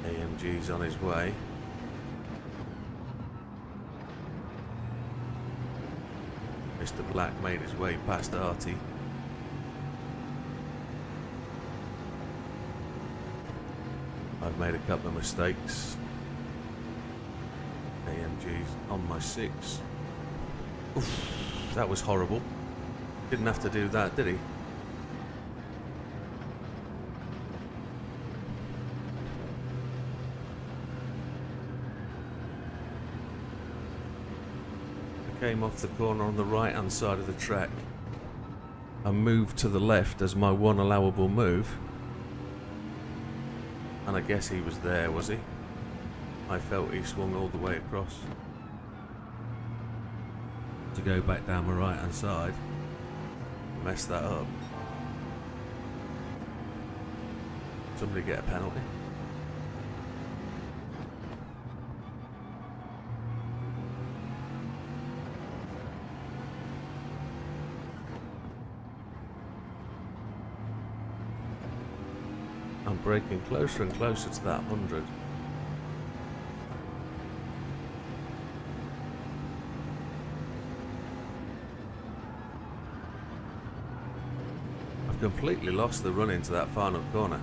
AMG's on his way. Mr. Black made his way past Artie. I've made a couple of mistakes. AMG's on my 6. Oof, that was horrible. Didn't have to do that, did he? I came off the corner on the right hand side of the track. I moved to the left as my one allowable move. And I guess he was there, was he? I felt he swung all the way across to go back down my right hand side. Messed that up. Somebody get a penalty. I'm breaking closer and closer to that 100. Completely lost the run into that final corner.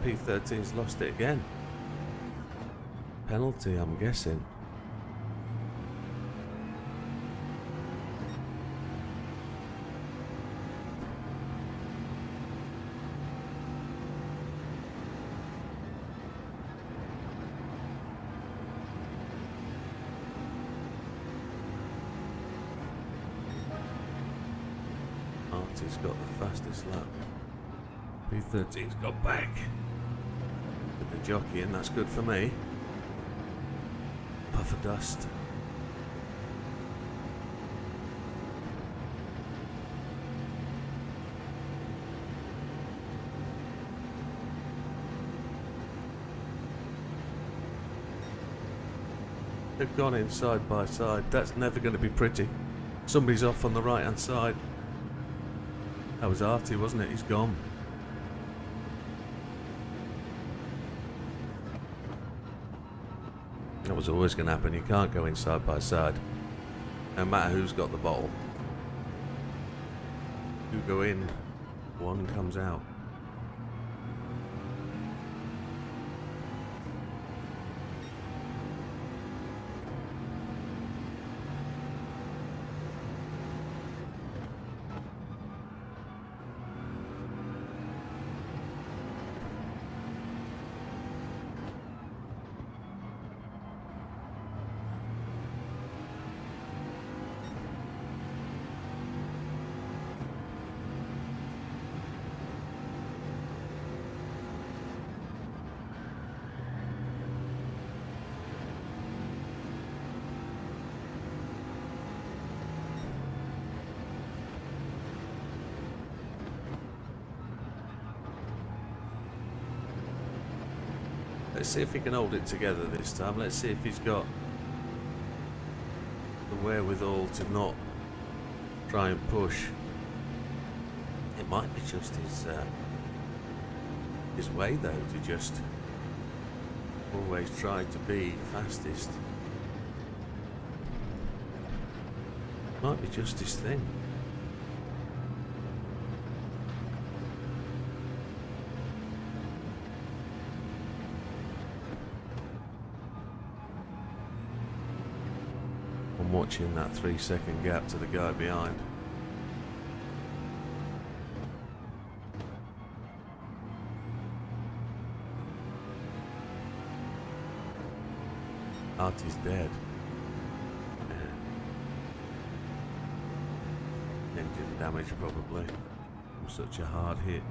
P13's lost it again. Penalty, I'm guessing. Artie's got the fastest lap. P13's got back. With the jockey in, that's good for me. Puff of dust. They've gone in side by side. That's never going to be pretty. Somebody's off on the right hand side. That was Artie, wasn't it? He's gone. That was always going to happen. You can't go in side by side. No matter who's got the bottle. You go in, one comes out. Let's see if he can hold it together this time. Let's see if he's got the wherewithal to not try and push. It might be just his way though, to just always try to be fastest. Might be just his thing. I'm watching that 3-second gap to the guy behind. Artie's dead. Yeah. Engine damage probably from such a hard hit.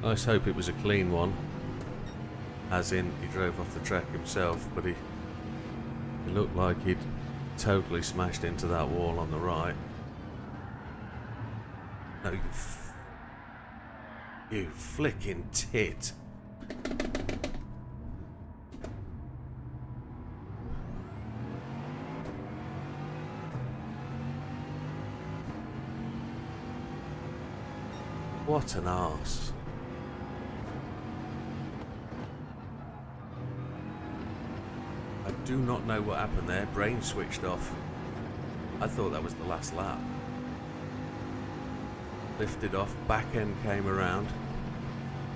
I just hope it was a clean one, as in he drove off the track himself, but he looked like he'd totally smashed into that wall on the right. No, you flicking tit. What an arse. I do not know what happened there. Brain switched off. I thought that was the last lap. Lifted off, back end came around.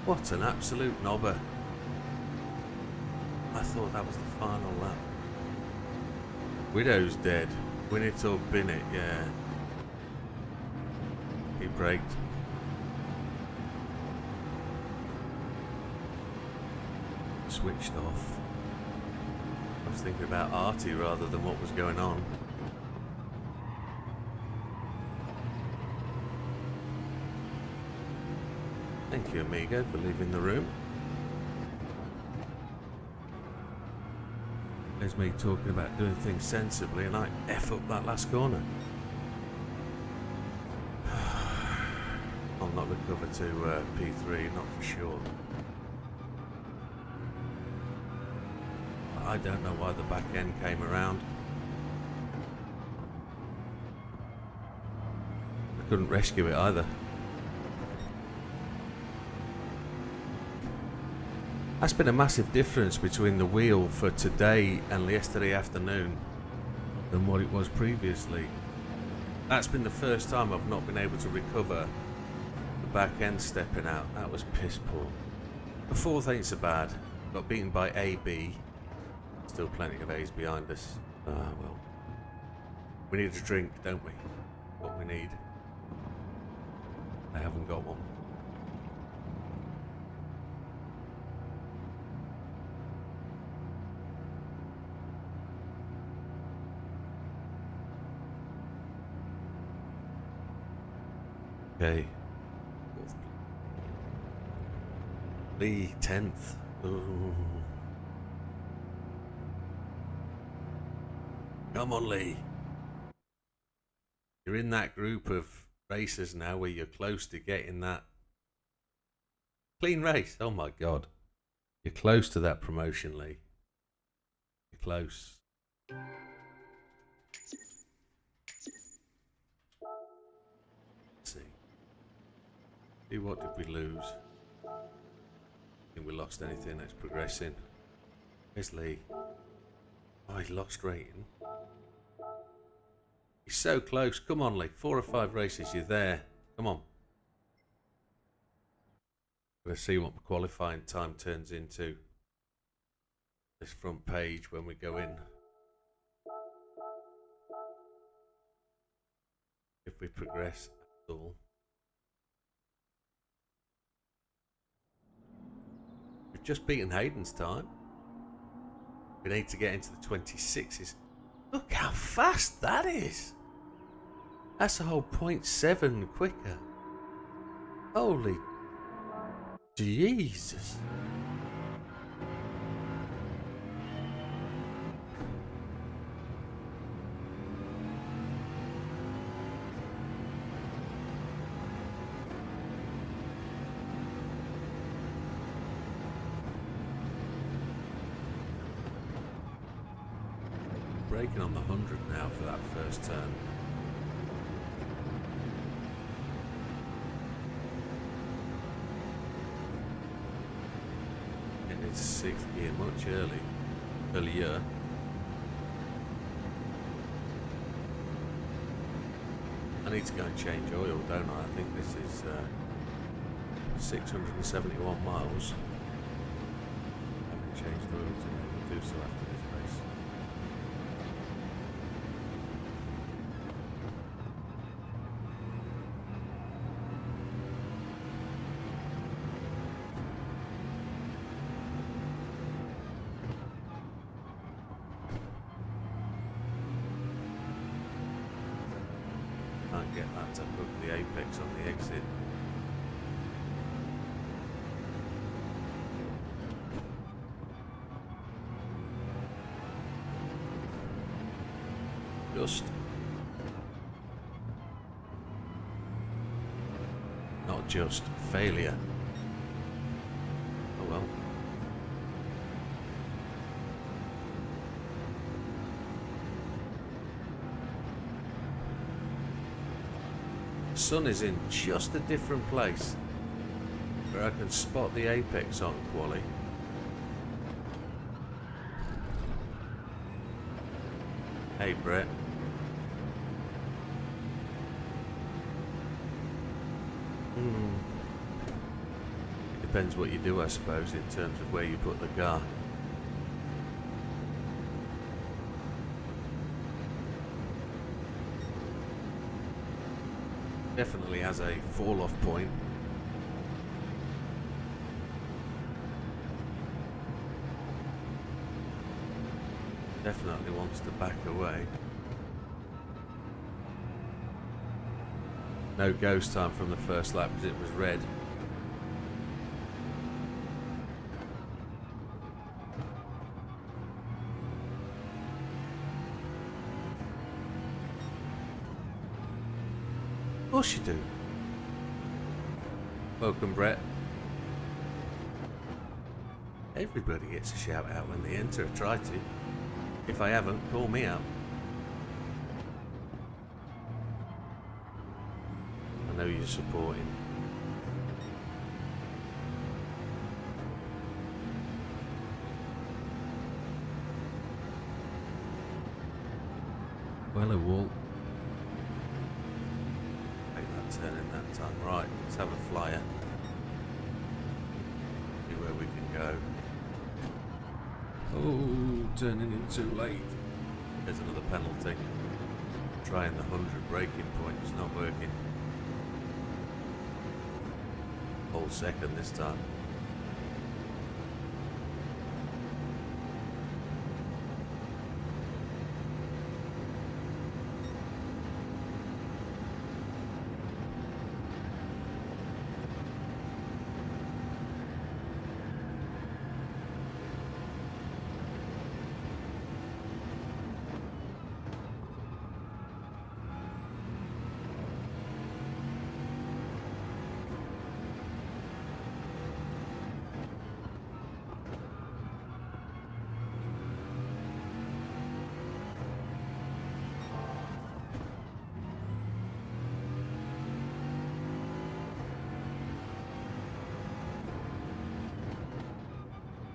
What an absolute knobber. I thought that was the final lap. Widow's dead. Win it or bin it, yeah. He braked. Switched off. I was thinking about Artie rather than what was going on. Thank you, amigo, for leaving the room. There's me talking about doing things sensibly and I F up that last corner. I'll not recover to P3, not for sure. I don't know why the back end came around. I couldn't rescue it either. That's been a massive difference between the wheel for today and yesterday afternoon. than what it was previously. That's been the first time I've not been able to recover the back end stepping out. That was piss poor. The fourth ain't so bad. Got beaten by AB. Still plenty of A's behind us. Ah, well. We need a drink, don't we? What we need. I haven't got one. Okay. Lee 10th. Ooh. Come on, Lee. You're in that group of racers now where you're close to getting that clean race. Oh my God. You're close to that promotion, Lee. You're close. Let's see. See, what did we lose? I think we lost anything that's progressing. Where's Lee? Oh, he lost rating. He's so close. Come on, Lee. 4 or 5 races. You're there. Come on. Let's see what the qualifying time turns into. This front page when we go in. If we progress at all. We've just beaten Hayden's time. We need to get into the 26s. Look how fast that is. That's a whole 0.7 quicker. Holy Jesus. Braking on the 100 now for that first turn. And it's 6th gear much earlier. I need to go and change oil, don't I? I think this is 671 miles. I haven't changed oil today. We'll do so after this race. Can't get that to hook the apex on the exit. Just. Not just. Failure. Oh well. The sun is in just a different place where I can spot the apex on quali. Hey Brett. Depends what you do, I suppose, in terms of where you put the car. Definitely has a fall-off point. Definitely wants to back away. No ghost time from the first lap because it was red. Of course you do. Welcome, Brett. Everybody gets a shout out when they enter. Try to. If I haven't, call me out. I know you're supporting. turn in that time. Right, let's have a flyer. See where we can go. Oh, turning in too late. There's another penalty. Trying the 100 braking point, it's not working. Whole second this time.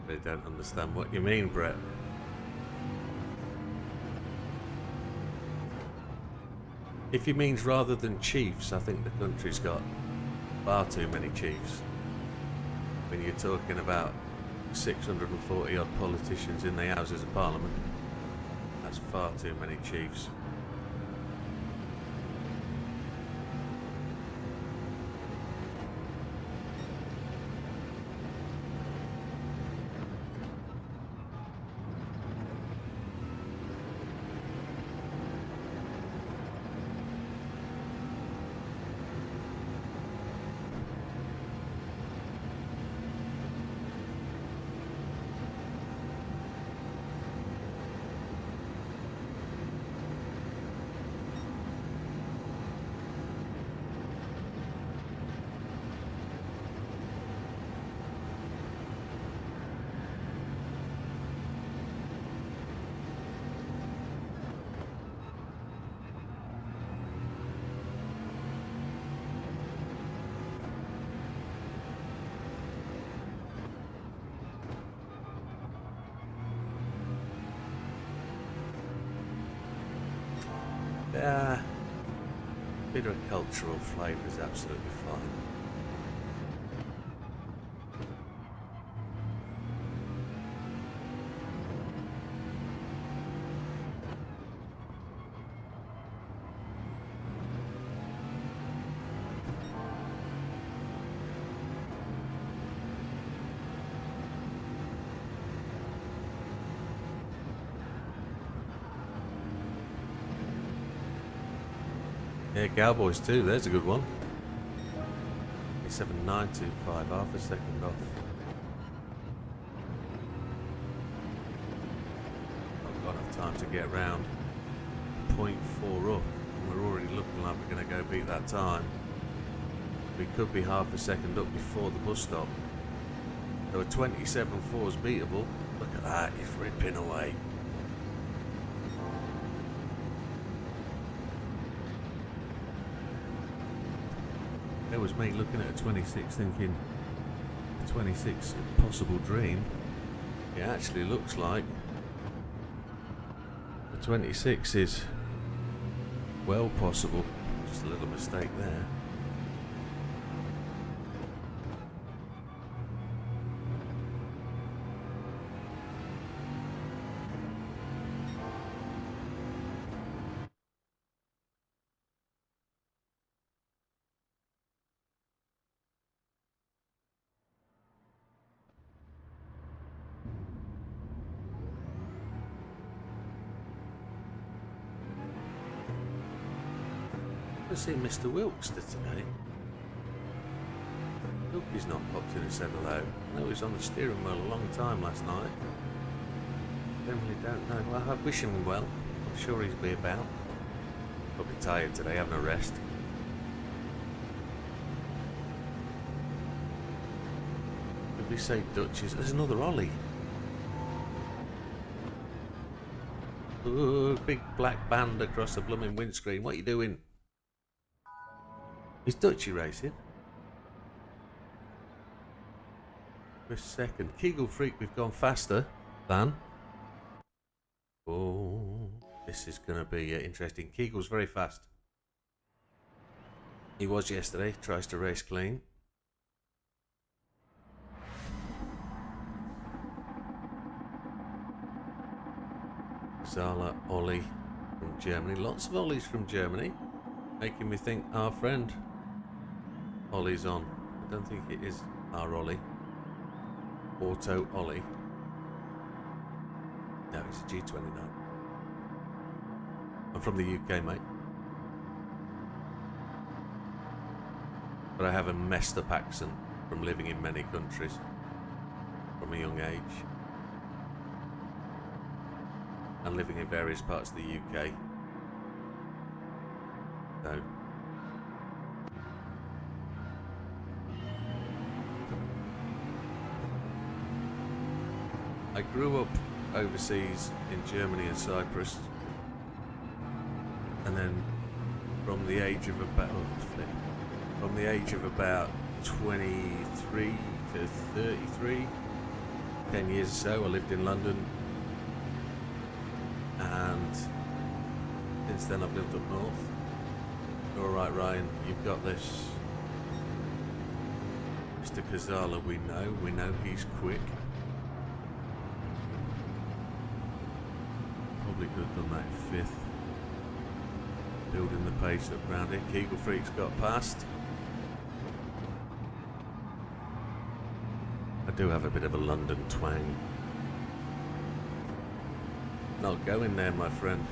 I don't understand what you mean, Brett. If he means rather than chiefs, I think the country's got far too many chiefs. When you're talking about 640 odd politicians in the Houses of Parliament, that's far too many chiefs. Yeah, bit of cultural flavour is absolutely fine. Yeah, Cowboys too, there's a good one. 7.925, half a second off. I've got enough time to get round. 0.4 up, and we're already looking like we're going to go beat that time. We could be half a second up before the bus stop. So a 27.4 is beatable. Look at that, he's ripping away. There was me looking at a 26 thinking, a 26 possible dream. It actually looks like the 26 is well possible. Just a little mistake there. I've seen Mr. Wilkes today. Look, he's not popped in and said hello. I know he was on the steering wheel a long time last night. Generally don't know. Well, I wish him well. I'm sure he'll be about. Probably tired today, having a rest. Did we say Dutchess? There's another Ollie. Ooh, big black band across the blooming windscreen. What are you doing? Is Dutchy racing? For a second. Kegel Freak, we've gone faster than. Oh, this is going to be interesting. Kegel's very fast. He was yesterday, tries to race clean. Zala Ollie from Germany. Lots of Ollies from Germany. Making me think our friend Ollie's on. I don't think it is our Ollie. Auto Ollie. No, it's a G29. I'm from the UK, mate. But I have a messed up accent from living in many countries from a young age. And living in various parts of the UK. So I grew up overseas in Germany and Cyprus, and then from the age of about 23 to 33, 10 years or so, I lived in London, and since then I've lived up north. Alright, Ryan, you've got this. Mr. Kazala, we know he's quick. Probably could have done that in 5th. Building the pace up round it. Kegel Freak's got past. I do have a bit of a London twang. Not going there, my friend.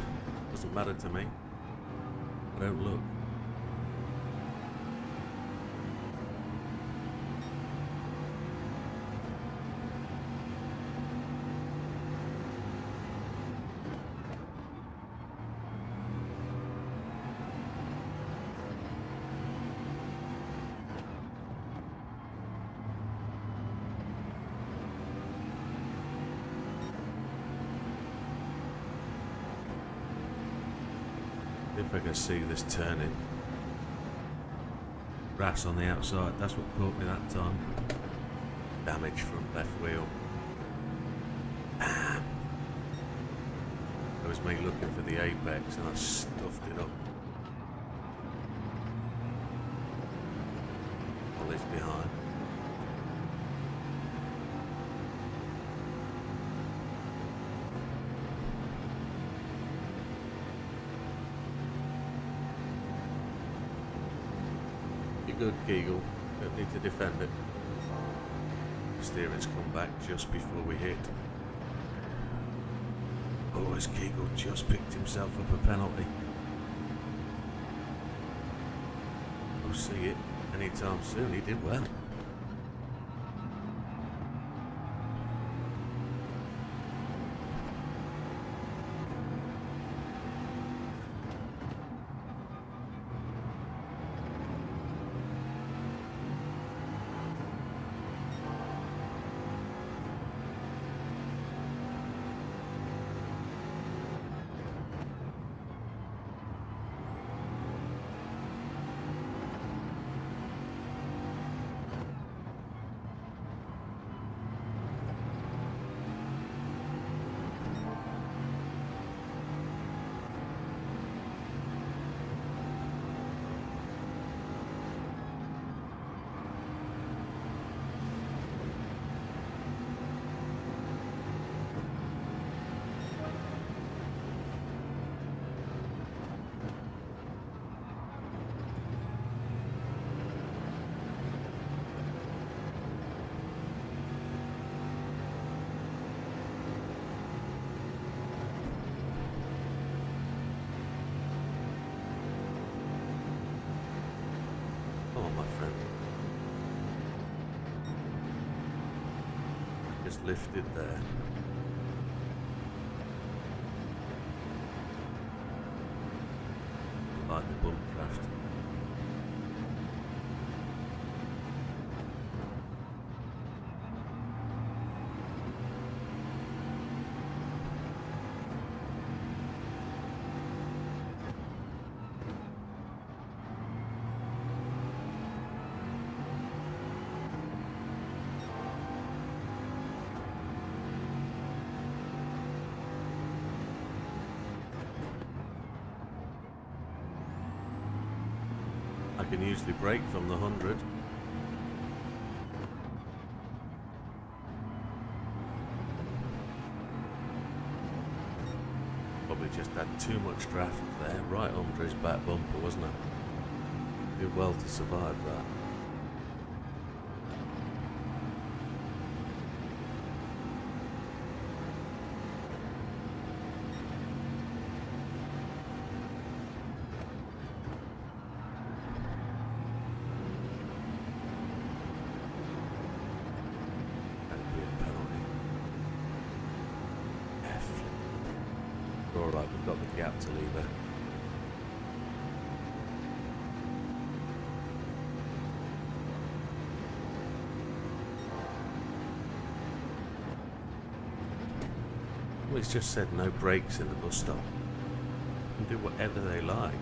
Doesn't matter to me. I don't look. If I can see this turning. Brass on the outside, that's what caught me that time. Damage from left wheel. Damn. That was me looking for the apex and I stuffed it up. Ollie's behind. Good, Kegel. Don't need to defend it. Steering's come back just before we hit. Oh, as Kegel just picked himself up a penalty. We'll see it anytime soon. He did well. Just lifted there. Like the bump craft. can usually brake from the 100. Probably just had too much draft there, right under his back bumper, wasn't it? Did well to survive that. Alright, we've got the gap to leave her. Well, it's just said no brakes in the bus stop. You can do whatever they like,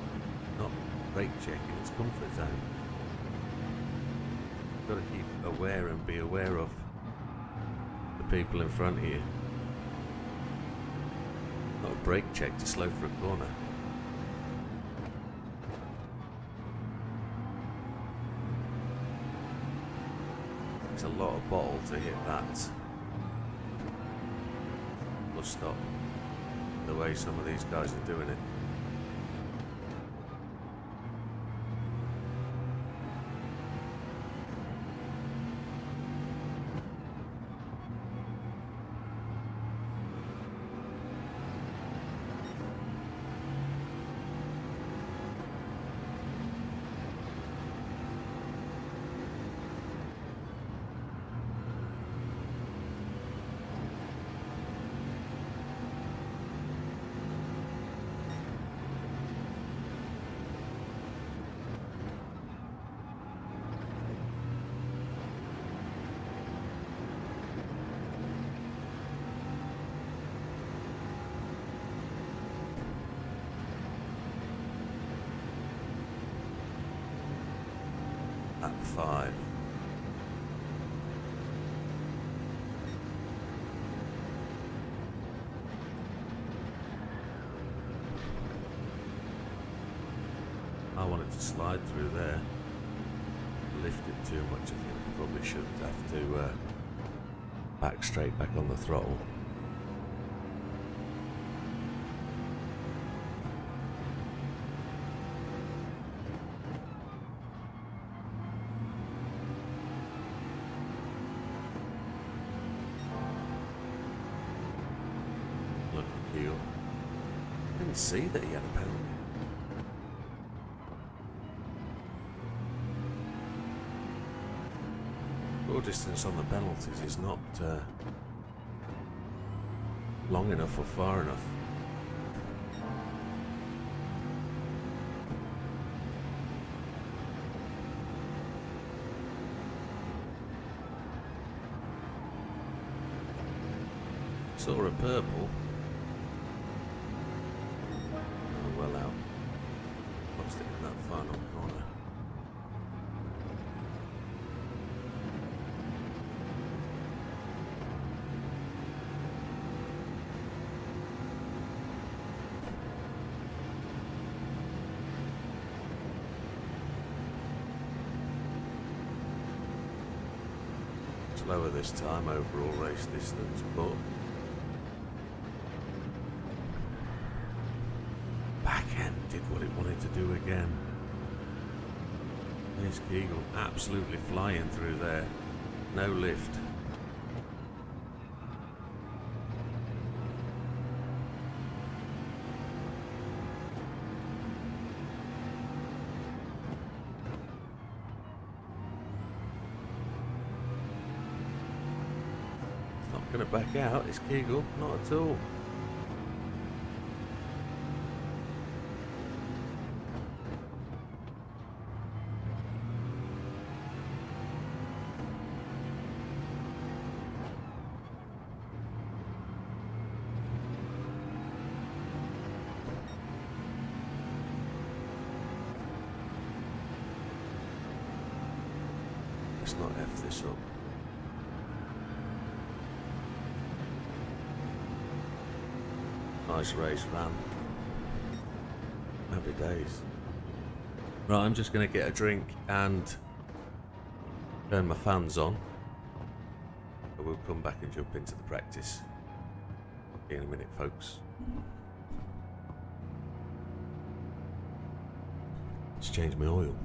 not brake check in its comfort zone. You've got to keep aware and be aware of the people in front of you. Not a brake check to slow for a corner. It's a lot of bottle to hit that bus stop, the way some of these guys are doing it. At 5. I wanted to slide through there. Lift it too much, I think. Probably shouldn't have to back straight back on the throttle. I didn't see that he had a penalty. Draw distance on the penalties is not long enough or far enough. Saw a purple. Well out. Lost it in that final corner. Slower this time overall race distance, but did what it wanted to do again. There's Kegel absolutely flying through there. No lift. It's not going to back out, it's Kegel, not at all. Let's not F this up. Nice race, ran. Happy days. Right, I'm just going to get a drink and turn my fans on. We'll come back and jump into the practice in a minute, folks. Let's change my oil.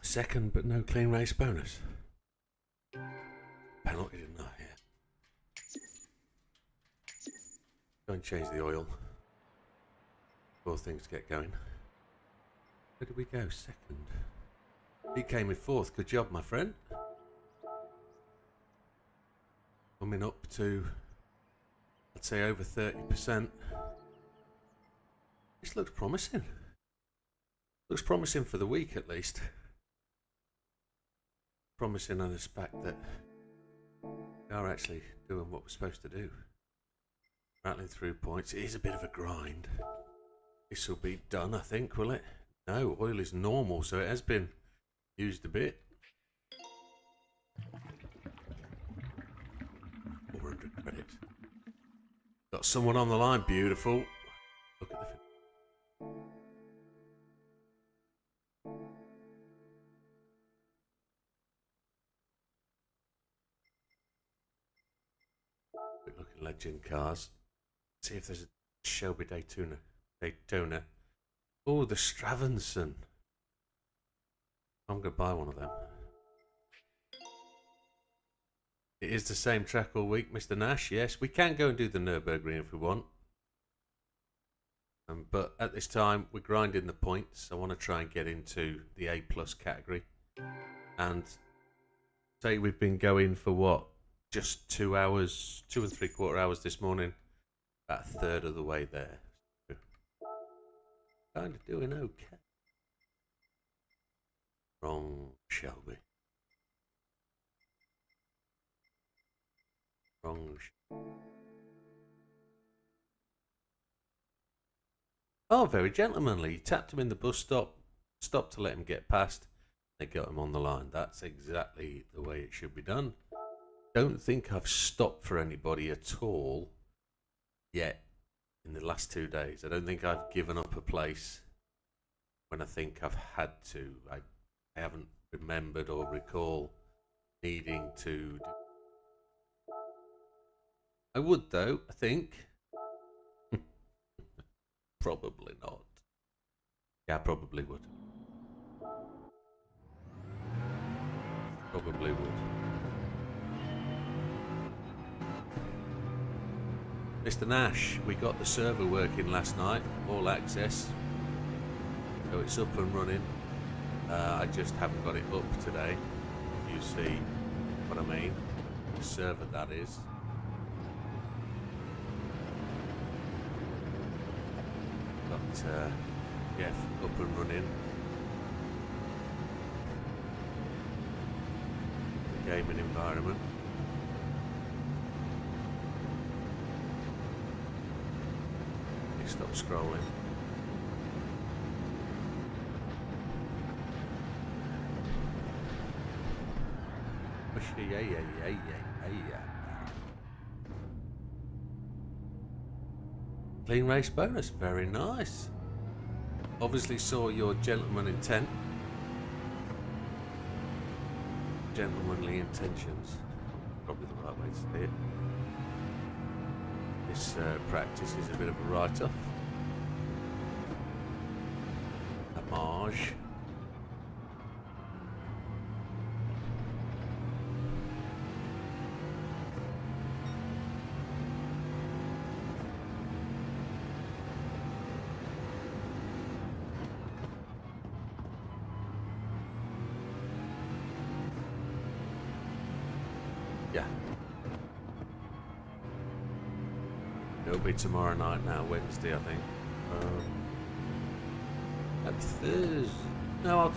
Second, but no clean race bonus. Penalty, didn't I? Yeah. Go and change the oil before things get going. Where did we go? Second. He came in fourth. Good job, my friend. Coming up to, I'd say, over 30%. This looks promising. Looks promising for the week, at least. Promising on the fact that we are actually doing what we're supposed to do. Rattling through points. It is a bit of a grind. This will be done, I think, will it? No, oil is normal, so it has been used a bit. 400 credits. Got someone on the line, beautiful. Look at the... Quick look at legend cars. See if there's a Shelby Daytona. Oh, the Stravenson. I'm going to buy one of them. It is the same track all week, Mr. Nash. Yes, we can go and do the Nürburgring if we want. But at this time, we're grinding the points. I want to try and get into the A+ category. And say we've been going for what? Just 2 hours, 2 3/4 hours this morning. About a third of the way there. So, kind of doing okay. Wrong Shelby. Wrong. Oh, very gentlemanly. He tapped him in the bus stop, stopped to let him get past. They got him on the line. That's exactly the way it should be done. Don't think I've stopped for anybody at all yet. in the last 2 days. I don't think I've given up a place when I think I've had to. I haven't remembered or recall needing to. I would though, I think. Probably not. Yeah, I probably would. Probably would. Mr. Nash, we got the server working last night, all access. So it's up and running. I just haven't got it up today. If you see what I mean. The server, that is. Got Jeff up and running. The gaming environment. Stop scrolling. Clean race bonus, very nice. Obviously saw your gentleman intent. Gentlemanly intentions. Probably the right way to say it. This practice is a bit of a write-off. Homage. Yeah. It'll be tomorrow night now, Wednesday, I think. At Thursday. No,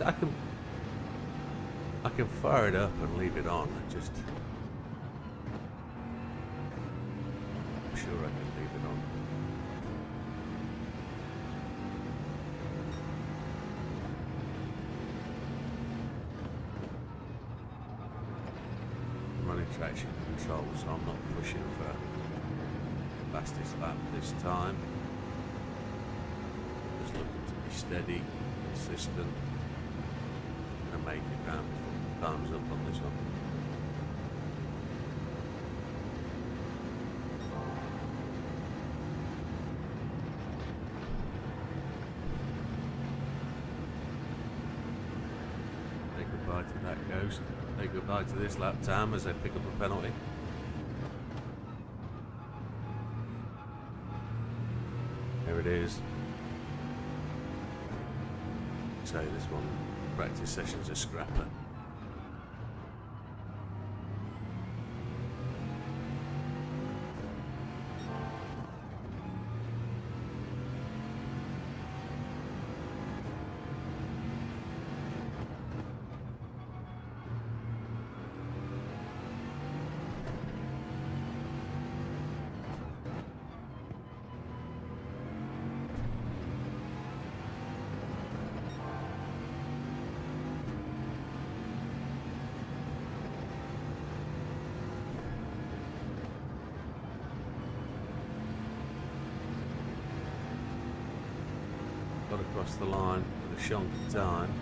I can fire it up and leave it on. I'm sure I can leave it on. I'm running traction control, so I'm not pushing for fastest lap this time. Just looking to be steady, consistent, and make it round before time's up on this one. Say goodbye to that ghost. Say goodbye to this lap time as they pick up a penalty. There it is. Say this one practice session's a scrapper. Got across the line with a shonk of time.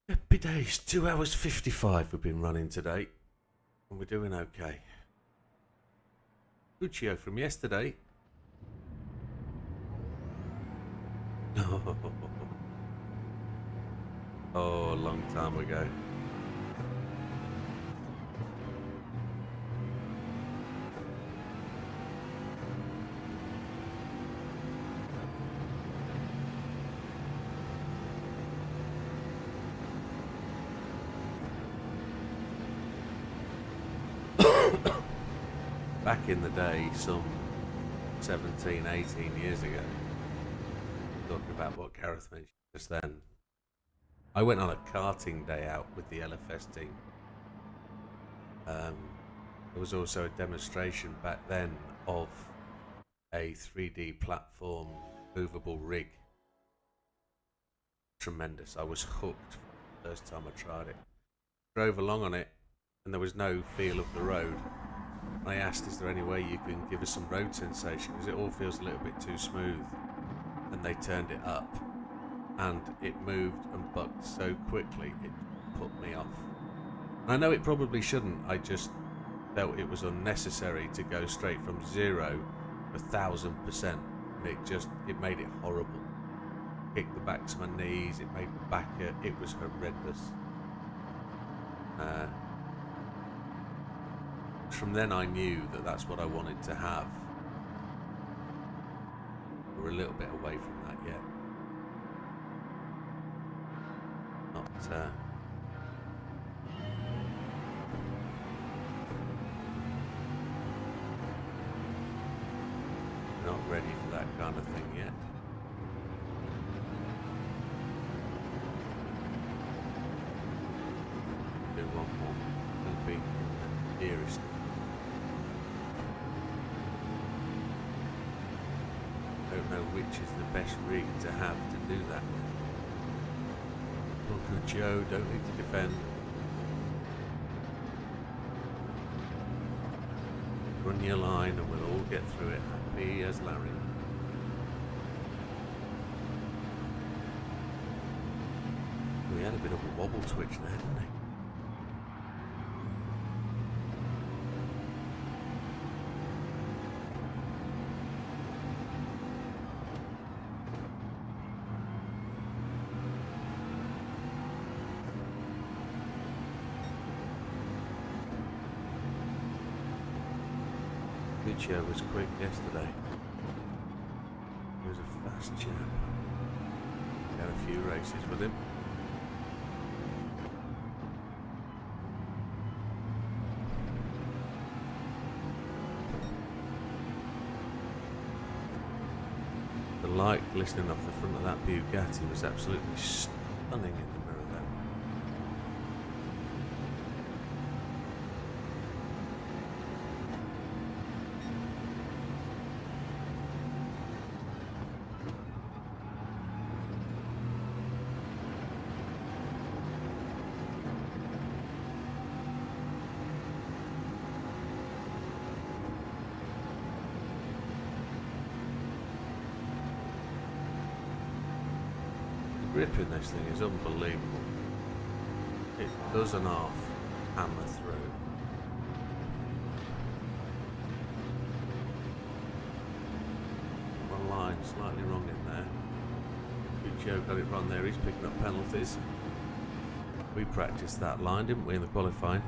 Happy days, 2 hours 55 we've been running today, and we're doing okay. Lucio from yesterday. Oh, a long time ago. Back in the day, some 17, 18 years ago, talking about what Gareth mentioned just then, I went on a karting day out with the LFS team. There was also a demonstration back then of a 3D platform movable rig. Tremendous. I was hooked the first time I tried it. Drove along on it and there was no feel of the road. I asked, is there any way you can give us some road sensation, because it all feels a little bit too smooth. And they turned it up and it moved and bucked so quickly it put me off. And I know it probably shouldn't, I just felt it was unnecessary to go straight from 0 to 1000%. And it made it horrible. Kicked the backs of my knees, it made my back hurt, it was horrendous. From then I knew that that's what I wanted to have. We're a little bit away from that yet. Not ready for that kind of thing yet. Do one more. It'll be the nearest. Don't know which is the best rig to have to do that. Uncle Joe, don't need to defend. Run your line and we'll all get through it happy as Larry. We had a bit of a wobble twitch there, didn't we? Show was quick yesterday. He was a fast chap. We had a few races with him. The light glistening off the front of that Bugatti was absolutely stunning in the mirror there. Grip in this thing is unbelievable. It does an half hammer through. One line slightly wrong in there. Good Joe got it wrong there, he's picking up penalties. We practiced that line, didn't we, in the qualifying?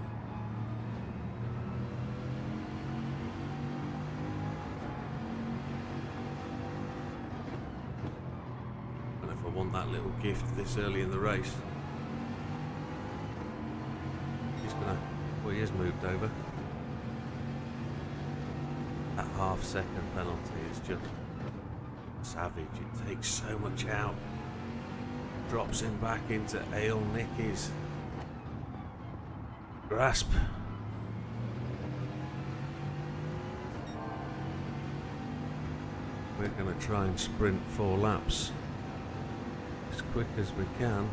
That little gift this early in the race. He's gonna, well, he has moved over. That half-second penalty is just savage. It takes so much out. Drops him back into Ale Nicky's grasp. We're gonna try and sprint 4 laps. As quick as we can.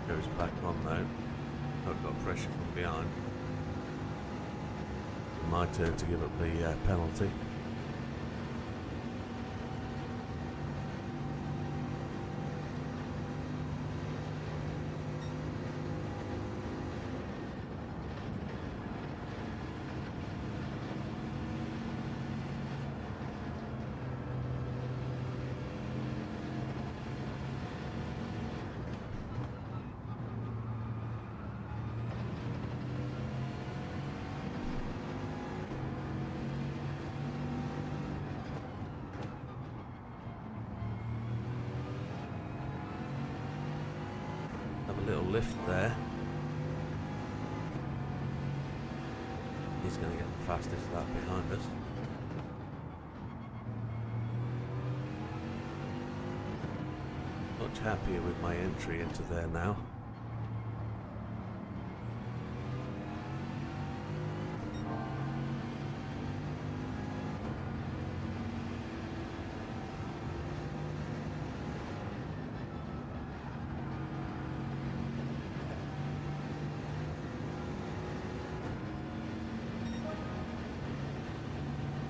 Goes back on though. I've got pressure from behind. My turn to give up the penalty. Little lift there. He's going to get the fastest lap behind us. Much happier with my entry into there now.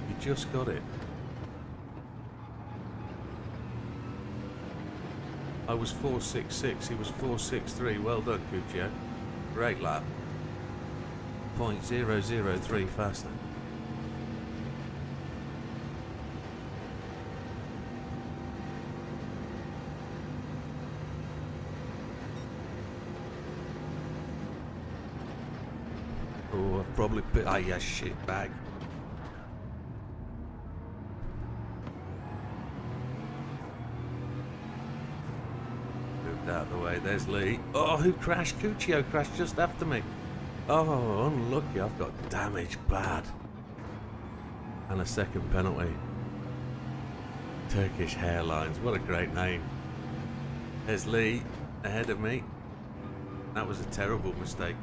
You just got it. I was 4.66, he was 4.63. Well done, Cuccio. Great lap. 0.003 faster. Oh, I've probably bit. Ah, yeah, shit bag. Out of the way, there's Lee. Oh, who crashed? Cuccio crashed just after me. Oh, unlucky, I've got damage bad. And a second penalty. Turkish Hairlines, what a great name. There's Lee ahead of me. That was a terrible mistake.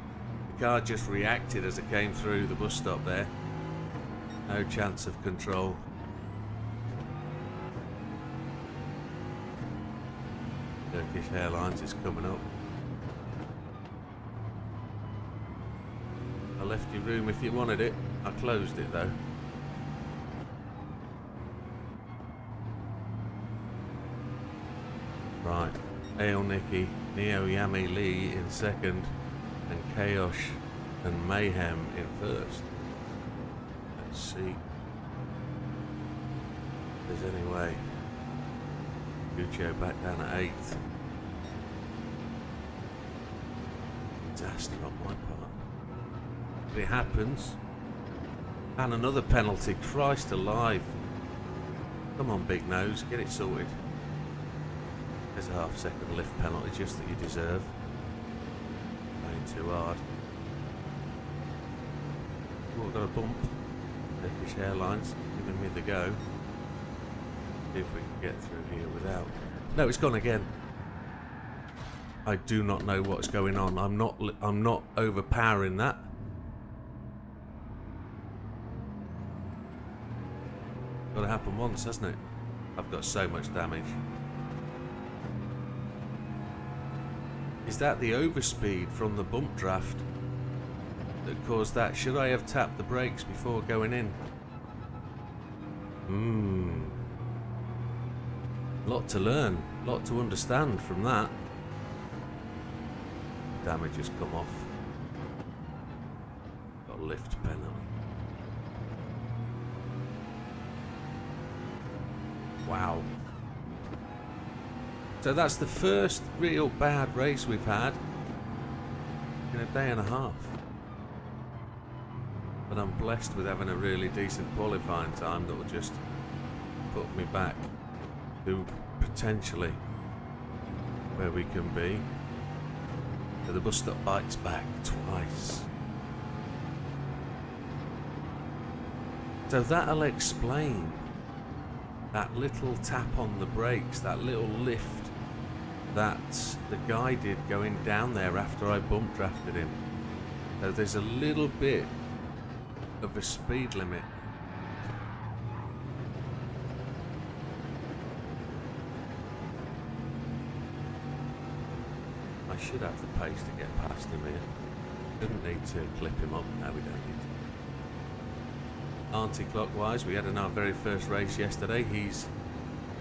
The car just reacted as it came through the bus stop there. No chance of control. Turkish Airlines is coming up. I left you room if you wanted it. I closed it though. Right. Ale Nicky, Neo Yami Lee in second, and Chaos and Mayhem in first. Let's see if there's any way. Cuccio back down at 8th. Disaster on my part. But it happens. And another penalty. Christ alive. Come on, big nose. Get it sorted. There's a half-second lift penalty just that you deserve. Playing too hard. Oh, I've got a bump. Turkish Airlines giving me the go. See if we can get through here without. No, it's gone again. I do not know what's going on. I'm not overpowering that. Got to happen once, hasn't it? I've got so much damage. Is that the overspeed from the bump draft that caused that? Should I have tapped the brakes before going in? Lot to learn, lot to understand from that. Damage has come off. Got a lift penalty. Wow. So that's the first real bad race we've had in a day and a half. But I'm blessed with having a really decent qualifying time that will just put me back to potentially where we can be. So the bus stop bites back twice. So that'll explain that little tap on the brakes, that little lift that the guy did going down there after I bump drafted him. So there's a little bit of a speed limit. I should have the pace to get past him here. Didn't need to clip him up. No, we don't need to. Anti-clockwise, we had in our very first race yesterday. He's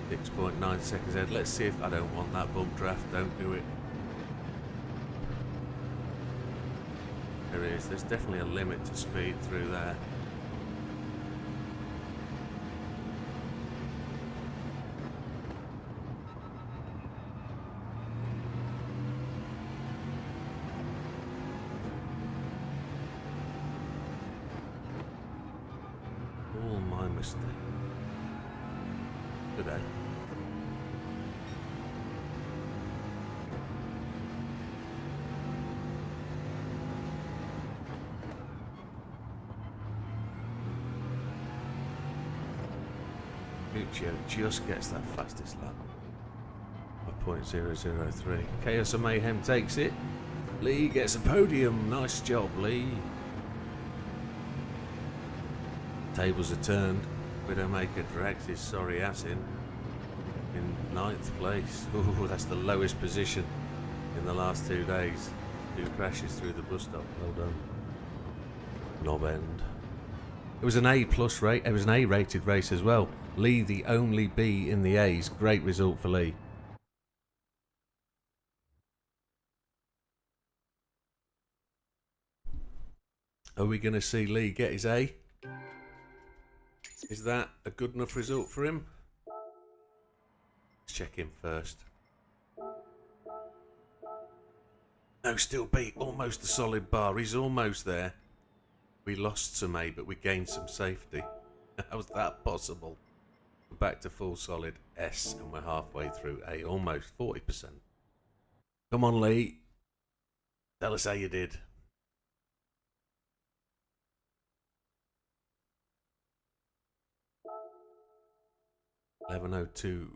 6.9 seconds ahead. Let's see if I don't want that bump draft. Don't do it. There is. There's definitely a limit to speed through there. All my mistake. Today. Cuccio just gets that fastest lap. I 1.003. Chaos and Mayhem takes it. Lee gets a podium. Nice job, Lee. Tables are turned. Widdowmaker drags his sorry ass in 9th place. Ooh, that's the lowest position in the last 2 days. 2 crashes through the bus stop. Well done. Knob end. It was an A plus rate. It was an A rated race as well. Lee the only B in the A's. Great result for Lee. Are we going to see Lee get his A? Is that a good enough result for him? Let's check him first. No, still B. Almost a solid bar. He's almost there. We lost some A, but we gained some safety. How's that possible? We're back to full solid S, and we're halfway through A. Almost 40%. Come on, Lee. Tell us how you did. $11.02.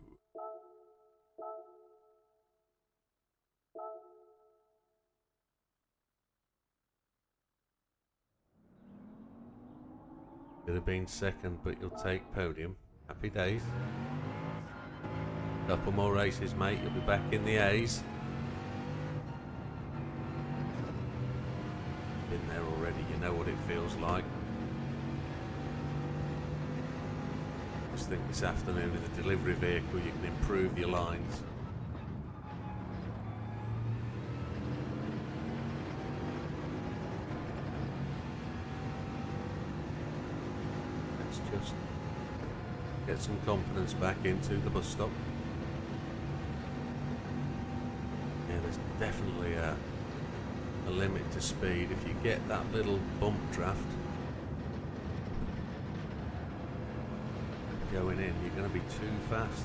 Could have been second, but you'll take podium. Happy days. Couple more races, mate. You'll be back in the A's. Been there already. You know what it feels like. Just think this afternoon in the delivery vehicle you can improve your lines. Let's just get some confidence back into the bus stop. Yeah, there's definitely a limit to speed. If you get that little bump draft going in, you're going to be too fast.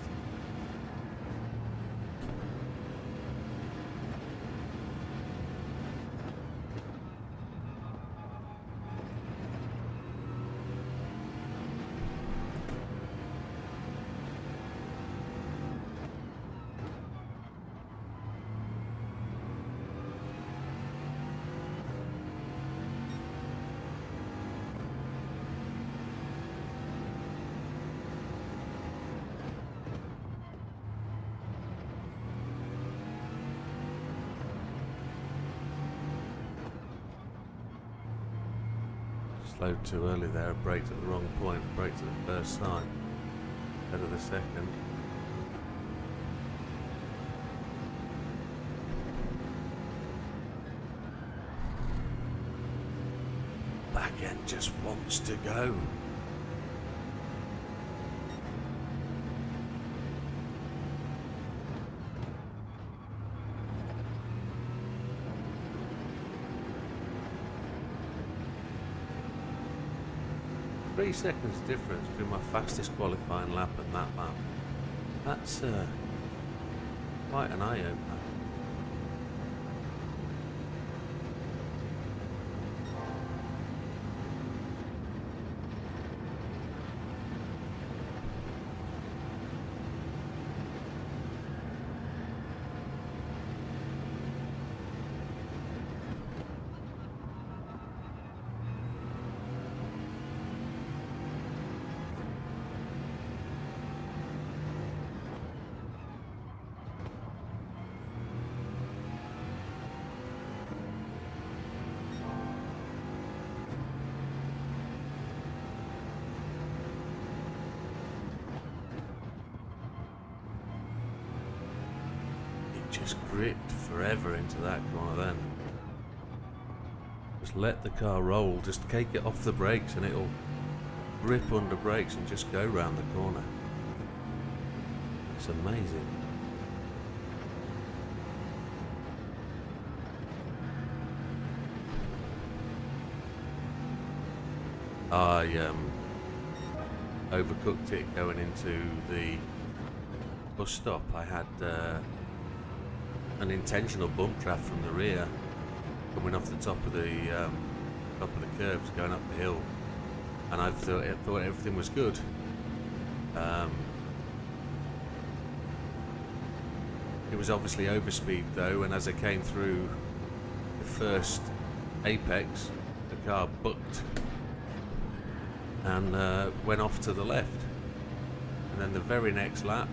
Slowed too early there, braked at the wrong point, braked at the first sign, instead of the second. Back end just wants to go. Three seconds difference between my fastest qualifying lap and that lap. That's quite an eye-opener. Just gripped forever into that corner then. Just let the car roll, just take it off the brakes and it'll grip under brakes and just go round the corner. It's amazing. I overcooked it going into the bus stop. I had an intentional bump draft from the rear coming off the top of the curves going up the hill, and I thought everything was good. It was obviously overspeed though, and as I came through the first apex, the car bucked and went off to the left. And then the very next lap,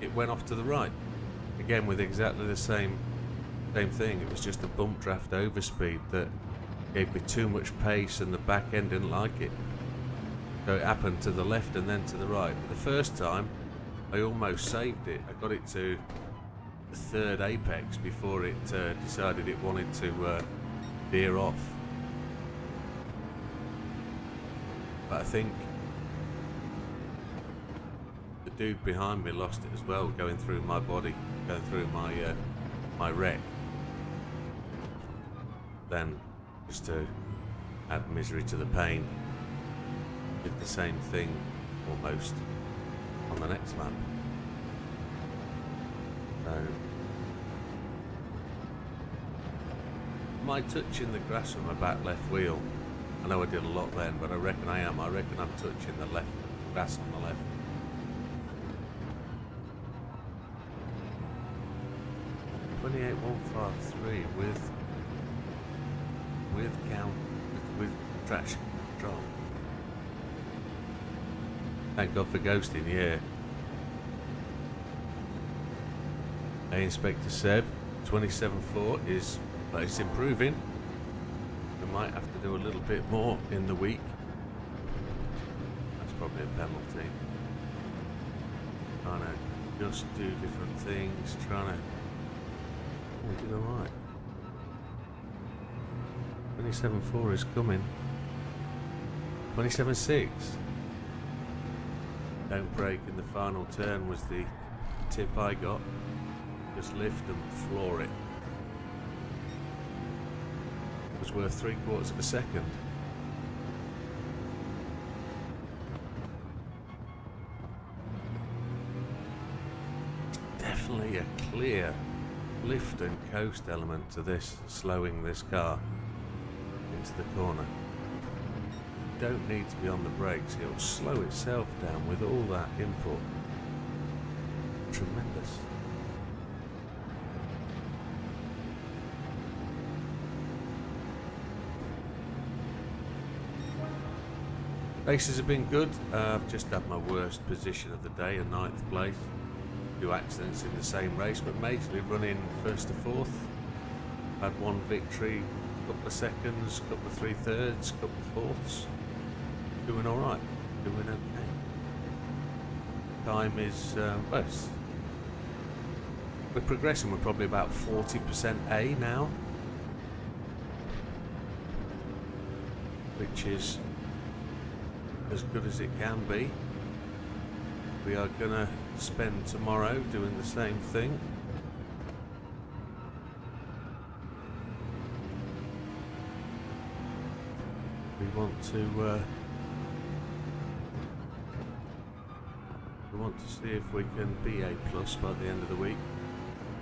it went off to the right. Again with exactly the same thing. It was just a bump draft overspeed that gave me too much pace and the back end didn't like it. So it happened to the left and then to the right. But the first time, I almost saved it. I got it to the third apex before it decided it wanted to veer off. But I think the dude behind me lost it as well, going through my body, going through my wreck. Then, just to add misery to the pain, did the same thing almost on the next lap. So, am I touching the grass with my back left wheel? I know I did a lot then, but I reckon I am. I reckon I'm touching the left grass on the left. .28153 with traction control. Thank God for ghosting, yeah. Hey, Inspector Seb, 27.4 is, but it's improving. We might have to do a little bit more in the week. That's probably a penalty. Trying to just do different things, trying to... Oh, we did alright. 27.4 is coming. 27.6. Don't brake in the final turn was the tip I got. Just lift and floor it. It was worth 3/4 of a second. Definitely a clear lift and coast element to this, slowing this car into the corner. You don't need to be on the brakes, it'll slow itself down with all that input. Tremendous. Races have been good. I've just had my worst position of the day, a 9th place. 2 accidents in the same race, but majorly running 1st to 4th. Had 1 victory, couple of seconds, couple of 3/3, couple of 4ths. Doing alright, doing okay. Time is, we're progressing, we're probably about 40% A now. Which is as good as it can be. We are gonna spend tomorrow doing the same thing. We want to see if we can be A+ by the end of the week.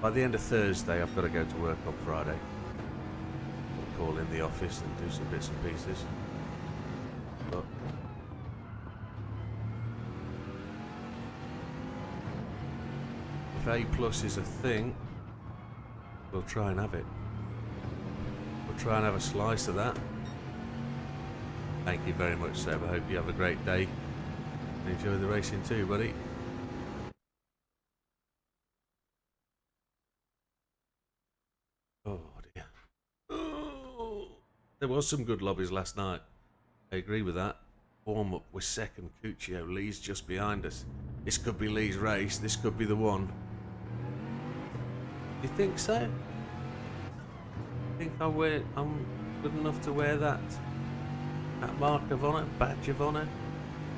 By the end of Thursday, I've got to go to work on Friday. I'll call in the office and do some bits and pieces. But if A+ is a thing, we'll try and have it. We'll try and have a slice of that. Thank you very much, Seb. I hope you have a great day. And enjoy the racing too, buddy. Oh dear. Oh, there was some good lobbies last night. I agree with that. Warm up with second Cuccio. Lee's just behind us. This could be Lee's race. This could be the one. You think so? Think I'm good enough to wear that mark of honour, badge of honour,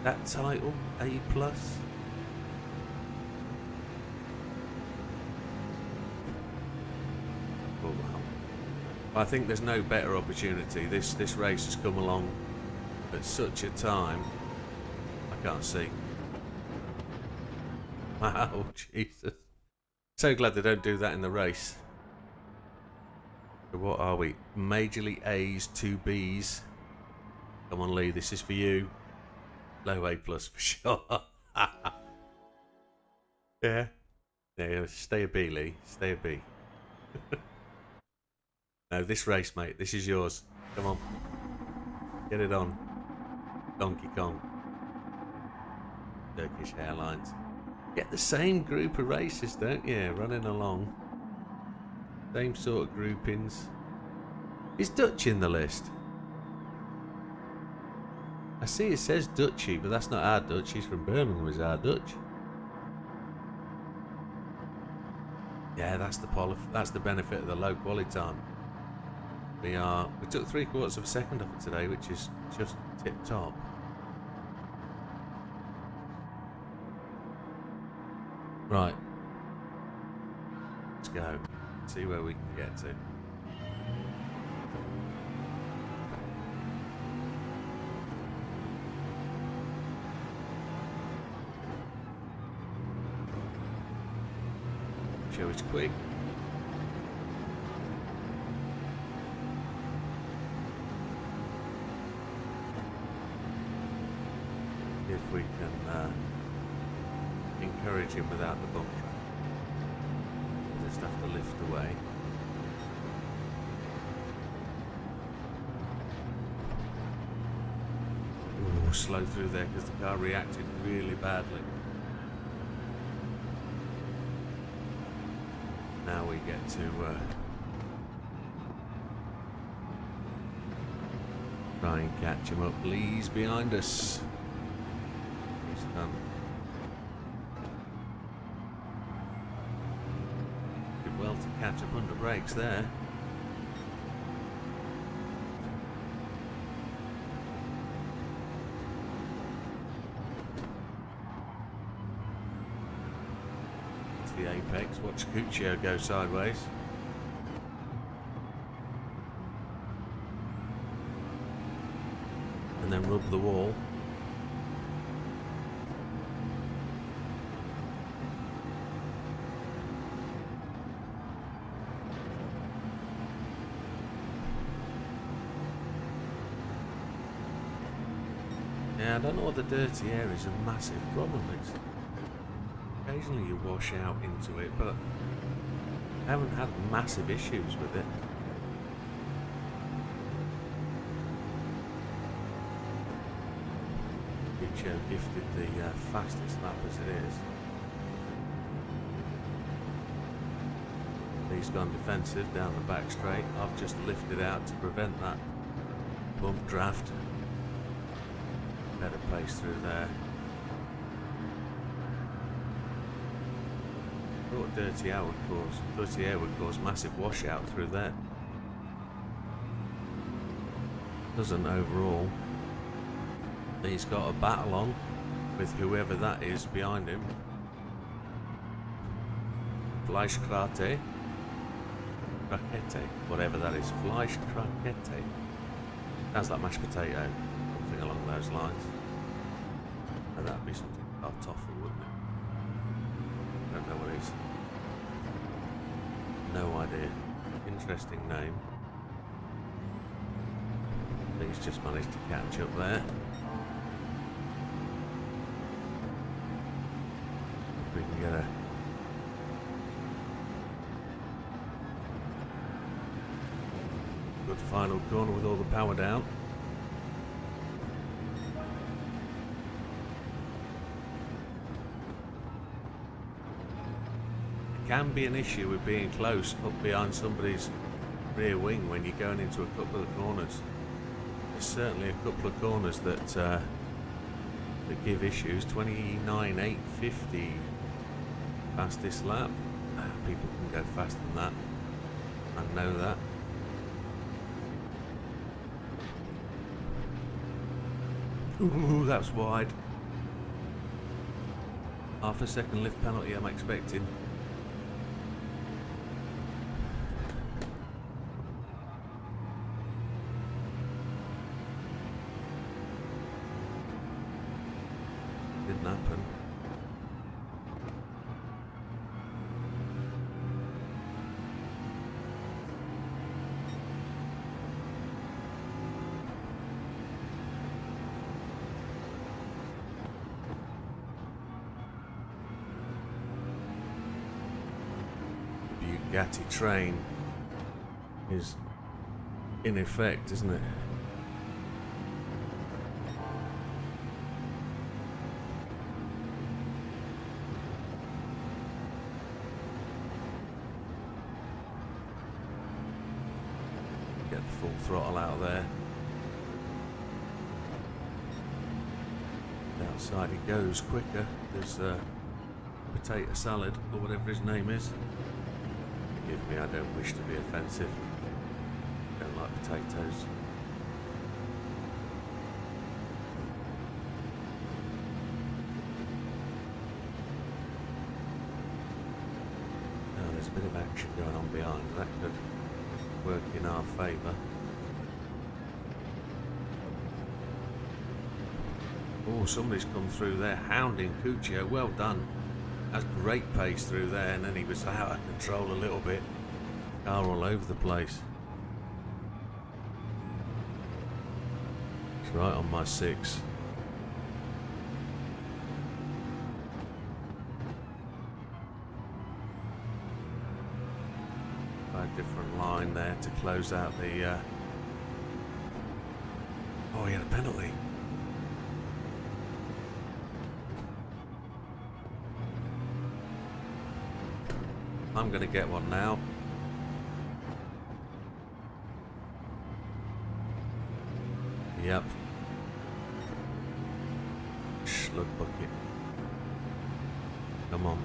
that title, A+. I think there's no better opportunity. This race has come along at such a time. I can't see. Wow, Jesus. So glad they don't do that in the race. So what are we? Majorly A's, 2 B's. Come on, Lee, this is for you. Low A+ for sure. Yeah. Yeah, stay a bee, Lee. Stay a bee. No, this race, mate. This is yours. Come on. Get it on. Donkey Kong. Turkish Airlines. Get the same group of races, don't you? Running along. Same sort of groupings. Is Dutch in the list? I see it says Dutchy, but that's not our Dutch. He's from Birmingham, is our Dutch. Yeah, that's the benefit of the low quality time. We took 3/4 of a second off it today, which is just tip top. Right. Let's go. See where we can get to. Show it's quick. If we can encourage him without the bump track. We'll just have to lift away. Ooh, slow through there because the car reacted really badly. Now we get to try and catch him up. Lee's behind us. He's done. Did well to catch up under brakes there. The apex. Watch Cuccio go sideways. And then rub the wall. Yeah, I don't know what the dirty air is a massive problem. Occasionally you wash out into it, but I haven't had massive issues with it. Cuccio gifted the fastest lap as it is. He's gone defensive down the back straight. I've just lifted out to prevent that bump draft. Better pace through there. Thought dirty air would cause massive washout through there. Doesn't overall. He's got a battle on with whoever that is behind him. Fleischkrate. Crackete, whatever that is. Fleischkrate. Sounds like mashed potato. Something along those lines. And that'd be something kartoffel, wouldn't it? Don't know what it is. No idea. Interesting name. I think he's just managed to catch up there. If we can get a good final corner with all the power down. Can be an issue with being close up behind somebody's rear wing when you're going into a couple of corners. There's certainly a couple of corners that give issues. 29.850 fastest lap. People can go faster than that. I know that. Ooh, that's wide. Half a second lift penalty I'm expecting. Didn't happen. Bugatti train is in effect, isn't it? Get the full throttle out there. Outside he goes quicker. There's potato salad, or whatever his name is. Forgive me, I don't wish to be offensive. Don't like potatoes. Now there's a bit of action going on behind. That could work in our favour. Oh, somebody's come through there, hounding Cuccio. Well done. That's great pace through there, and then he was out of control a little bit. Car all over the place. It's right on my 6. A different line there to close out the... Oh, he had a penalty. I'm going to get one now. Yep. Slug bucket. Come on.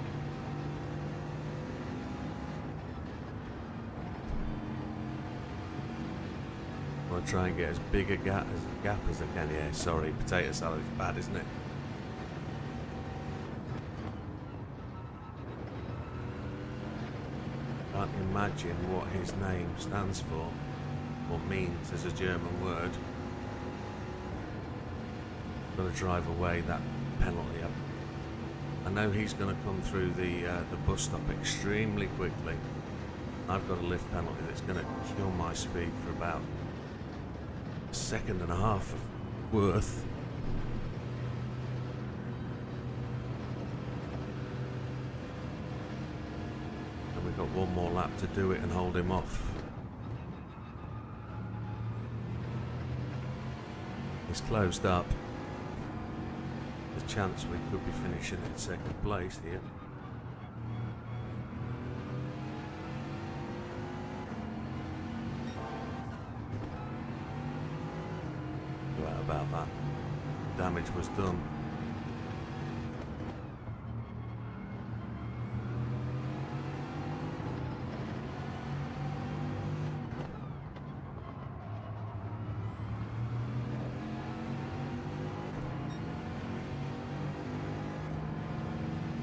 I want to try and get as big a gap as I can. Yeah, sorry, potato salad is bad, isn't it? Can't imagine what his name stands for or means as a German word. Got to drive away that penalty. I know he's going to come through the bus stop extremely quickly. I've got a lift penalty that's going to kill my speed for about a second and a half of worth. We've got one more lap to do it and hold him off. He's closed up. There's a chance we could be finishing in second place here. Right about that. Damage was done.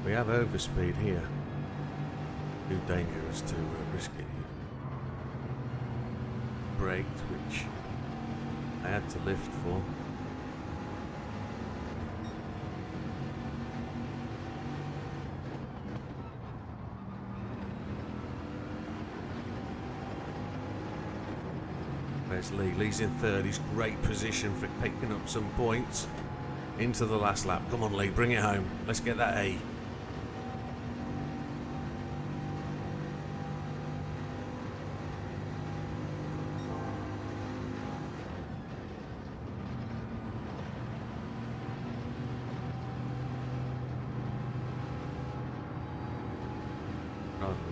We have overspeed here. Too dangerous to risk it. Braked, which I had to lift for. There's Lee. Lee's in third. He's great position for picking up some points into the last lap. Come on, Lee, bring it home. Let's get that A.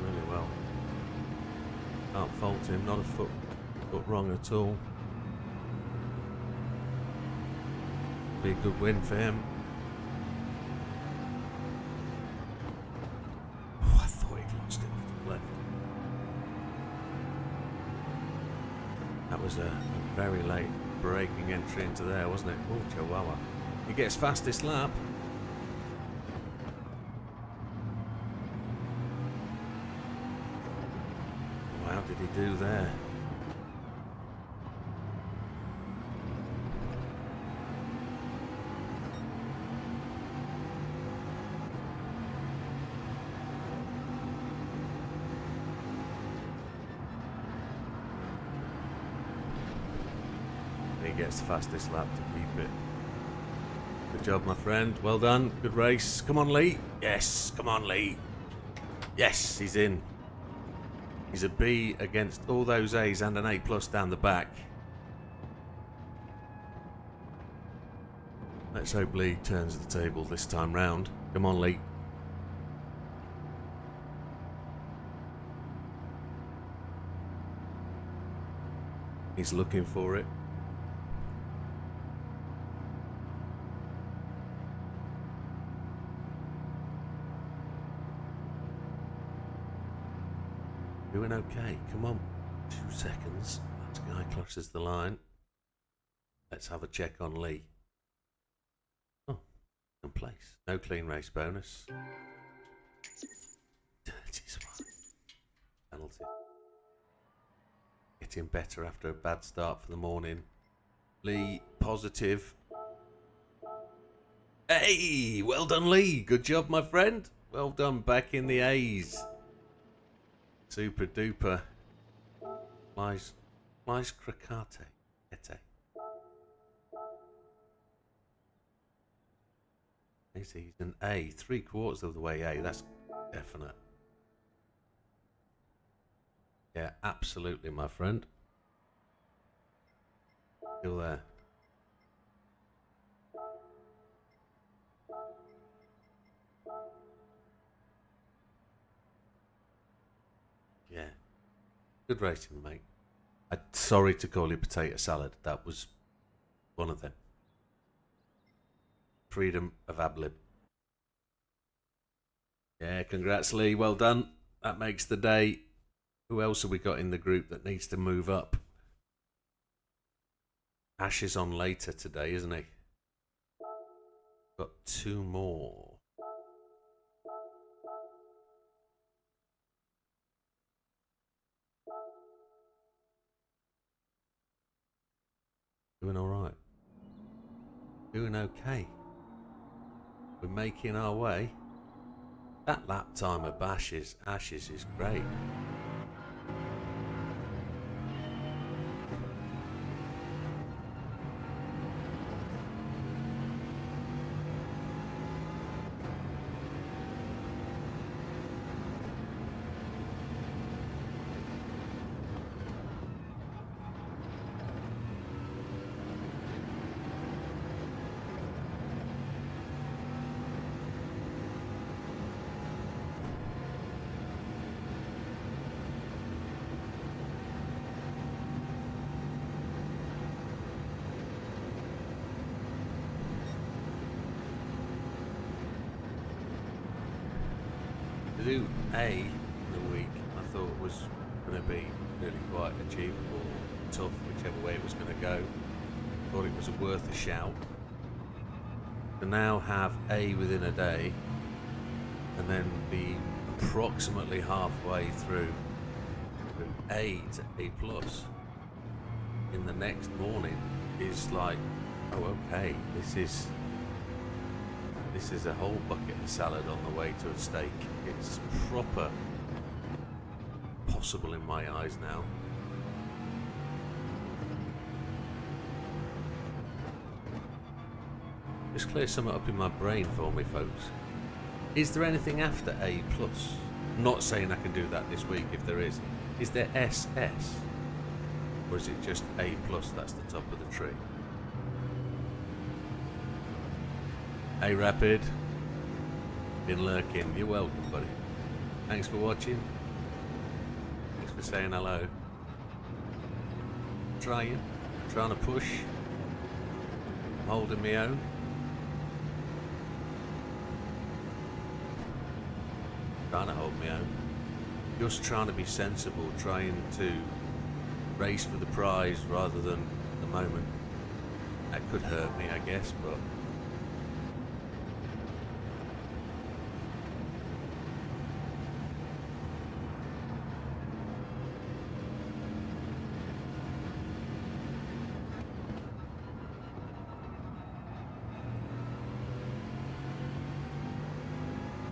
Really well. Can't fault him, not a foot wrong at all. Be a good win for him. Oh, I thought he'd lost it off the left. That was a very late braking entry into there, wasn't it? Oh, Chihuahua. He gets fastest lap. How did he do there? He gets the fastest lap to keep it. Good job, my friend. Well done. Good race. Come on, Lee. Yes. Come on, Lee. Yes, he's in. He's a B against all those A's and an A plus down the back. Let's hope Lee turns the table this time round. Come on, Lee. He's looking for it. Doing okay. Come on. 2 seconds. That guy crosses the line. Let's have a check on Lee. Oh, in place. No clean race bonus. Dirty swat. Penalty. Getting better after a bad start for the morning. Lee, positive. Hey, well done, Lee. Good job, my friend. Well done, back in the A's. Super duper. Lies crocate. He's an A. 3/4 of the way A. That's definite. Yeah, absolutely, my friend. Still there. Yeah. Good racing, mate. I'm sorry to call you potato salad. That was one of them. Freedom of ad-lib. Yeah, congrats, Lee. Well done. That makes the day. Who else have we got in the group that needs to move up? Ash is on later today, isn't he? Got 2 more. Doing all right. Doing okay. We're making our way. That lap time of Ashes is great. To do A in the week, I thought was going to be really quite achievable, tough, whichever way it was going to go. Thought it was worth a shout. To now have A within a day, and then be approximately halfway through A to A plus in the next morning is like, oh okay, this is a whole bucket of salad on the way to a steak. It's proper possible in my eyes now. Just clear something up in my brain for me, folks. Is there anything after A plus? I'm not saying I can do that this week if there is. Is there SS? Or is it just A plus that's the top of the tree? Hey Rapid, been lurking. You're welcome, buddy. Thanks for watching. Thanks for saying hello. Trying to push. I'm holding my own. Trying to hold my own. Just trying to be sensible, trying to race for the prize rather than the moment. That could hurt me, I guess, but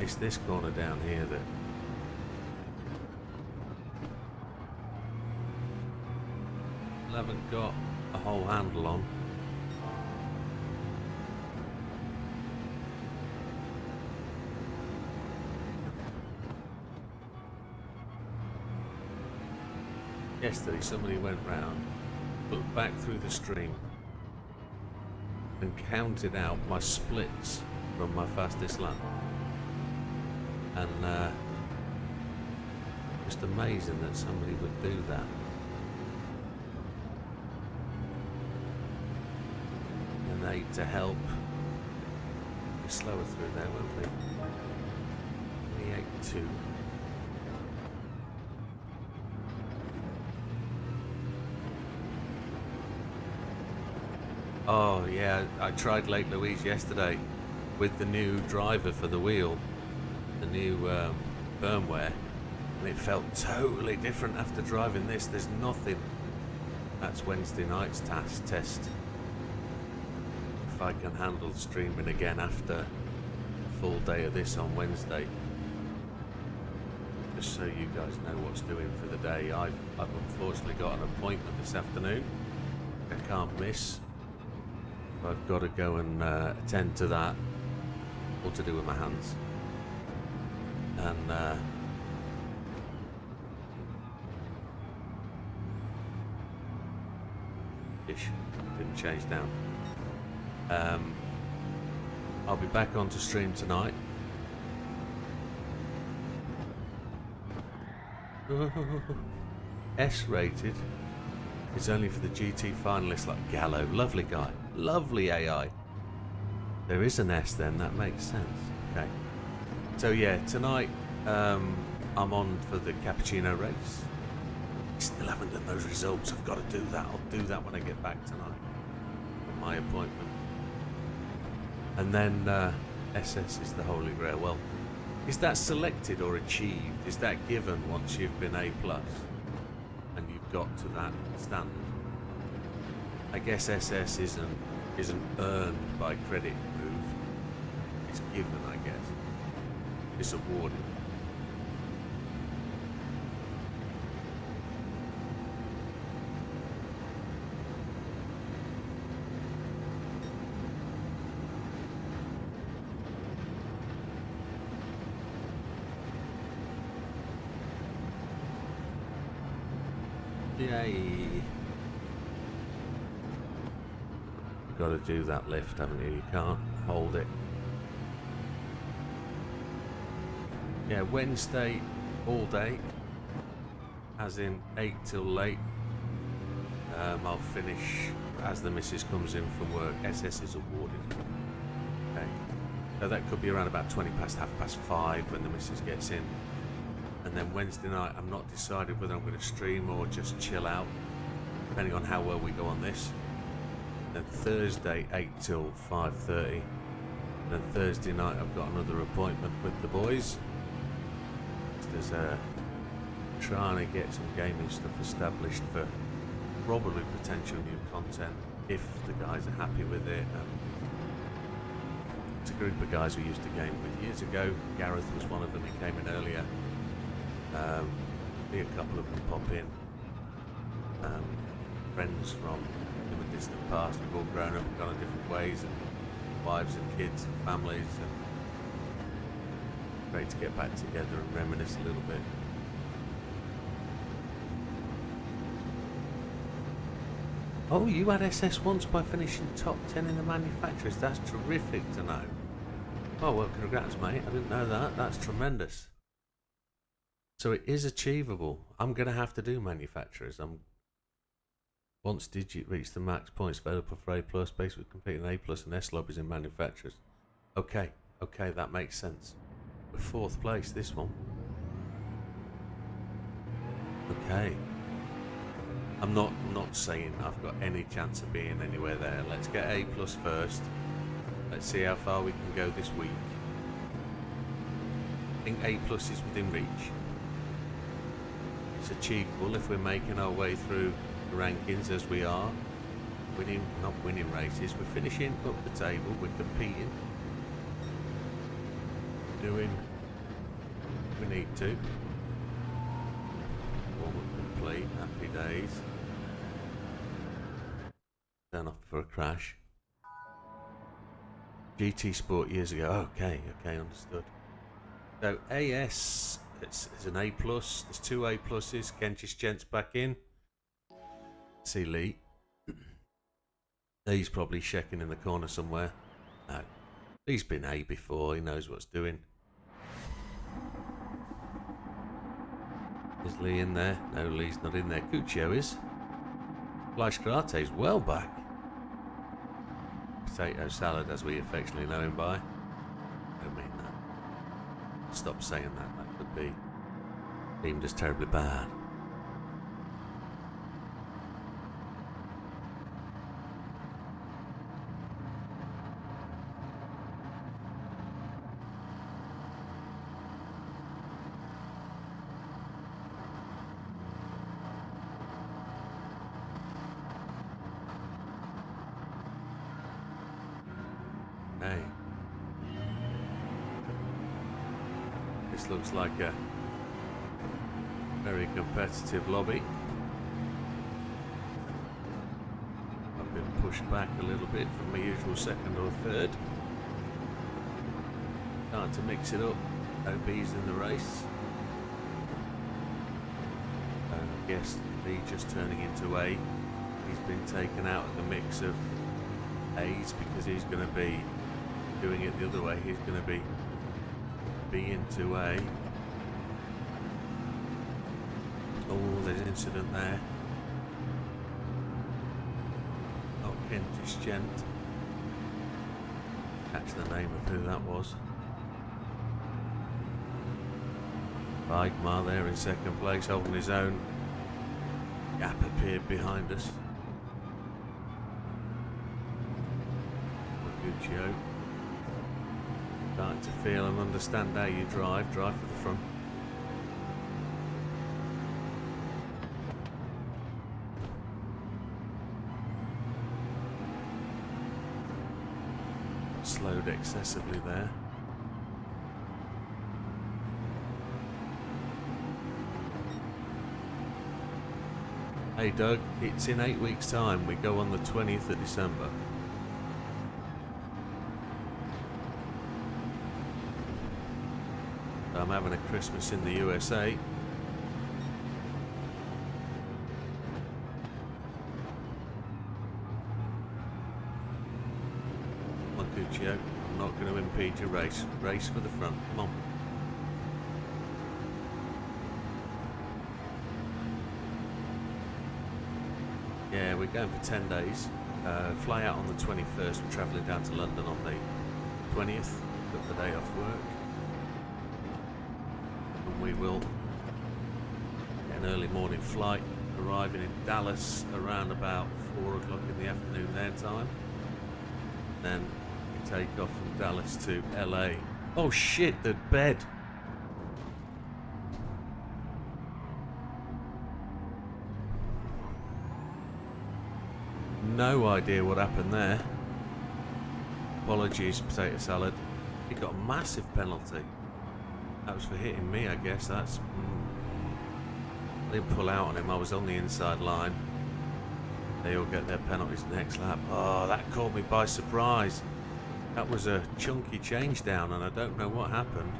it's this corner down here that I haven't got a whole handle on. Yesterday somebody went round, looked back through the stream and counted out my splits from my fastest lap. And just amazing that somebody would do that. And aid to help. We're slower through there, won't we? 28.2. Oh yeah, I tried Lake Louise yesterday with the new driver for the wheel, the new firmware, and it felt totally different after driving this. There's nothing. That's Wednesday night's test. If I can handle streaming again after a full day of this on Wednesday. Just so you guys know what's doing for the day. I've unfortunately got an appointment this afternoon I can't miss. I've got to go and attend to that, all to do with my hands, and ish, didn't change down. I'll be back onto stream tonight. S rated is only for the GT finalists like Gallo. Lovely guy. Lovely AI. There is an S then, that makes sense. Okay. So yeah, tonight I'm on for the cappuccino race. Still haven't done those results. I've got to do that. I'll do that when I get back tonight. For my appointment. And then SS is the Holy Grail. Well, is that selected or achieved? Is that given once you've been A+? And you've got to that standard? I guess SS isn't earned by credit move. It's given, I guess. It's awarded. Yay. You've got to do that lift, haven't you? You can't hold it. Yeah, Wednesday all day, as in 8 till late. I'll finish as the missus comes in from work. SS is awarded. Okay. So that could be around about 20 past, 5:30 when the missus gets in. And then Wednesday night, I'm not decided whether I'm going to stream or just chill out, depending on how well we go on this. Then Thursday, 8 till 5:30. Then Thursday night, I've got another appointment with the boys. There's trying to get some gaming stuff established for probably potential new content, if the guys are happy with it. It's a group of guys we used to game with years ago. Gareth was one of them, he came in earlier. Be a couple of them pop in. Friends from the distant past. We've all grown up and gone in different ways, and wives and kids and families, and great to get back together and reminisce a little bit. Oh, you had SS once by finishing top 10 in the manufacturers. That's terrific to know. Oh well, congrats mate, I didn't know that. That's tremendous. So it is achievable. I'm going to have to do manufacturers. Once Digit reach the max points available for A+, based with completing A+ and S lobbies in manufacturers. Okay, that makes sense. We're 4th place this one. Okay. I'm not saying I've got any chance of being anywhere there. Let's get A+ first. Let's see how far we can go this week. I think A+ is within reach. It's achievable if we're making our way through the rankings as we are. Not winning races, we're finishing up the table, we're competing. Doing we need to. Warm-up complete, happy days. Turn off for a crash. GT Sport years ago, okay, understood. So AS, it's an A+, there's 2 A+s, Kentish Gents back in. See Lee. He's probably checking in the corner somewhere. No. He's been A before, he knows what's doing. Is Lee in there? No, Lee's not in there. Cuccio is. Fleisch Karate's well back. Potato salad, as we affectionately know him by. Don't mean that. Stop saying that. That could be deemed as terribly bad. Hey. This looks like a very competitive lobby. I've been pushed back a little bit from my usual second or third. Starting to mix it up. OB's in the race. I guess Lee just turning into A. He's been taken out of the mix of A's because he's going to be doing it the other way. He's going to be B into A. Oh, there's an incident there. Oh, Kentish gent. Catch the name of who that was. Weidmar there in second place, holding his own. Gap appeared behind us. Guccio. Starting to feel and understand how you drive. Drive for the front. Slowed excessively there. Hey Doug, it's in 8 weeks' time. We go on the 20th of December. I'm having a Christmas in the USA. Come on, Cuccio. I'm not going to impede your race. Race for the front. Come on. Yeah, we're going for 10 days. Fly out on the 21st. We're travelling down to London on the 20th. Got the day off work. We will get an early morning flight, arriving in Dallas around about 4 o'clock in the afternoon their time. Then we take off from Dallas to LA. Oh shit, the bed! No idea what happened there. Apologies, potato salad. He got a massive penalty. That was for hitting me, I guess. That's. I didn't pull out on him. I was on the inside line. They all get their penalties next lap. Oh, that caught me by surprise. That was a chunky change down, and I don't know what happened.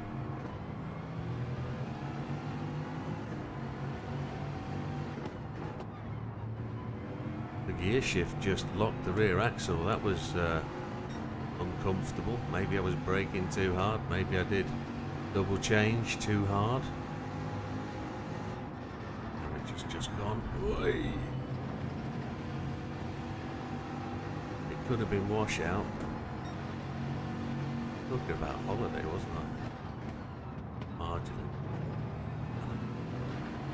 The gear shift just locked the rear axle. That was uncomfortable. Maybe I was braking too hard. Maybe I did double change too hard. Which has just gone. Oy. It could have been washout. Talking about holiday, wasn't I? Marginally.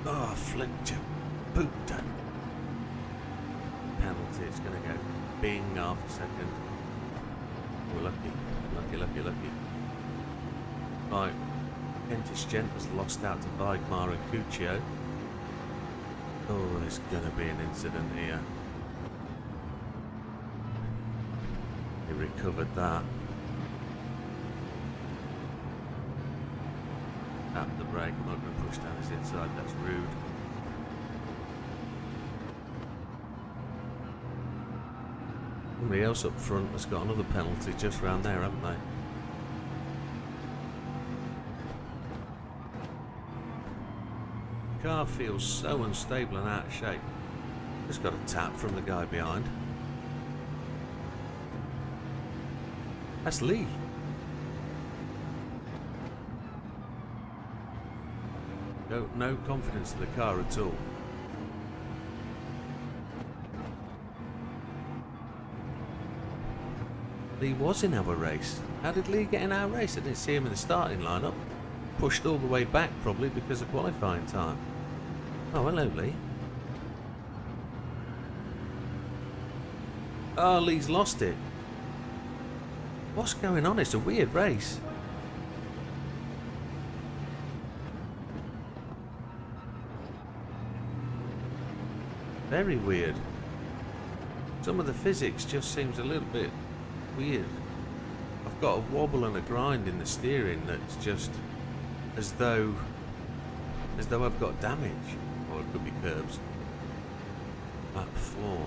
Oh, flipped your boot down. Penalty, it's going to go bing half a second. We're lucky. Right. Kentish gent has lost out to Weidmar and Cuccio. Oh, there's going to be an incident here. He recovered that. Tap the brake. I'm not going to push down his inside. That's rude. Somebody else up front has got another penalty just round there, haven't they? Car feels so unstable and out of shape. Just got a tap from the guy behind. That's Lee. No confidence in the car at all. Lee was in our race. How did Lee get in our race? I didn't see him in the starting lineup. Pushed all the way back probably because of qualifying time. Oh, hello Lee. Oh, Lee's lost it. What's going on? It's a weird race. Very weird. Some of the physics just seems a little bit weird. I've got a wobble and a grind in the steering that's just as though I've got damage. Or it could be curbs. Lap 4.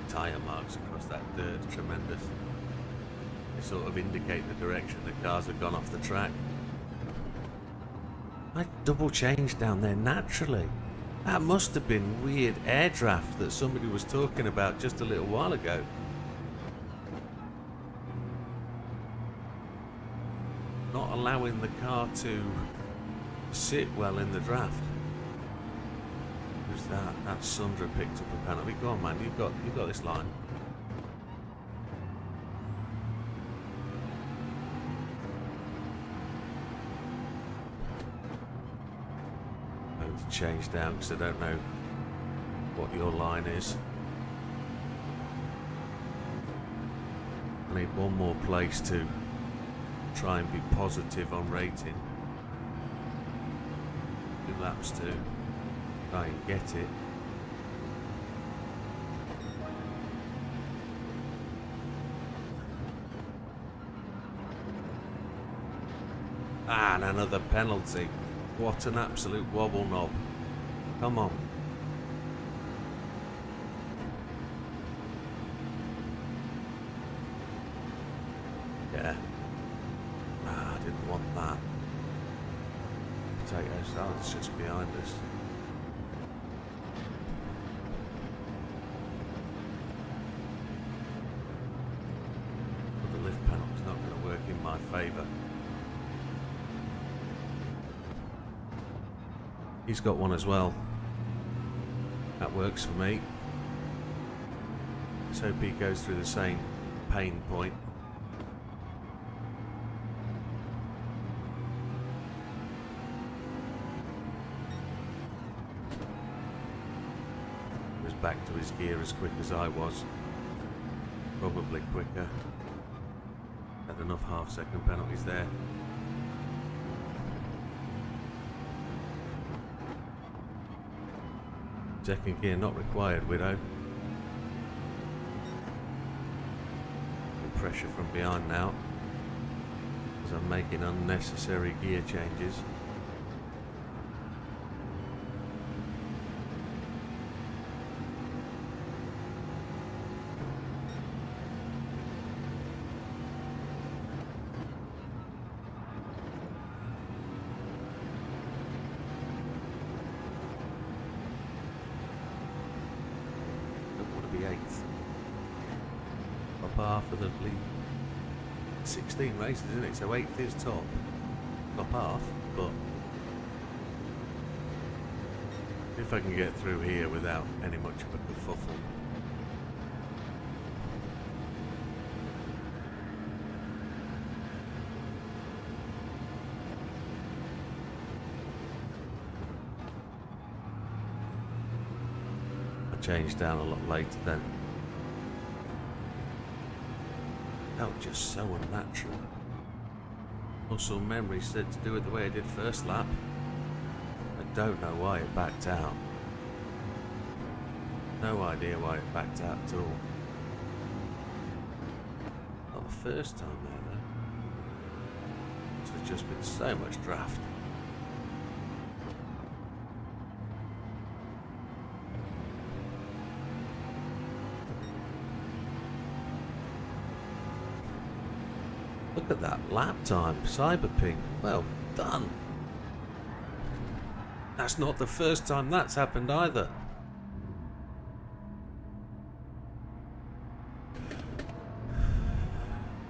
Tyre marks across that dirt, tremendous. They sort of indicate the direction the cars have gone off the track. I double changed down there naturally. That must have been weird air draft that somebody was talking about just a little while ago. Not allowing the car to sit well in the draft. Who's that? That Sundra picked up a penalty. Go on, man, you've got this line. Change down because I don't know what your line is. I need one more place to try and be positive on rating. 2 laps to try and get it. And another penalty. What an absolute wobble knob. Come on. Yeah. I didn't want that. Potato salad's just behind us. But the lift penalty's not going to work in my favour. He's got one as well. That works for me. Let's hope he goes through the same pain point. He was back to his gear as quick as I was. Probably quicker. Had enough half-second penalties there. Second gear not required, Widow. Pressure from behind now, as I'm making unnecessary gear changes. Be 8th. Top half of the league. 16 races, isn't it? So 8th is top half, but if I can get through here without any much of a kerfuffle. Changed down a lot later then. Felt just so unnatural. Muscle memory said to do it the way I did first lap. I don't know why it backed out. No idea why it backed out at all. Not the first time there though. There's just been so much draft. Look at that lap time, Cyberping. Well done. That's not the first time that's happened either.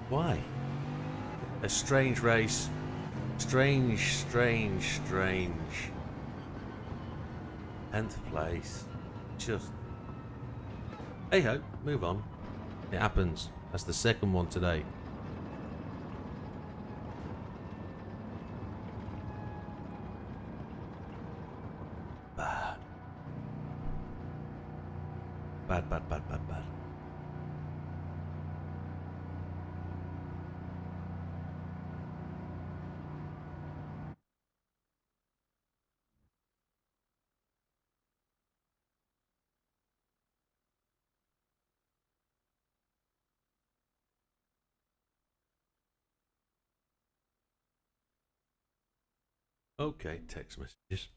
Why? A strange race. Strange. 10th place. Just... Hey ho, move on. It happens. That's the second one today. Bad. Bad. Okay, text messages.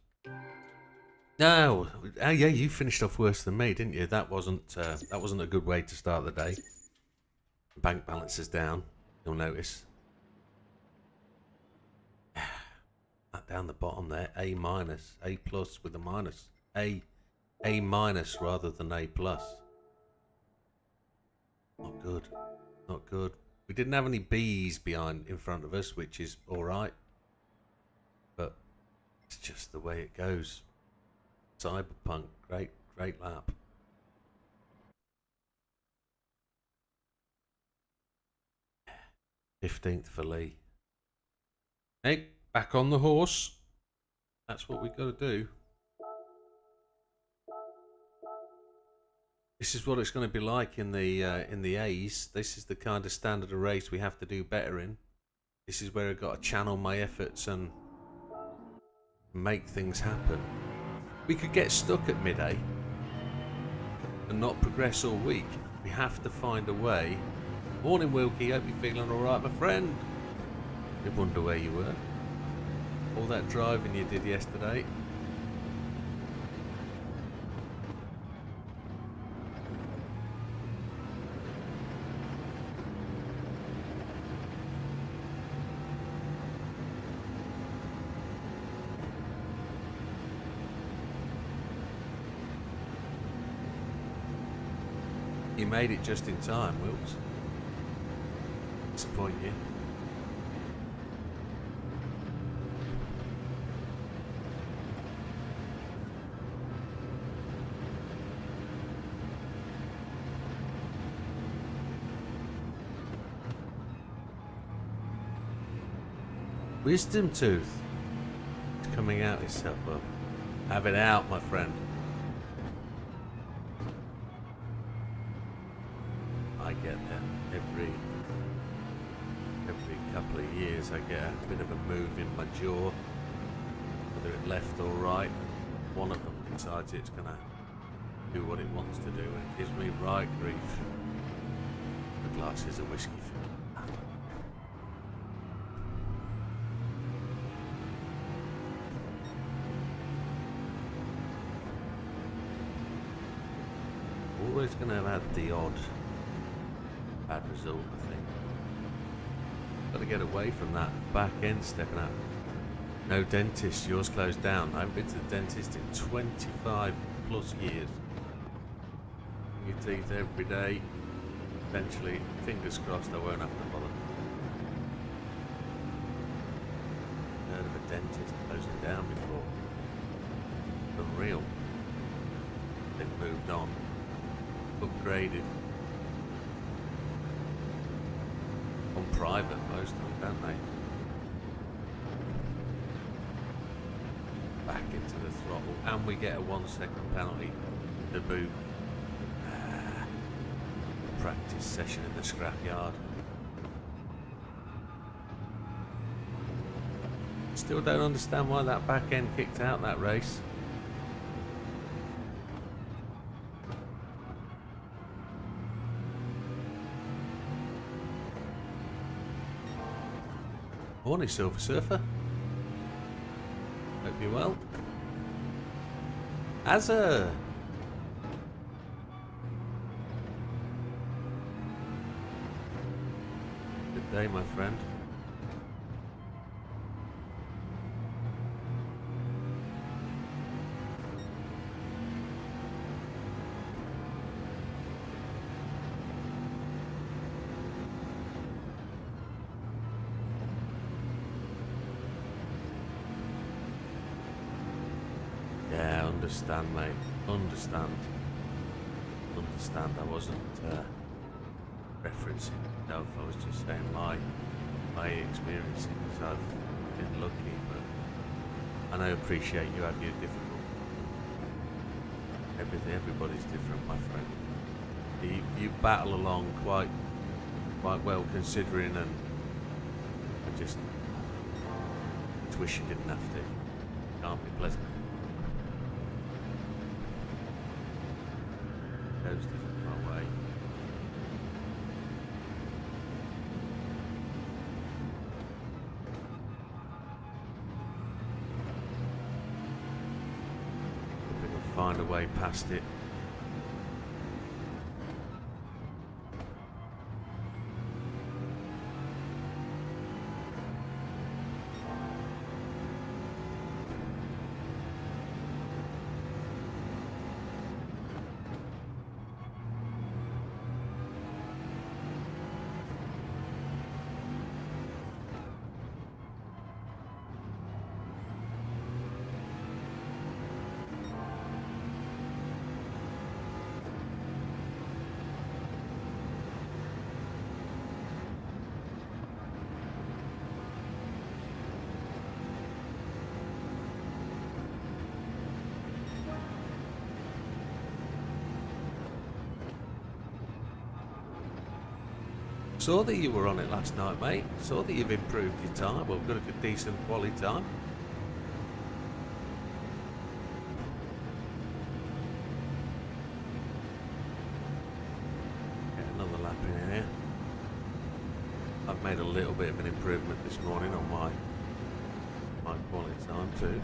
No, yeah, you finished off worse than me, didn't you? That wasn't a good way to start the day. Bank balance is down. You'll notice. That down the bottom there, A minus, A plus with a minus, A minus rather than A plus. Not good, not good. We didn't have any B's behind in front of us, which is all right. But it's just the way it goes. Cyberpunk, great lap. '15th for Lee. Hey, back on the horse. That's what we've got to do. This is what it's going to be like in the A's. This is the kind of standard of race we have to do better in. This is where I've got to channel my efforts and make things happen. We could get stuck at mid-A and not progress all week. We have to find a way. Morning, Wilkie. Hope you're feeling all right, my friend. I wonder where you were. All that driving you did yesterday. You made it just in time, Wilkes. Disappoint you. Wisdom tooth. It's coming out itself. Well, have it out, my friend. I get that every couple of years. I get a bit of a move in my jaw, whether it left or right. One of them decides it's gonna do what it wants to do, and it gives me right grief. The glasses of whiskey for me. Always gonna have had the odd bad result, I think. Got to get away from that back end stepping out. No dentist, yours closed down. I haven't been to the dentist in 25 plus years. Your teeth every day. Eventually, fingers crossed, I won't have to bother. Heard of a dentist closing down before. Unreal. They've moved on. Upgraded. On private, most of them, don't they? Back into the throttle, and we get a 1 second penalty to boot. Practice session in the scrapyard. Still don't understand why that back end kicked out that race. Morning, Silver Surfer. Hope you're well. The day, my friend. Yeah, understand, mate. Understand. I wasn't referencing myself. I was just saying my experiences. I've been lucky, but and I appreciate you have your difficult. Everybody's different, my friend. You battle along quite well, considering, and I just wish you didn't have to. Can't be pleasant. Goes my way. If we can find a way past it. Saw that you were on it last night, mate. Saw that you've improved your time. Well, got a good, decent quality time. Get another lap in here. I've made a little bit of an improvement this morning on my quality time too.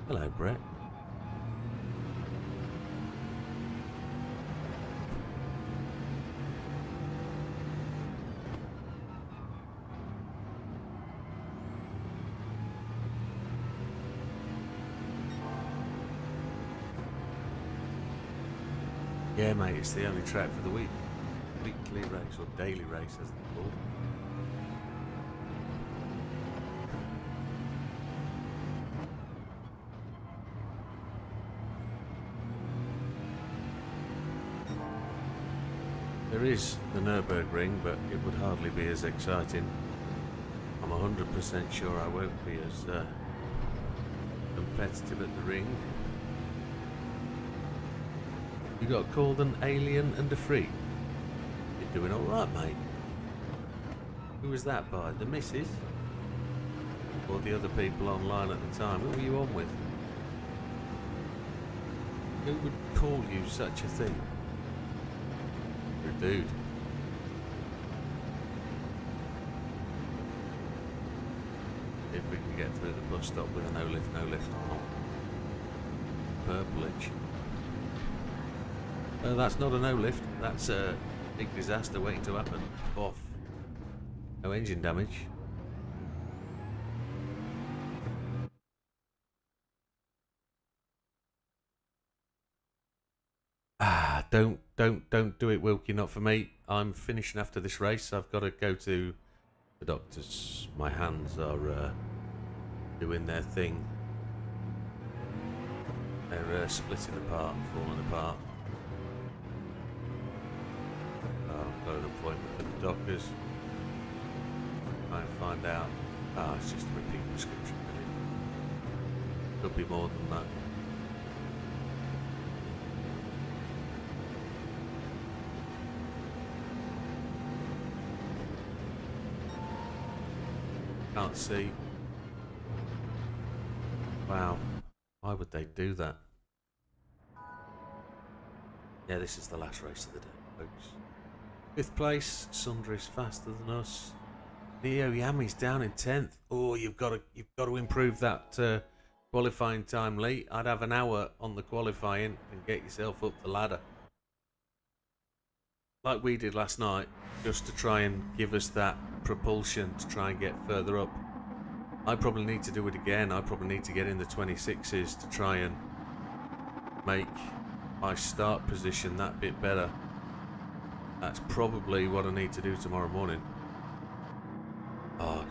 Hello, Brett. Yeah, mate, it's the only track for the week. Weekly race, or daily race as they're called. There is the Nürburgring, but it would hardly be as exciting. I'm 100% sure I won't be as competitive at the ring. You got called an alien and a freak. You're doing alright, mate. Who was that by? The missus? Or the other people online at the time? Who were you on with? Who would call you such a thing? Dude. If we can get through the bus stop with a no lift on. Purplish. That's not a no lift. That's a big disaster waiting to happen. Off. No engine damage. Don't do it, Wilkie, not for me. I'm finishing after this race. I've got to go to the doctor's. My hands are doing their thing. They're splitting apart, falling apart. I've got an appointment with the doctors. Try and find out. It's just a repeat prescription, really. Could be more than that. Can't see. Wow. Why would they do that? Yeah, this is the last race of the day, folks. 5th place, Sundry's faster than us. Neo Yami's down in 10th. Oh, you've got to improve that qualifying time, Lee. I'd have an hour on the qualifying and get yourself up the ladder, like we did last night, just to try and give us that propulsion to try and get further up. I probably need to do it again. I probably need to get in the 26s to try and make my start position that bit better. That's probably what I need to do tomorrow morning. Oh,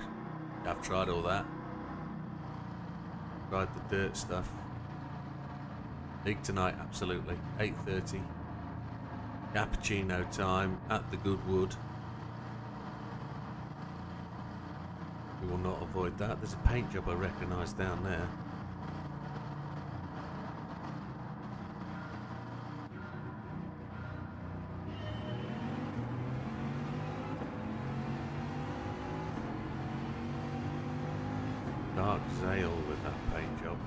I've tried all that. Tried the dirt stuff. Big tonight, absolutely. 8:30. Cappuccino time at the Goodwood. We will not avoid that. There's a paint job I recognise down there. Dark Zale with that paint job.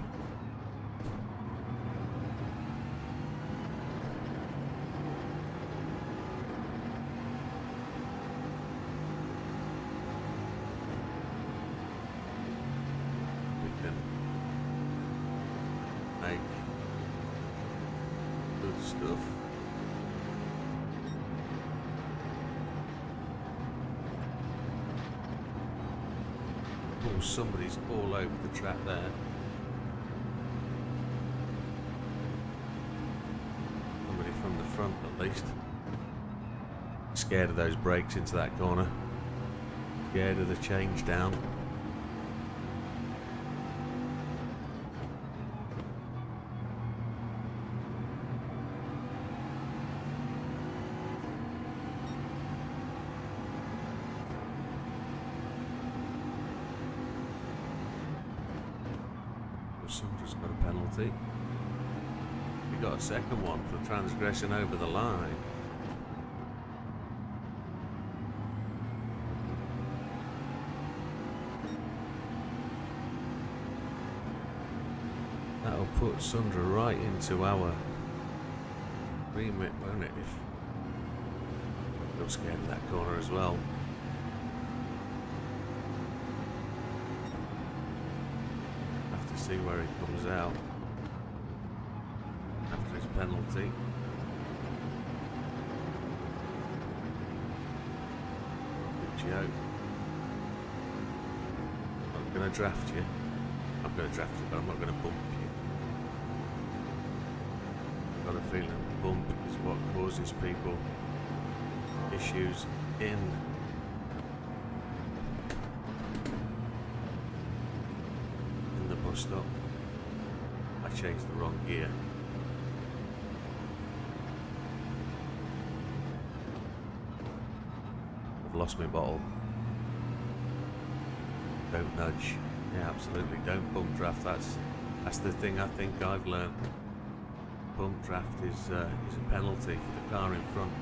We can make good stuff. Oh, somebody's all over the track there. Somebody from the front at least. Scared of those brakes into that corner. Scared of the change down. Sandra's got a penalty. We got a second one for transgression over the line. That'll put Sandra right into our remit, won't it? If I'm scared of that corner as well. See where he comes out after his penalty. Joe, I'm going to draft you. I'm going to draft you, but I'm not going to bump you. I've got a feeling the bump is what causes people issues in stop. I changed the wrong gear. I've lost my bottle. Don't nudge. Yeah, absolutely. Don't bump draft. That's the thing I think I've learned. Bump draft is a penalty for the car in front.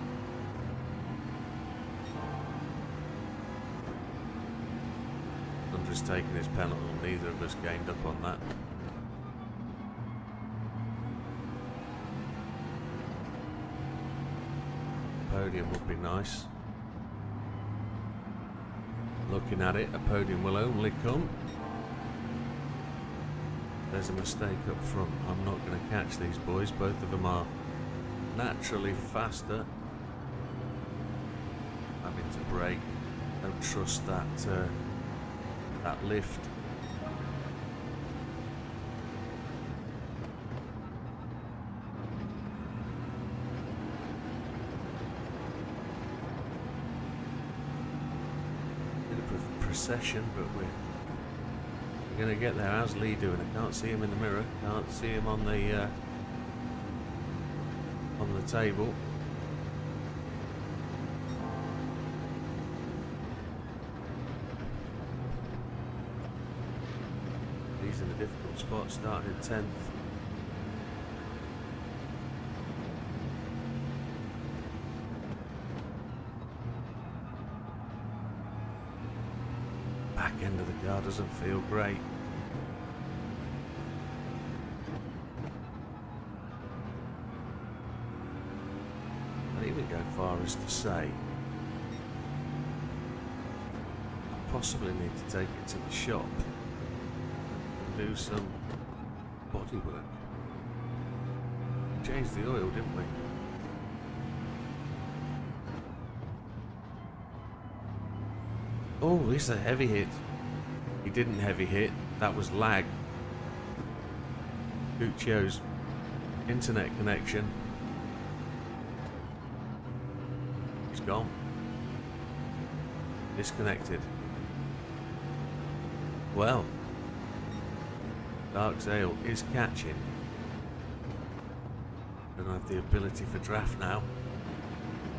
Just taking his penalty, neither of us gained up on that. Podium would be nice. Looking at it, a podium will only come. There's a mistake up front. I'm not going to catch these boys. Both of them are naturally faster. Having to brake. Don't trust that lift. Bit of procession, but we're going to get there. How's Lee doing? I can't see him in the mirror. Can't see him on the table. He's in a difficult spot, starting in 10th. Back end of the car doesn't feel great. I'd even go far as to say possibly need to take it to the shop and do some body work. Changed the oil, didn't we? Oh, it's a heavy hit. He didn't heavy hit, that was lag. Guccio's internet connection. It's gone. Disconnected. Well, Dark Zale is catching. Don't have the ability for draft now,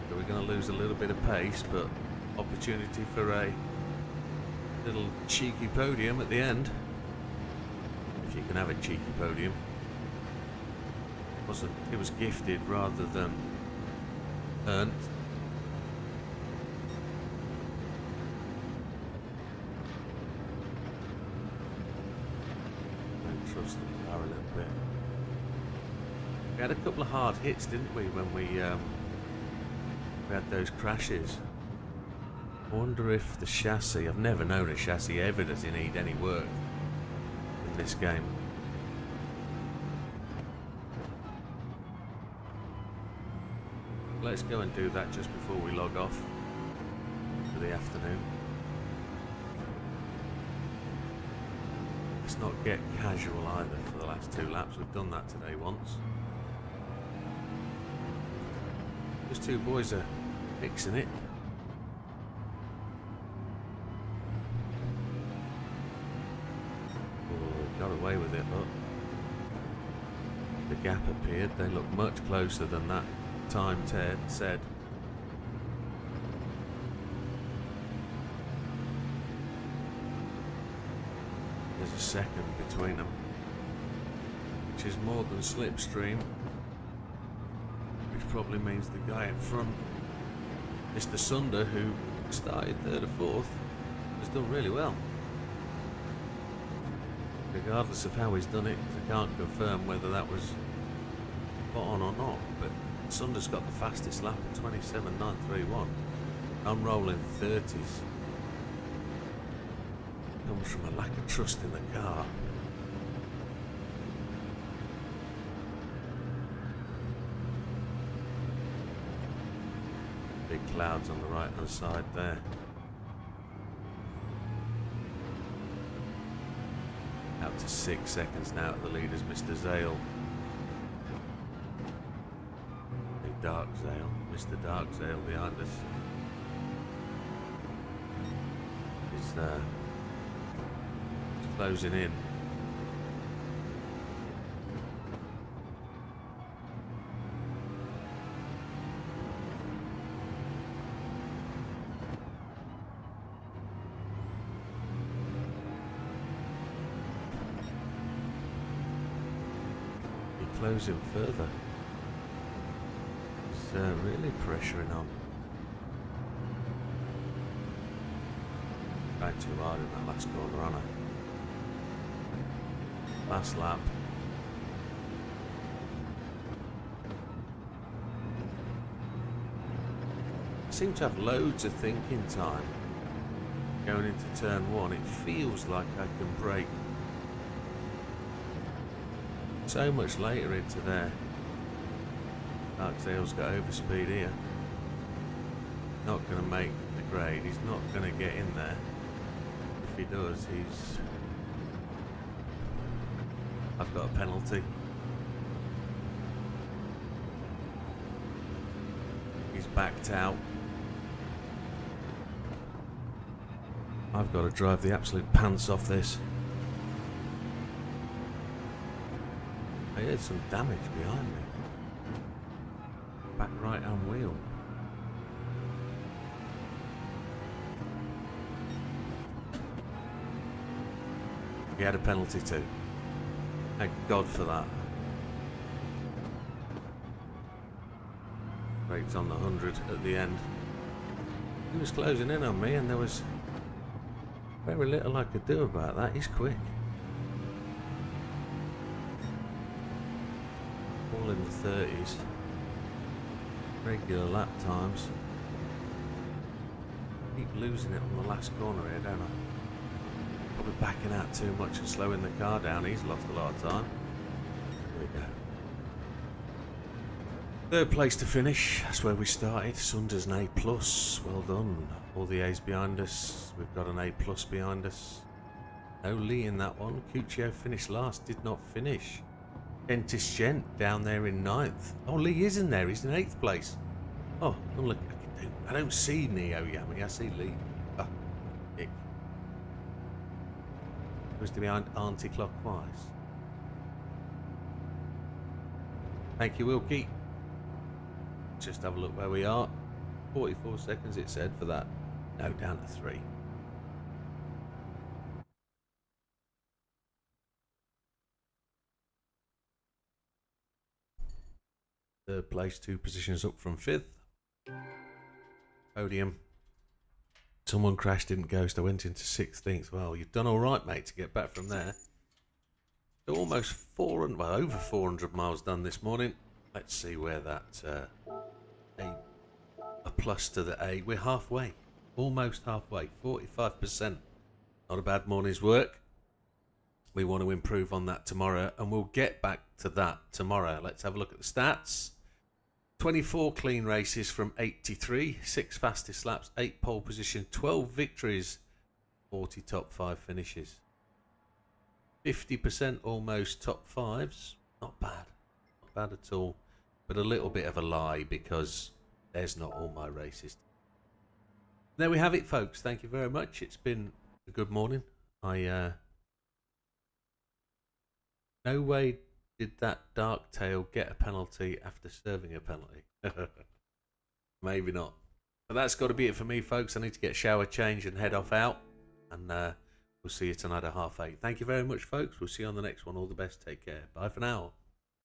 so we're going to lose a little bit of pace, but opportunity for a little cheeky podium at the end, if you can have a cheeky podium. It was gifted rather than earned. Don't trust the car a little bit. We had a couple of hard hits, didn't we, when we had those crashes. I wonder if the chassis, I've never known a chassis ever does need any work in this game. Let's go and do that just before we log off for the afternoon. Let's not get casual either for the last 2 laps. We've done that today once. Those two boys are fixing it. Oh, got away with it, look. The gap appeared. They look much closer than that time Ted said. There's a second between them, which is more than slipstream, which probably means the guy in front, Mr. Sunder, who started 3rd or 4th, has done really well. Regardless of how he's done it, I can't confirm whether that was spot on or not, but Sunder's got the fastest lap at 27.931. I'm rolling 30s. Comes from a lack of trust in the car. Big clouds on the right hand side there. Out to 6 seconds now at the lead is Mr. Zale. Dark Zale, Mr. Dark Zale behind us. He's closing in. He's closing further. Really pressuring on. Going too hard in that last corner, aren't I? Last lap. I seem to have loads of thinking time going into turn 1. It feels like I can brake so much later into there. Dark Zale's got overspeed here. Not going to make the grade. He's not going to get in there. If he does, I've got a penalty. He's backed out. I've got to drive the absolute pants off this. I heard some damage behind me. Back right hand wheel. He had a penalty too. Thank God for that. Brakes on the 100 at the end. He was closing in on me and there was very little I could do about that. He's quick. All in the 30s. Regular lap times. Keep losing it on the last corner here, don't I? Probably backing out too much and slowing the car down. He's lost a lot of time. There we go. Third place to finish. That's where we started. Sunders an A+. Well done. All the A's behind us. We've got an A+ behind us. No Lee in that one. Cuccio finished last. Did not finish. Dentist Gent down there in 9th. Oh, Lee is in there. He's in 8th place. Oh, look. I don't see Neo Yami. I see Lee. Oh, ick. Supposed to be anti-clockwise. Thank you, Wilkie. Just have a look where we are. 44 seconds it said for that. No, down to 3. Third place, 2 positions up from 5th. Podium. Someone crashed, didn't ghost. I went into 16th. Well, you've done all right, mate, to get back from there. So almost over 400 miles done this morning. Let's see where that a plus to the A. We're halfway, almost halfway, 45%. Not a bad morning's work. We want to improve on that tomorrow, and we'll get back to that tomorrow. Let's have a look at the stats. 24 clean races from 83, 6 fastest laps, 8 pole position, 12 victories, 40 top 5 finishes. 50% almost top 5s. Not bad. Not bad at all. But a little bit of a lie because there's not all my races. There we have it, folks. Thank you very much. It's been a good morning. No way did that dark tail get a penalty after serving a penalty. Maybe not. But that's got to be it for me, folks. I need to get a shower, change and head off out. And we'll see you tonight at 8:30. Thank you very much, folks. We'll see you on the next one. All the best. Take care. Bye for now.